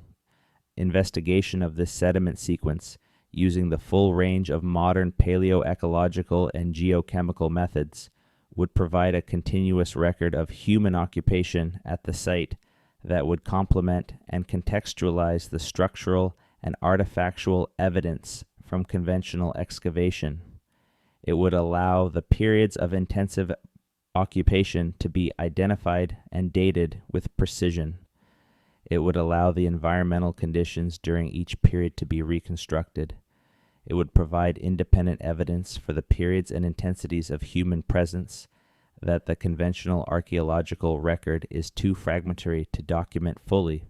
Speaker 1: investigation of this sediment sequence using the full range of modern paleoecological and geochemical methods would provide a continuous record of human occupation at the site that would complement and contextualize the structural and artifactual evidence from conventional excavation. It would allow the periods of intensive occupation to be identified and dated with precision. It would allow the environmental conditions during each period to be reconstructed. It would provide independent evidence for the periods and intensities of human presence that the conventional archaeological record is too fragmentary to document fully.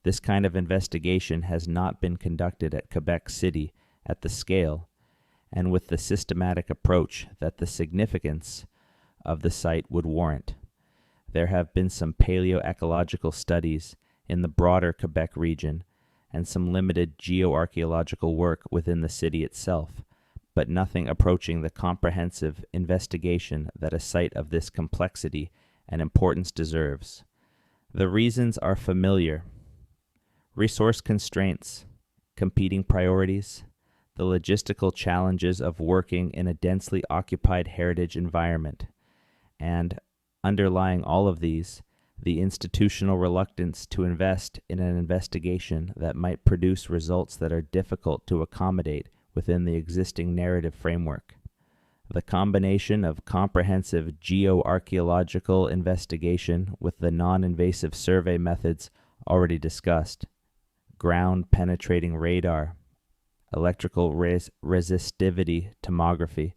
Speaker 1: This kind of investigation has not been conducted at Quebec City at the scale and with the systematic approach that the significance of the site would warrant. There have been some paleoecological studies in the broader Quebec region and some limited geoarchaeological work within the city itself, but nothing approaching the comprehensive investigation that a site of this complexity and importance deserves. The reasons are familiar: resource constraints, competing priorities, the logistical challenges of working in a densely occupied heritage environment, and, underlying all of these, the institutional reluctance to invest in an investigation that might produce results that are difficult to accommodate within the existing narrative framework. The combination of comprehensive geoarchaeological investigation with the non-invasive survey methods already discussed, ground-penetrating radar, electrical resistivity tomography,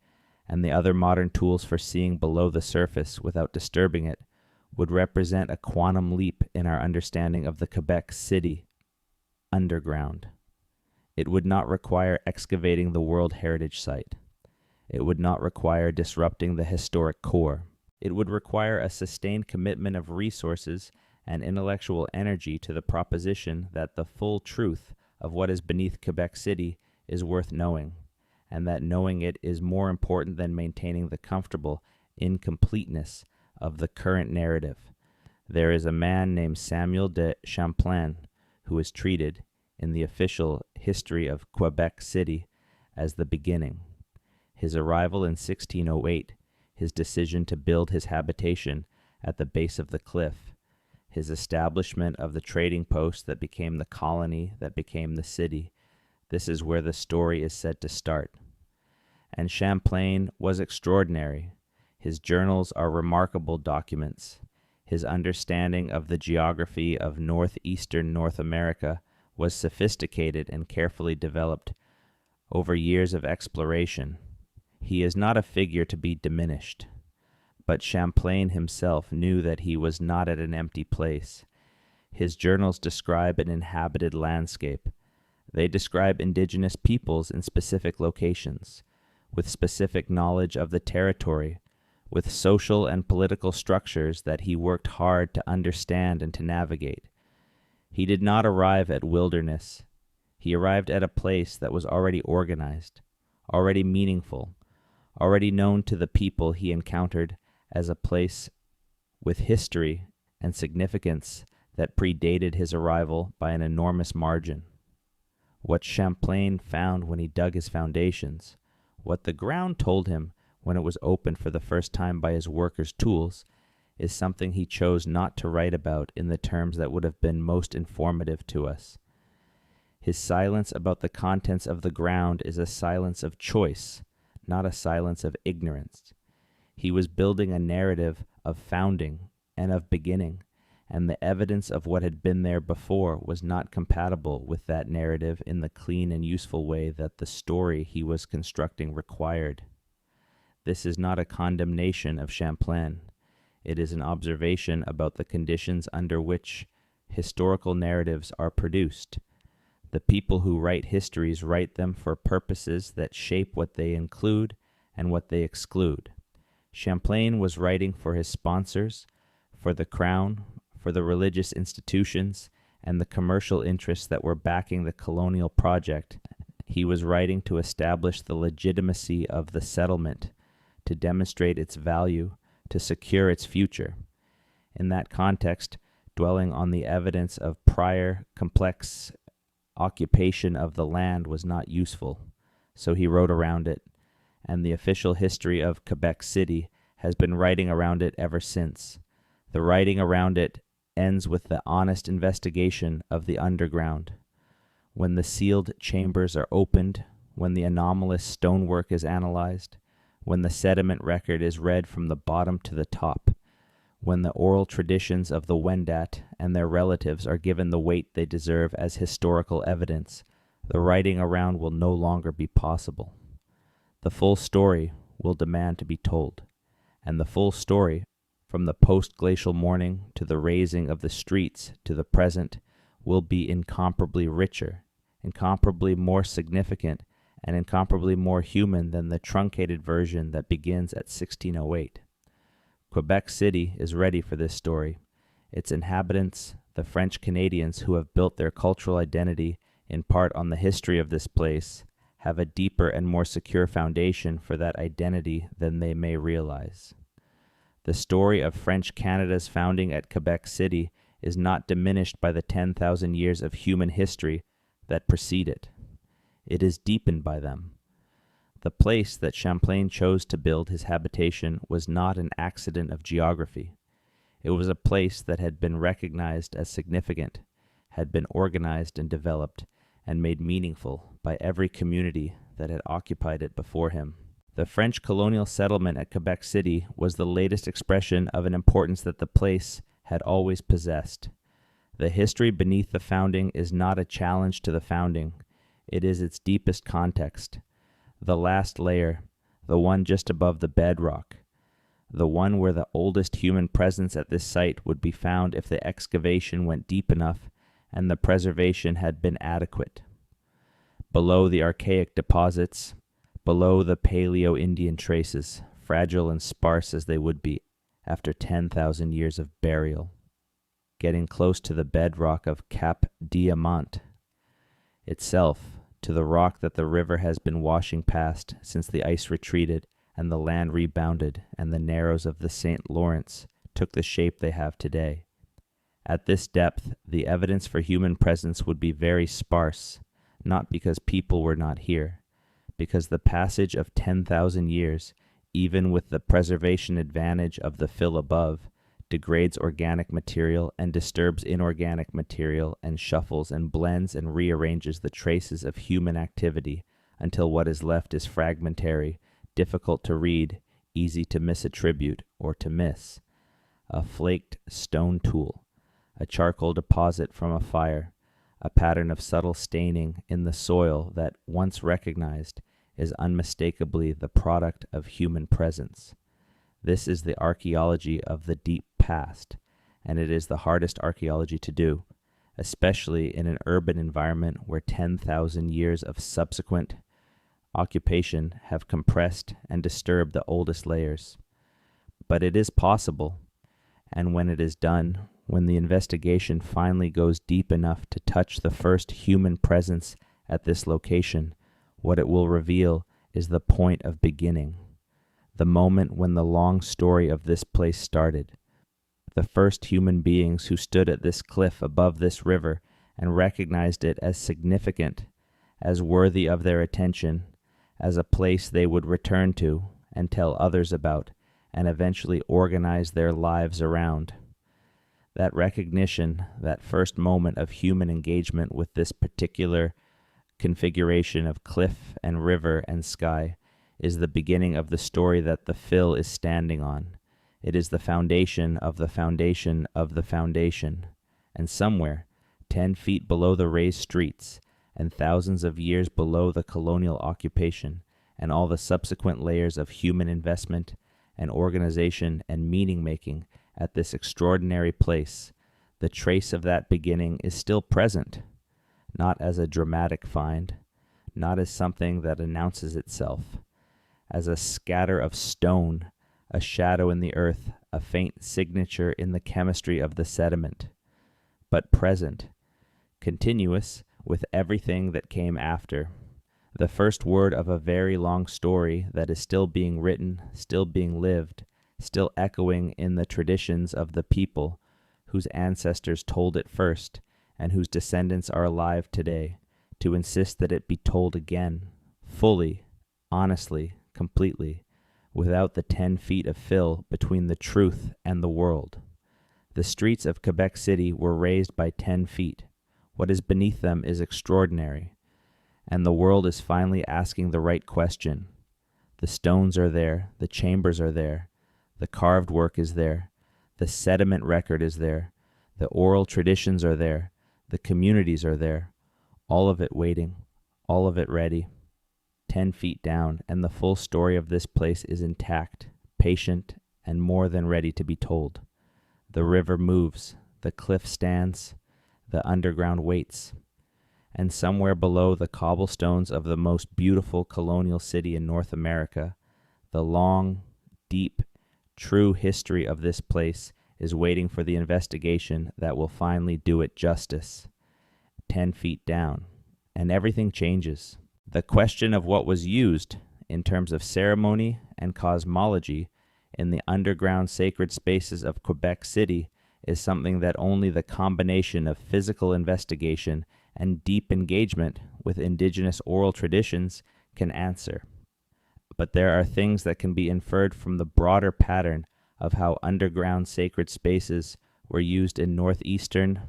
Speaker 1: and the other modern tools for seeing below the surface without disturbing it, would represent a quantum leap in our understanding of the Quebec City underground. It would not require excavating the World Heritage Site. It would not require disrupting the historic core. It would require a sustained commitment of resources and intellectual energy to the proposition that the full truth of what is beneath Quebec City is worth knowing, and that knowing it is more important than maintaining the comfortable incompleteness of the current narrative. There is a man named Samuel de Champlain who is treated, in the official history of Quebec City, as the beginning. His arrival in 1608, his decision to build his habitation at the base of the cliff, his establishment of the trading post that became the colony that became the city. This is where the story is said to start. And Champlain was extraordinary. His journals are remarkable documents. His understanding of the geography of northeastern North America was sophisticated and carefully developed over years of exploration. He is not a figure to be diminished. But Champlain himself knew that he was not at an empty place. His journals describe an inhabited landscape. They describe indigenous peoples in specific locations, with specific knowledge of the territory, with social and political structures that he worked hard to understand and to navigate. He did not arrive at wilderness. He arrived at a place that was already organized, already meaningful, already known to the people he encountered as a place with history and significance that predated his arrival by an enormous margin. What Champlain found when he dug his foundations, what the ground told him when it was opened for the first time by his workers' tools, is something he chose not to write about in the terms that would have been most informative to us. His silence about the contents of the ground is a silence of choice, not a silence of ignorance. He was building a narrative of founding and of beginning, and the evidence of what had been there before was not compatible with that narrative in the clean and useful way that the story he was constructing required. This is not a condemnation of Champlain. It is an observation about the conditions under which historical narratives are produced. The people who write histories write them for purposes that shape what they include and what they exclude. Champlain was writing for his sponsors, for the crown, for the religious institutions, and the commercial interests that were backing the colonial project. He was writing to establish the legitimacy of the settlement, to demonstrate its value, to secure its future. In that context, dwelling on the evidence of prior, complex occupation of the land was not useful, so he wrote around it, and the official history of Quebec City has been writing around it ever since. The writing around it ends with the honest investigation of the underground. When the sealed chambers are opened, when the anomalous stonework is analyzed, when the sediment record is read from the bottom to the top, when the oral traditions of the Wendat and their relatives are given the weight they deserve as historical evidence, the writing around will no longer be possible. The full story will demand to be told, and the full story, from the post-glacial morning to the raising of the streets to the present, will be incomparably richer, incomparably more significant, and incomparably more human than the truncated version that begins at 1608. Quebec City is ready for this story. Its inhabitants, the French Canadians who have built their cultural identity in part on the history of this place, have a deeper and more secure foundation for that identity than they may realize. The story of French Canada's founding at Quebec City is not diminished by the 10,000 years of human history that precede it. It is deepened by them. The place that Champlain chose to build his habitation was not an accident of geography. It was a place that had been recognized as significant, had been organized and developed, and made meaningful by every community that had occupied it before him. The French colonial settlement at Quebec City was the latest expression of an importance that the place had always possessed. The history beneath the founding is not a challenge to the founding. It is its deepest context. The last layer, the one just above the bedrock, the one where the oldest human presence at this site would be found if the excavation went deep enough and the preservation had been adequate. Below the archaic deposits, below the Paleo-Indian traces, fragile and sparse as they would be after 10,000 years of burial, getting close to the bedrock of Cap Diamant itself, to the rock that the river has been washing past since the ice retreated and the land rebounded and the narrows of the St. Lawrence took the shape they have today. At this depth, the evidence for human presence would be very sparse, not because people were not here, because the passage of 10,000 years, even with the preservation advantage of the fill above, degrades organic material and disturbs inorganic material and shuffles and blends and rearranges the traces of human activity until what is left is fragmentary, difficult to read, easy to misattribute or to miss. A flaked stone tool, a charcoal deposit from a fire, a pattern of subtle staining in the soil that, once recognized, is unmistakably the product of human presence. This is the archaeology of the deep past, and it is the hardest archaeology to do, especially in an urban environment where 10,000 years of subsequent occupation have compressed and disturbed the oldest layers. But it is possible, and when it is done, when the investigation finally goes deep enough to touch the first human presence at this location, what it will reveal is the point of beginning, the moment when the long story of this place started. The first human beings who stood at this cliff above this river and recognized it as significant, as worthy of their attention, as a place they would return to and tell others about, and eventually organize their lives around. That recognition, that first moment of human engagement with this particular configuration of cliff and river and sky, is the beginning of the story that the fill is standing on. It is the foundation of the foundation of the foundation. And somewhere, 10 feet below the raised streets, and thousands of years below the colonial occupation, and all the subsequent layers of human investment and organization and meaning-making at this extraordinary place, the trace of that beginning is still present, not as a dramatic find, not as something that announces itself, as a scatter of stone, a shadow in the earth, a faint signature in the chemistry of the sediment, but present, continuous with everything that came after. The first word of a very long story that is still being written, still being lived, still echoing in the traditions of the people whose ancestors told it first and whose descendants are alive today, to insist that it be told again, fully, honestly, completely, without the 10 feet of fill between the truth and the world. The streets of Quebec City were raised by 10 feet. What is beneath them is extraordinary, and the world is finally asking the right question. The stones are there, the chambers are there, the carved work is there, the sediment record is there, the oral traditions are there, the communities are there, all of it waiting, all of it ready. 10 feet down, and the full story of this place is intact, patient, and more than ready to be told. The river moves, the cliff stands, the underground waits, and somewhere below the cobblestones of the most beautiful colonial city in North America, the long, deep, true history of this place is waiting for the investigation that will finally do it justice. 10 feet down, and everything changes. The question of what was used in terms of ceremony and cosmology in the underground sacred spaces of Quebec City is something that only the combination of physical investigation and deep engagement with indigenous oral traditions can answer. But there are things that can be inferred from the broader pattern of how underground sacred spaces were used in northeastern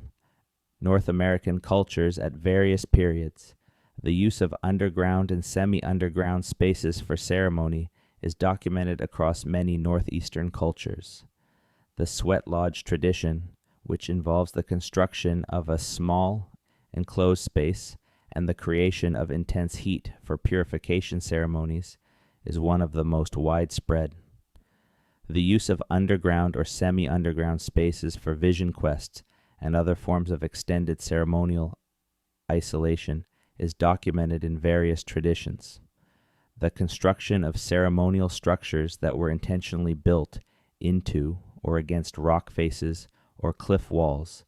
Speaker 1: North American cultures at various periods. The use of underground and semi-underground spaces for ceremony is documented across many northeastern cultures. The sweat lodge tradition, which involves the construction of a small, enclosed space and the creation of intense heat for purification ceremonies, is one of the most widespread. The use of underground or semi-underground spaces for vision quests and other forms of extended ceremonial isolation is documented in various traditions. The construction of ceremonial structures that were intentionally built into or against rock faces or cliff walls,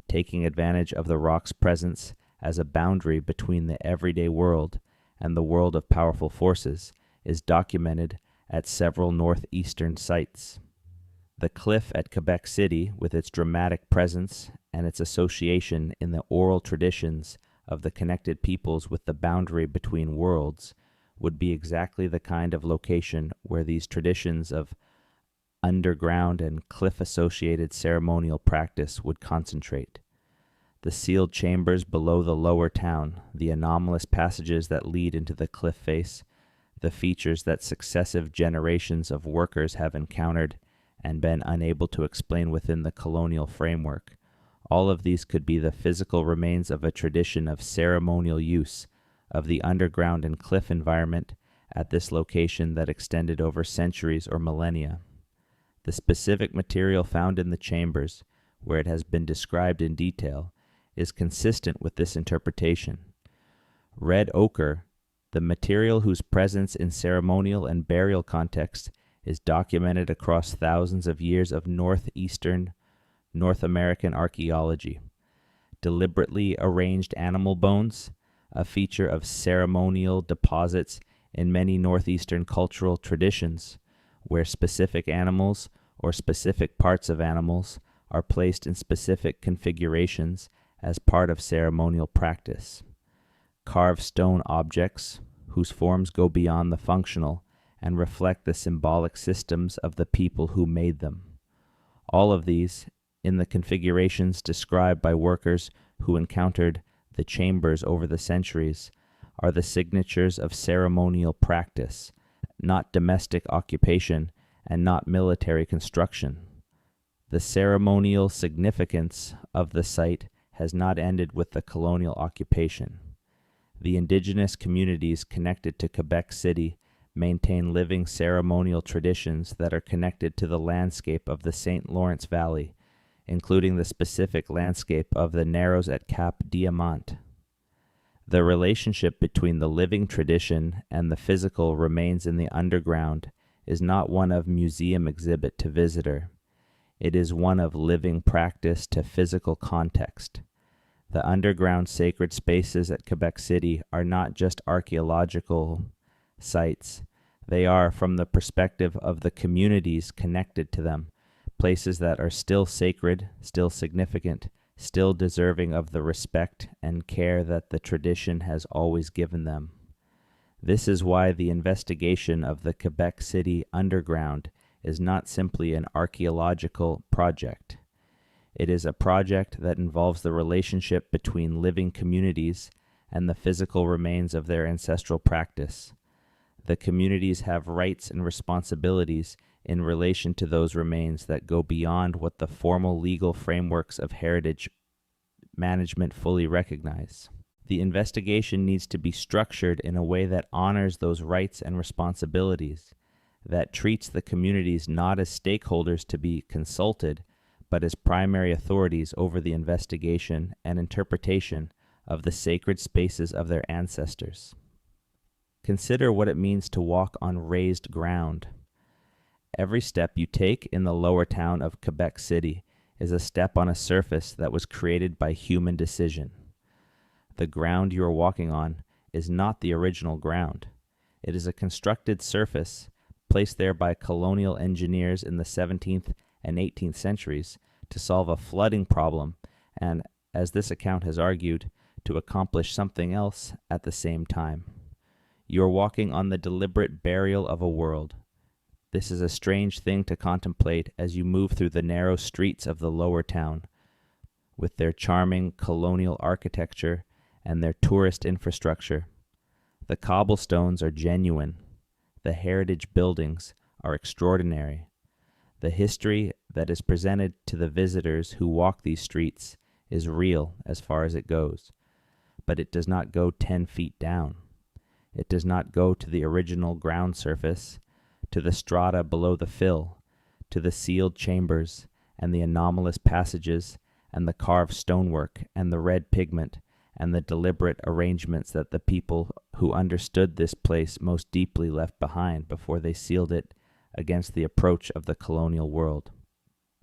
Speaker 1: taking advantage of the rock's presence as a boundary between the everyday world and the world of powerful forces, is documented at several northeastern sites. The cliff at Quebec City, with its dramatic presence and its association in the oral traditions of the connected peoples with the boundary between worlds, would be exactly the kind of location where these traditions of underground and cliff-associated ceremonial practice would concentrate. The sealed chambers below the lower town, the anomalous passages that lead into the cliff face, the features that successive generations of workers have encountered and been unable to explain within the colonial framework. All of these could be the physical remains of a tradition of ceremonial use of the underground and cliff environment at this location that extended over centuries or millennia. The specific material found in the chambers, where it has been described in detail, is consistent with this interpretation. Red ochre, the material whose presence in ceremonial and burial context is documented across thousands of years of northeastern North American archaeology. Deliberately arranged animal bones, a feature of ceremonial deposits in many northeastern cultural traditions, where specific animals or specific parts of animals are placed in specific configurations as part of ceremonial practice. Carved stone objects, whose forms go beyond the functional and reflect the symbolic systems of the people who made them. All of these, in the configurations described by workers who encountered the chambers over the centuries, are the signatures of ceremonial practice, not domestic occupation and not military construction. The ceremonial significance of the site has not ended with the colonial occupation. The indigenous communities connected to Quebec City maintain living ceremonial traditions that are connected to the landscape of the St. Lawrence Valley, including the specific landscape of the Narrows at Cap Diamant. The relationship between the living tradition and the physical remains in the underground is not one of museum exhibit to visitor. It is one of living practice to physical context. The underground sacred spaces at Quebec City are not just archaeological sites. They are, from the perspective of the communities connected to them, places that are still sacred, still significant, still deserving of the respect and care that the tradition has always given them. This is why the investigation of the Quebec City underground is not simply an archaeological project. It is a project that involves the relationship between living communities and the physical remains of their ancestral practice. The communities have rights and responsibilities in relation to those remains that go beyond what the formal legal frameworks of heritage management fully recognize. The investigation needs to be structured in a way that honors those rights and responsibilities, that treats the communities not as stakeholders to be consulted, but as primary authorities over the investigation and interpretation of the sacred spaces of their ancestors. Consider what it means to walk on raised ground. Every step you take in the lower town of Quebec City is a step on a surface that was created by human decision. The ground you are walking on is not the original ground. It is a constructed surface placed there by colonial engineers in the 17th and 18th centuries to solve a flooding problem and, as this account has argued, to accomplish something else at the same time. You are walking on the deliberate burial of a world. This is a strange thing to contemplate as you move through the narrow streets of the lower town, with their charming colonial architecture and their tourist infrastructure. The cobblestones are genuine. The heritage buildings are extraordinary. The history that is presented to the visitors who walk these streets is real as far as it goes, but it does not go 10 feet down. It does not go to the original ground surface, to the strata below the fill, to the sealed chambers and the anomalous passages and the carved stonework and the red pigment and the deliberate arrangements that the people who understood this place most deeply left behind before they sealed it against the approach of the colonial world.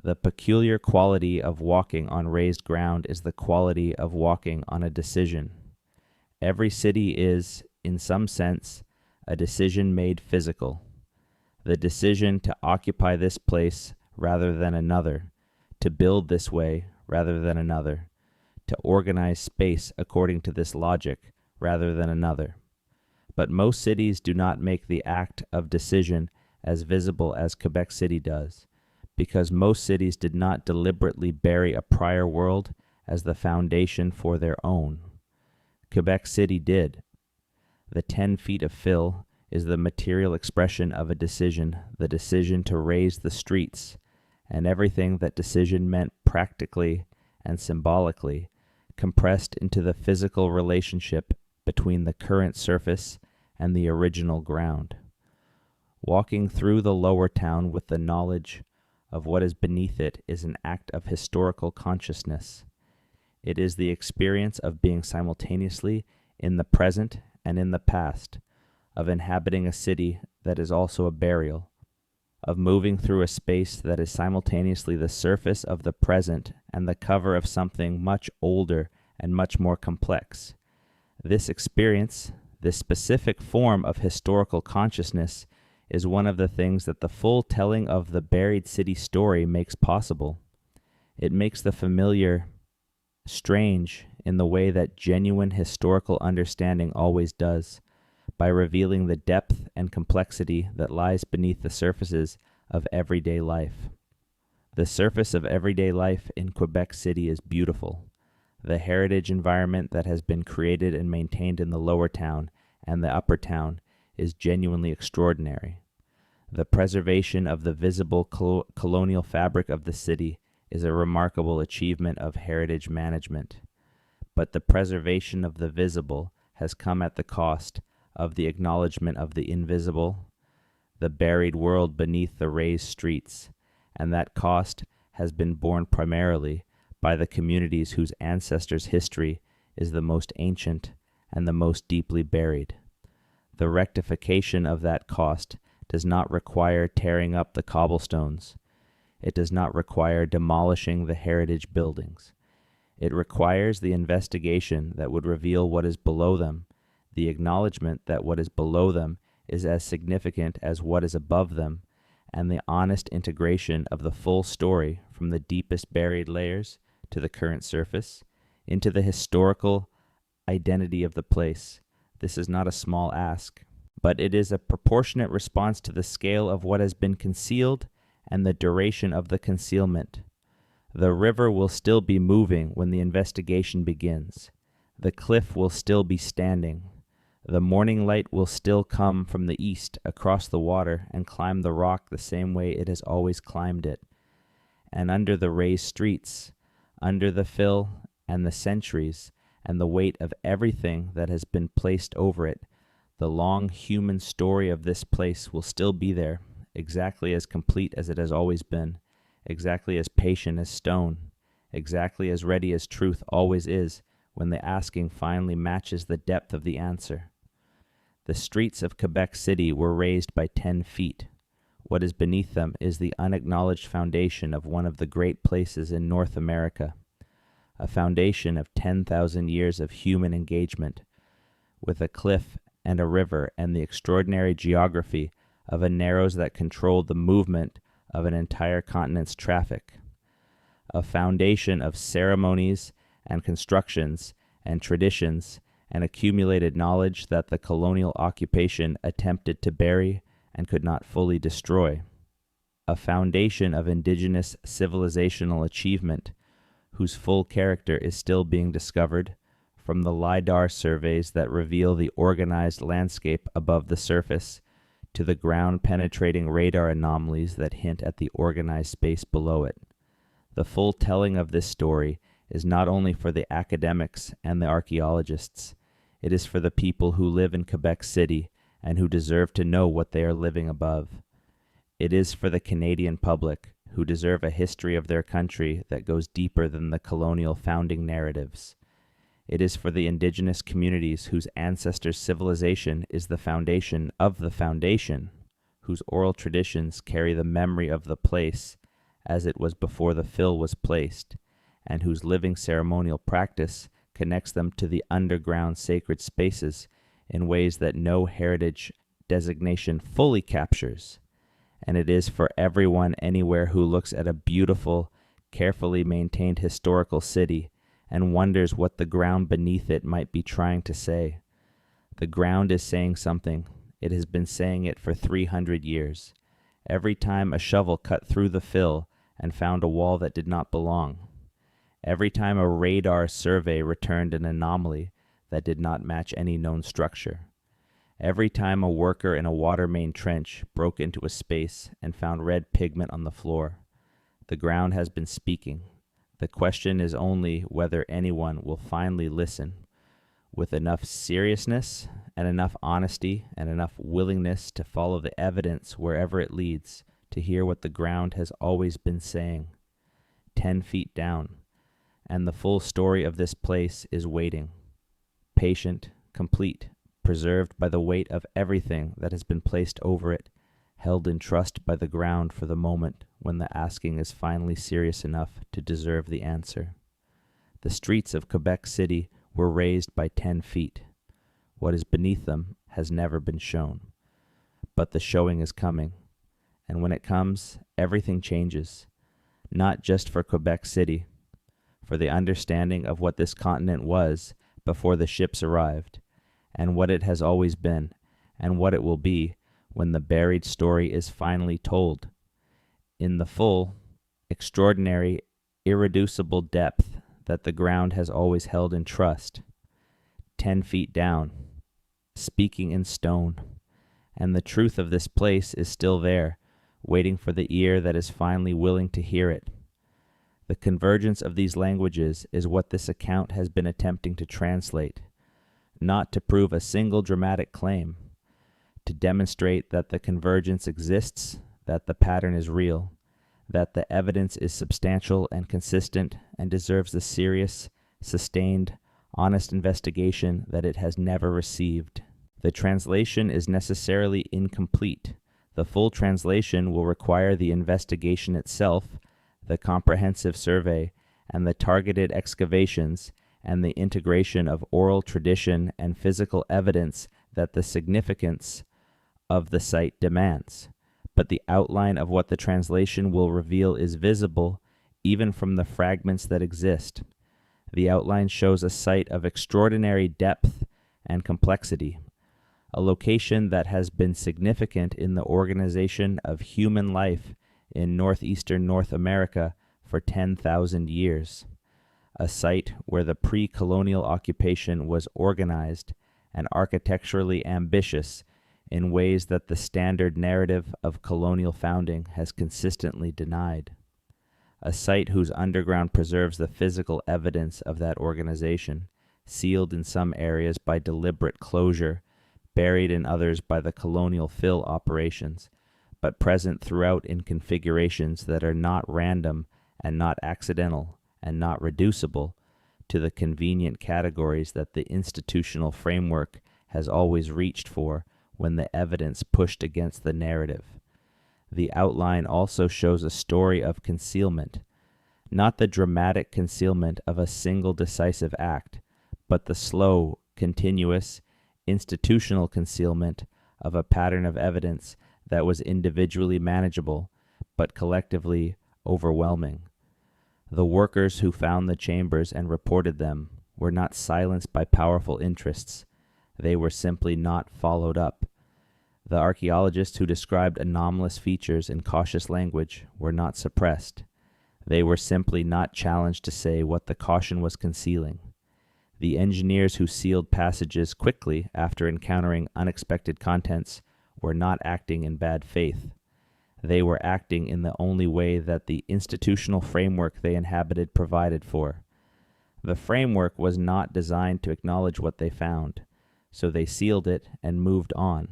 Speaker 1: The peculiar quality of walking on raised ground is the quality of walking on a decision. Every city is, in some sense, a decision made physical. The decision to occupy this place rather than another, to build this way rather than another, to organize space according to this logic rather than another. But most cities do not make the act of decision as visible as Quebec City does, because most cities did not deliberately bury a prior world as the foundation for their own. Quebec City did. The 10 feet of fill is the material expression of a decision, the decision to raise the streets, and everything that decision meant practically and symbolically, compressed into the physical relationship between the current surface and the original ground. Walking through the lower town with the knowledge of what is beneath it is an act of historical consciousness. It is the experience of being simultaneously in the present and in the past, of inhabiting a city that is also a burial, of moving through a space that is simultaneously the surface of the present and the cover of something much older and much more complex. This experience, this specific form of historical consciousness, is one of the things that the full telling of the buried city story makes possible. It makes the familiar strange in the way that genuine historical understanding always does, by revealing the depth and complexity that lies beneath the surfaces of everyday life. The surface of everyday life in Quebec City is beautiful. The heritage environment that has been created and maintained in the lower town and the upper town is genuinely extraordinary. The preservation of the visible colonial fabric of the city is a remarkable achievement of heritage management. But the preservation of the visible has come at the cost of the acknowledgement of the invisible, the buried world beneath the raised streets, and that cost has been borne primarily by the communities whose ancestors' history is the most ancient and the most deeply buried. The rectification of that cost does not require tearing up the cobblestones. It does not require demolishing the heritage buildings. It requires the investigation that would reveal what is below them, the acknowledgement that what is below them is as significant as what is above them, and the honest integration of the full story from the deepest buried layers to the current surface into the historical identity of the place. This is not a small ask, but it is a proportionate response to the scale of what has been concealed and the duration of the concealment. The river will still be moving when the investigation begins. The cliff will still be standing. The morning light will still come from the east across the water and climb the rock the same way it has always climbed it. And under the raised streets, under the fill and the centuries and the weight of everything that has been placed over it, the long human story of this place will still be there, exactly as complete as it has always been, exactly as patient as stone, exactly as ready as truth always is when the asking finally matches the depth of the answer. The streets of Quebec City were raised by 10 feet. What is beneath them is the unacknowledged foundation of one of the great places in North America, a foundation of 10,000 years of human engagement, with a cliff and a river and the extraordinary geography of a narrows that controlled the movement of an entire continent's traffic, a foundation of ceremonies and constructions and traditions and accumulated knowledge that the colonial occupation attempted to bury and could not fully destroy, a foundation of indigenous civilizational achievement whose full character is still being discovered from the LiDAR surveys that reveal the organized landscape above the surface to the ground-penetrating radar anomalies that hint at the organized space below it. The full telling of this story is not only for the academics and the archaeologists, it is for the people who live in Quebec City and who deserve to know what they are living above. It is for the Canadian public who deserve a history of their country that goes deeper than the colonial founding narratives. It is for the indigenous communities whose ancestors' civilization is the foundation of the foundation, whose oral traditions carry the memory of the place as it was before the fill was placed, and whose living ceremonial practice connects them to the underground sacred spaces in ways that no heritage designation fully captures. And it is for everyone anywhere who looks at a beautiful, carefully maintained historical city and wonders what the ground beneath it might be trying to say. The ground is saying something. It has been saying it for 300 years. every time a shovel cut through the fill and found a wall that did not belong, every time a radar survey returned an anomaly that did not match any known structure, every time a worker in a water main trench broke into a space and found red pigment on the floor, the ground has been speaking. The question is only whether anyone will finally listen with enough seriousness and enough honesty and enough willingness to follow the evidence wherever it leads, to hear what the ground has always been saying, 10 feet down. And the full story of this place is waiting, patient, complete, preserved by the weight of everything that has been placed over it, held in trust by the ground for the moment when the asking is finally serious enough to deserve the answer. The streets of Quebec City were raised by 10 feet. What is beneath them has never been shown. But the showing is coming, and when it comes, everything changes, not just for Quebec City, for the understanding of what this continent was before the ships arrived, and what it has always been, and what it will be when the buried story is finally told, in the full, extraordinary, irreducible depth that the ground has always held in trust, 10 feet down, speaking in stone, and the truth of this place is still there, waiting for the ear that is finally willing to hear it. The convergence of these languages is what this account has been attempting to translate, not to prove a single dramatic claim, to demonstrate that the convergence exists, that the pattern is real, that the evidence is substantial and consistent and deserves the serious, sustained, honest investigation that it has never received. The translation is necessarily incomplete. The full translation will require the investigation itself, the comprehensive survey, and the targeted excavations, and the integration of oral tradition and physical evidence that the significance of the site demands. But the outline of what the translation will reveal is visible even from the fragments that exist. The outline shows a site of extraordinary depth and complexity, a location that has been significant in the organization of human life in northeastern North America for 10,000 years, a site where the pre-colonial occupation was organized and architecturally ambitious in ways that the standard narrative of colonial founding has consistently denied, a site whose underground preserves the physical evidence of that organization, sealed in some areas by deliberate closure, buried in others by the colonial fill operations, but present throughout in configurations that are not random and not accidental and not reducible to the convenient categories that the institutional framework has always reached for when the evidence pushed against the narrative. The outline also shows a story of concealment, not the dramatic concealment of a single decisive act, but the slow, continuous, institutional concealment of a pattern of evidence that was individually manageable, but collectively overwhelming. The workers who found the chambers and reported them were not silenced by powerful interests. They were simply not followed up. The archaeologists who described anomalous features in cautious language were not suppressed. They were simply not challenged to say what the caution was concealing. The engineers who sealed passages quickly after encountering unexpected contents were not acting in bad faith. They were acting in the only way that the institutional framework they inhabited provided for. The framework was not designed to acknowledge what they found, so they sealed it and moved on.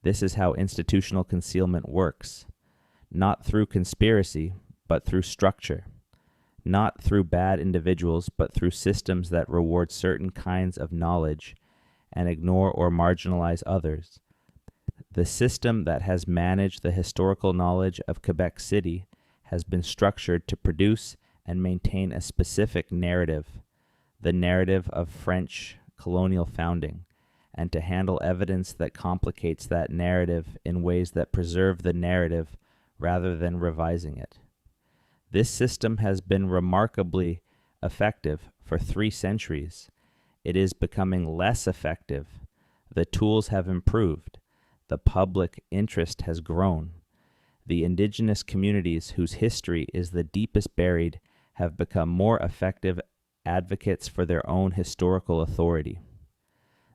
Speaker 1: This is how institutional concealment works, not through conspiracy, but through structure, not through bad individuals, but through systems that reward certain kinds of knowledge and ignore or marginalize others. The system that has managed the historical knowledge of Quebec City has been structured to produce and maintain a specific narrative, the narrative of French colonial founding, and to handle evidence that complicates that narrative in ways that preserve the narrative rather than revising it. This system has been remarkably effective for 3 centuries. It is becoming less effective. The tools have improved. The public interest has grown. The indigenous communities whose history is the deepest buried have become more effective advocates for their own historical authority.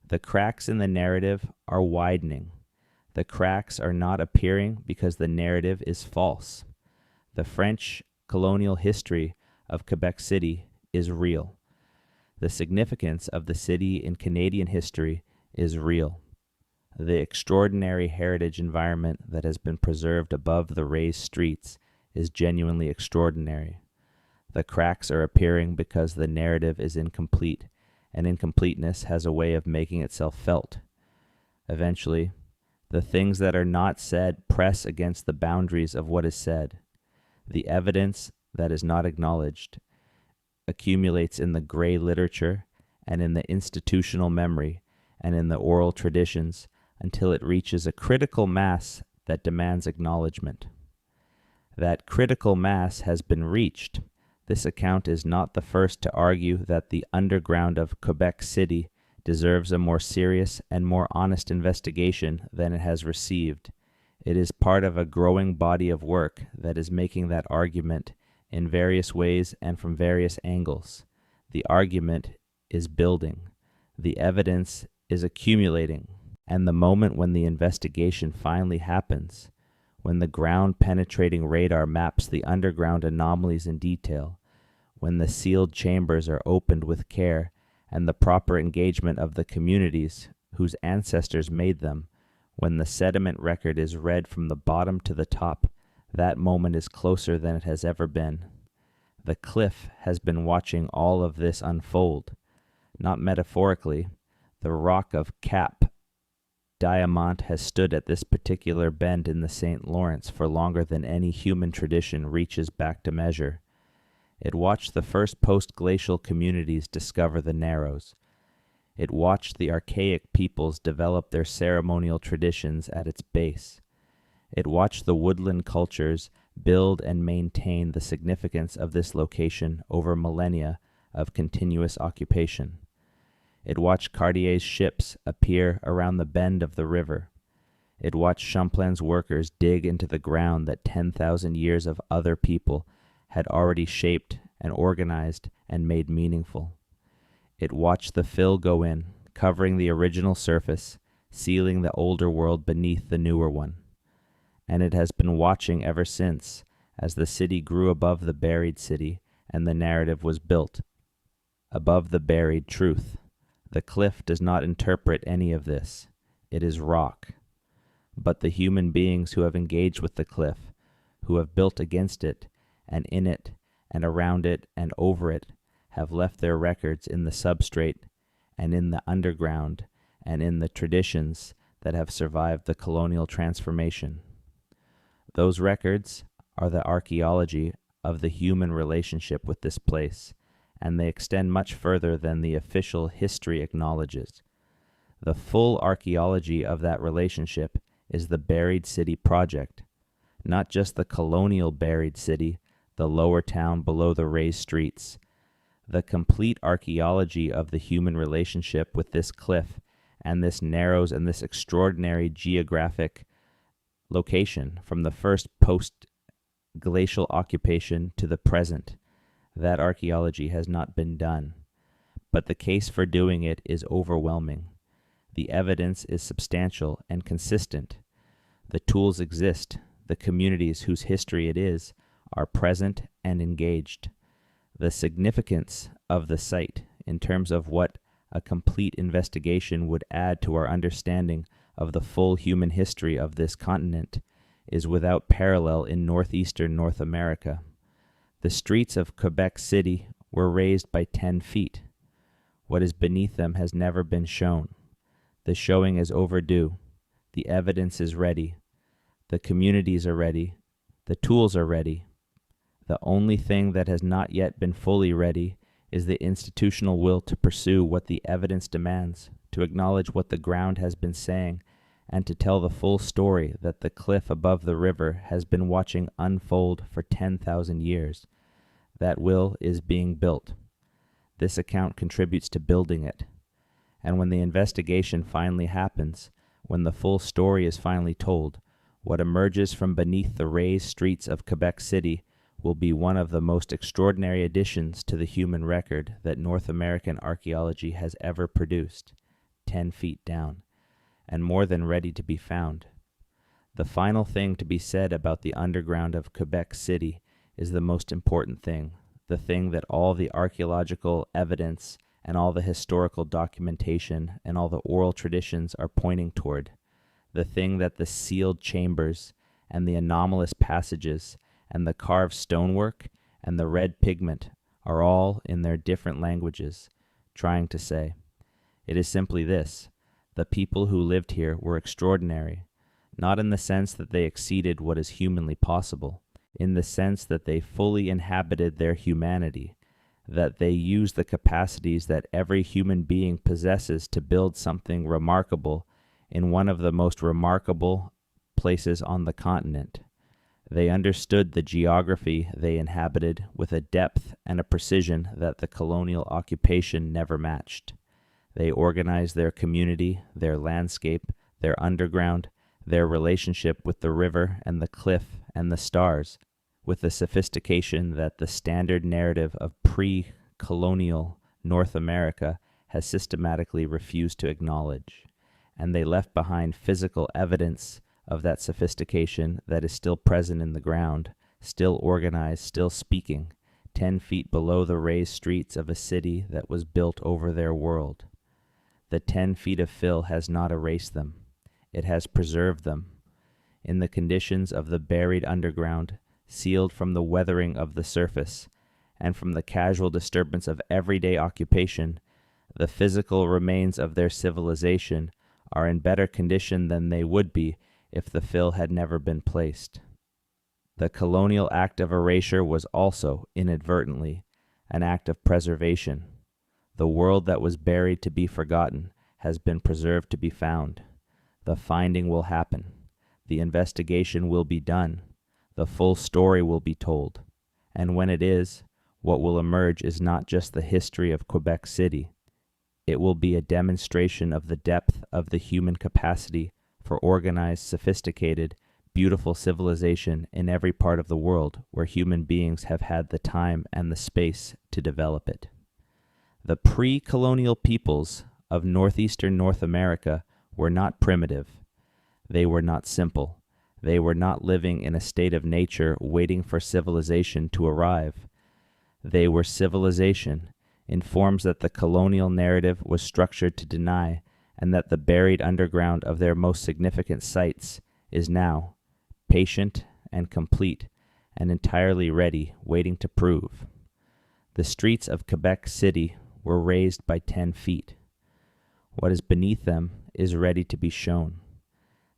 Speaker 1: The cracks in the narrative are widening. The cracks are not appearing because the narrative is false. The French colonial history of Quebec City is real. The significance of the city in Canadian history is real. The extraordinary heritage environment that has been preserved above the raised streets is genuinely extraordinary. The cracks are appearing because the narrative is incomplete, and incompleteness has a way of making itself felt. Eventually, the things that are not said press against the boundaries of what is said. The evidence that is not acknowledged accumulates in the gray literature and in the institutional memory and in the oral traditions until it reaches a critical mass that demands acknowledgement. That critical mass has been reached. This account is not the first to argue that the underground of Quebec City deserves a more serious and more honest investigation than it has received. It is part of a growing body of work that is making that argument in various ways and from various angles. The argument is building. The evidence is accumulating. And the moment when the investigation finally happens, when the ground-penetrating radar maps the underground anomalies in detail, when the sealed chambers are opened with care and the proper engagement of the communities whose ancestors made them, when the sediment record is read from the bottom to the top, that moment is closer than it has ever been. The cliff has been watching all of this unfold. Not metaphorically, the rock of Cap Diamant has stood at this particular bend in the St. Lawrence for longer than any human tradition reaches back to measure. It watched the first post-glacial communities discover the Narrows. It watched the archaic peoples develop their ceremonial traditions at its base. It watched the woodland cultures build and maintain the significance of this location over millennia of continuous occupation. It watched Cartier's ships appear around the bend of the river. It watched Champlain's workers dig into the ground that 10,000 years of other people had already shaped and organized and made meaningful. It watched the fill go in, covering the original surface, sealing the older world beneath the newer one. And it has been watching ever since, as the city grew above the buried city and the narrative was built. Above the buried truth. The cliff does not interpret any of this. It is rock. But the human beings who have engaged with the cliff, who have built against it, and in it, and around it, and over it, have left their records in the substrate, and in the underground, and in the traditions that have survived the colonial transformation. Those records are the archaeology of the human relationship with this place, and they extend much further than the official history acknowledges. The full archaeology of that relationship is the Buried City Project, not just the colonial buried city, the lower town below the raised streets. The complete archaeology of the human relationship with this cliff and this Narrows and this extraordinary geographic location from the first post-glacial occupation to the present. That archaeology has not been done, but the case for doing it is overwhelming. The evidence is substantial and consistent. The tools exist. The communities whose history it is are present and engaged. The significance of the site in terms of what a complete investigation would add to our understanding of the full human history of this continent is without parallel in northeastern North America. The streets of Quebec City were raised by 10 feet. What is beneath them has never been shown. The showing is overdue. The evidence is ready. The communities are ready. The tools are ready. The only thing that has not yet been fully ready is the institutional will to pursue what the evidence demands, to acknowledge what the ground has been saying, and to tell the full story that the cliff above the river has been watching unfold for 10,000 years. That will is being built. This account contributes to building it. And when the investigation finally happens, when the full story is finally told, What emerges from beneath the raised streets of Quebec City will be one of the most extraordinary additions to the human record that North American archaeology has ever produced, 10 feet down, and more than ready to be found. The final thing to be said about the underground of Quebec City is the most important thing, the thing that all the archaeological evidence and all the historical documentation and all the oral traditions are pointing toward, the thing that the sealed chambers and the anomalous passages and the carved stonework and the red pigment are all in their different languages trying to say. It is simply this: the people who lived here were extraordinary, not in the sense that they exceeded what is humanly possible, in the sense that they fully inhabited their humanity, that they used the capacities that every human being possesses to build something remarkable in one of the most remarkable places on the continent. They understood the geography they inhabited with a depth and a precision that the colonial occupation never matched. They organized their community, their landscape, their underground, their relationship with the river and the cliff and the stars, with the sophistication that the standard narrative of pre-colonial North America has systematically refused to acknowledge. And they left behind physical evidence of that sophistication that is still present in the ground, still organized, still speaking, 10 feet below the raised streets of a city that was built over their world. The 10 feet of fill has not erased them. It has preserved them. In the conditions of the buried underground, sealed from the weathering of the surface, and from the casual disturbance of everyday occupation, the physical remains of their civilization are in better condition than they would be if the fill had never been placed. The colonial act of erasure was also, inadvertently, an act of preservation. The world that was buried to be forgotten has been preserved to be found. The finding will happen. The investigation will be done. The full story will be told. And when it is, what will emerge is not just the history of Quebec City. It will be a demonstration of the depth of the human capacity for organized, sophisticated, beautiful civilization in every part of the world where human beings have had the time and the space to develop it. The pre-colonial peoples of northeastern North America were not primitive. They were not simple. They were not living in a state of nature waiting for civilization to arrive. They were civilization in forms that the colonial narrative was structured to deny, and that the buried underground of their most significant sites is now patient and complete and entirely ready, waiting to prove. The streets of Quebec City were raised by 10 feet. What is beneath them is ready to be shown.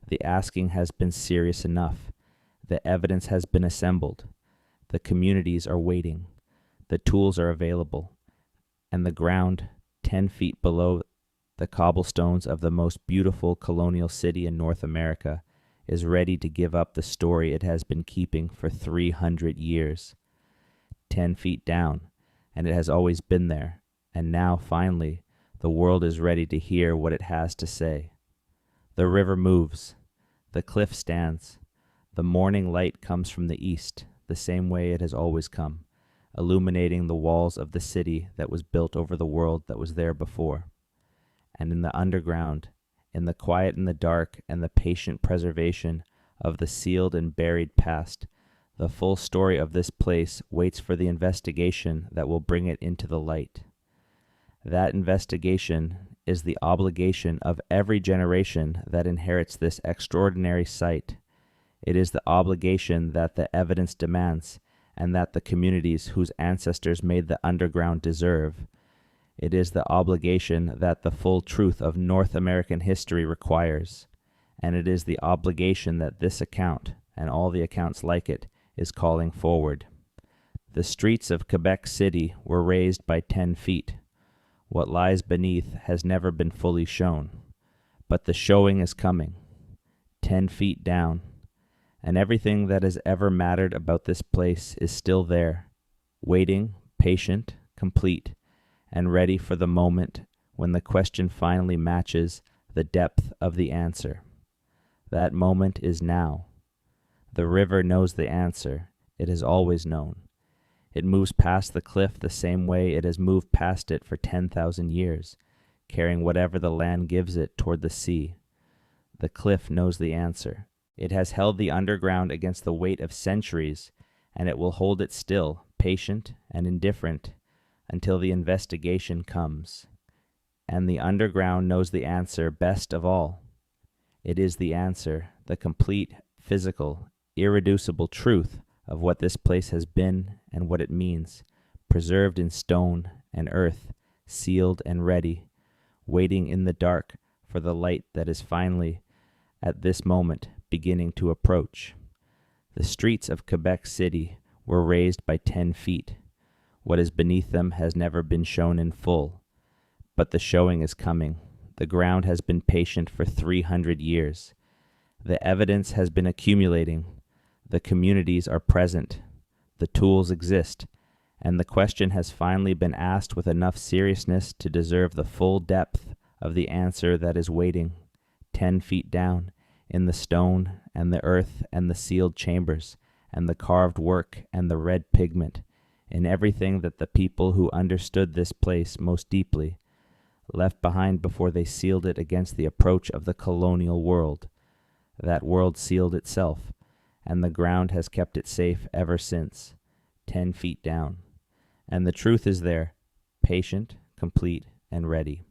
Speaker 1: The asking has been serious enough. The evidence has been assembled. The communities are waiting. The tools are available. And the ground, 10 feet below the cobblestones of the most beautiful colonial city in North America, is ready to give up the story it has been keeping for 300 years. 10 feet down, and it has always been there, and now, finally, the world is ready to hear what it has to say. The river moves. The cliff stands. The morning light comes from the east, the same way it has always come, illuminating the walls of the city that was built over the world that was there before. And in the underground, in the quiet and the dark and the patient preservation of the sealed and buried past, the full story of this place waits for the investigation that will bring it into the light. That investigation is the obligation of every generation that inherits this extraordinary site. It is the obligation that the evidence demands, and that the communities whose ancestors made the underground deserve. It is the obligation that the full truth of North American history requires, and it is the obligation that this account, and all the accounts like it, is calling forward. The streets of Quebec City were raised by 10 feet. What lies beneath has never been fully shown, but the showing is coming, 10 feet down, and everything that has ever mattered about this place is still there, waiting, patient, complete, and ready for the moment when the question finally matches the depth of the answer. That moment is now. The river knows the answer. It has always known. It moves past the cliff the same way it has moved past it for 10,000 years, carrying whatever the land gives it toward the sea. The cliff knows the answer. It has held the underground against the weight of centuries, and it will hold it still, patient and indifferent, until the investigation comes. And the underground knows the answer best of all. It is the answer, the complete, physical, irreducible truth of what this place has been and what it means, preserved in stone and earth, sealed and ready, waiting in the dark for the light that is finally, at this moment, beginning to approach. The streets of Quebec City were raised by 10 feet. What is beneath them has never been shown in full, but the showing is coming. The ground has been patient for 300 years. The evidence has been accumulating. The communities are present. The tools exist. And the question has finally been asked with enough seriousness to deserve the full depth of the answer that is waiting, 10 feet down, in the stone and the earth and the sealed chambers and the carved work and the red pigment, in everything that the people who understood this place most deeply left behind before they sealed it against the approach of the colonial world. That world sealed itself, and the ground has kept it safe ever since, 10 feet down. And the truth is there, patient, complete, and ready.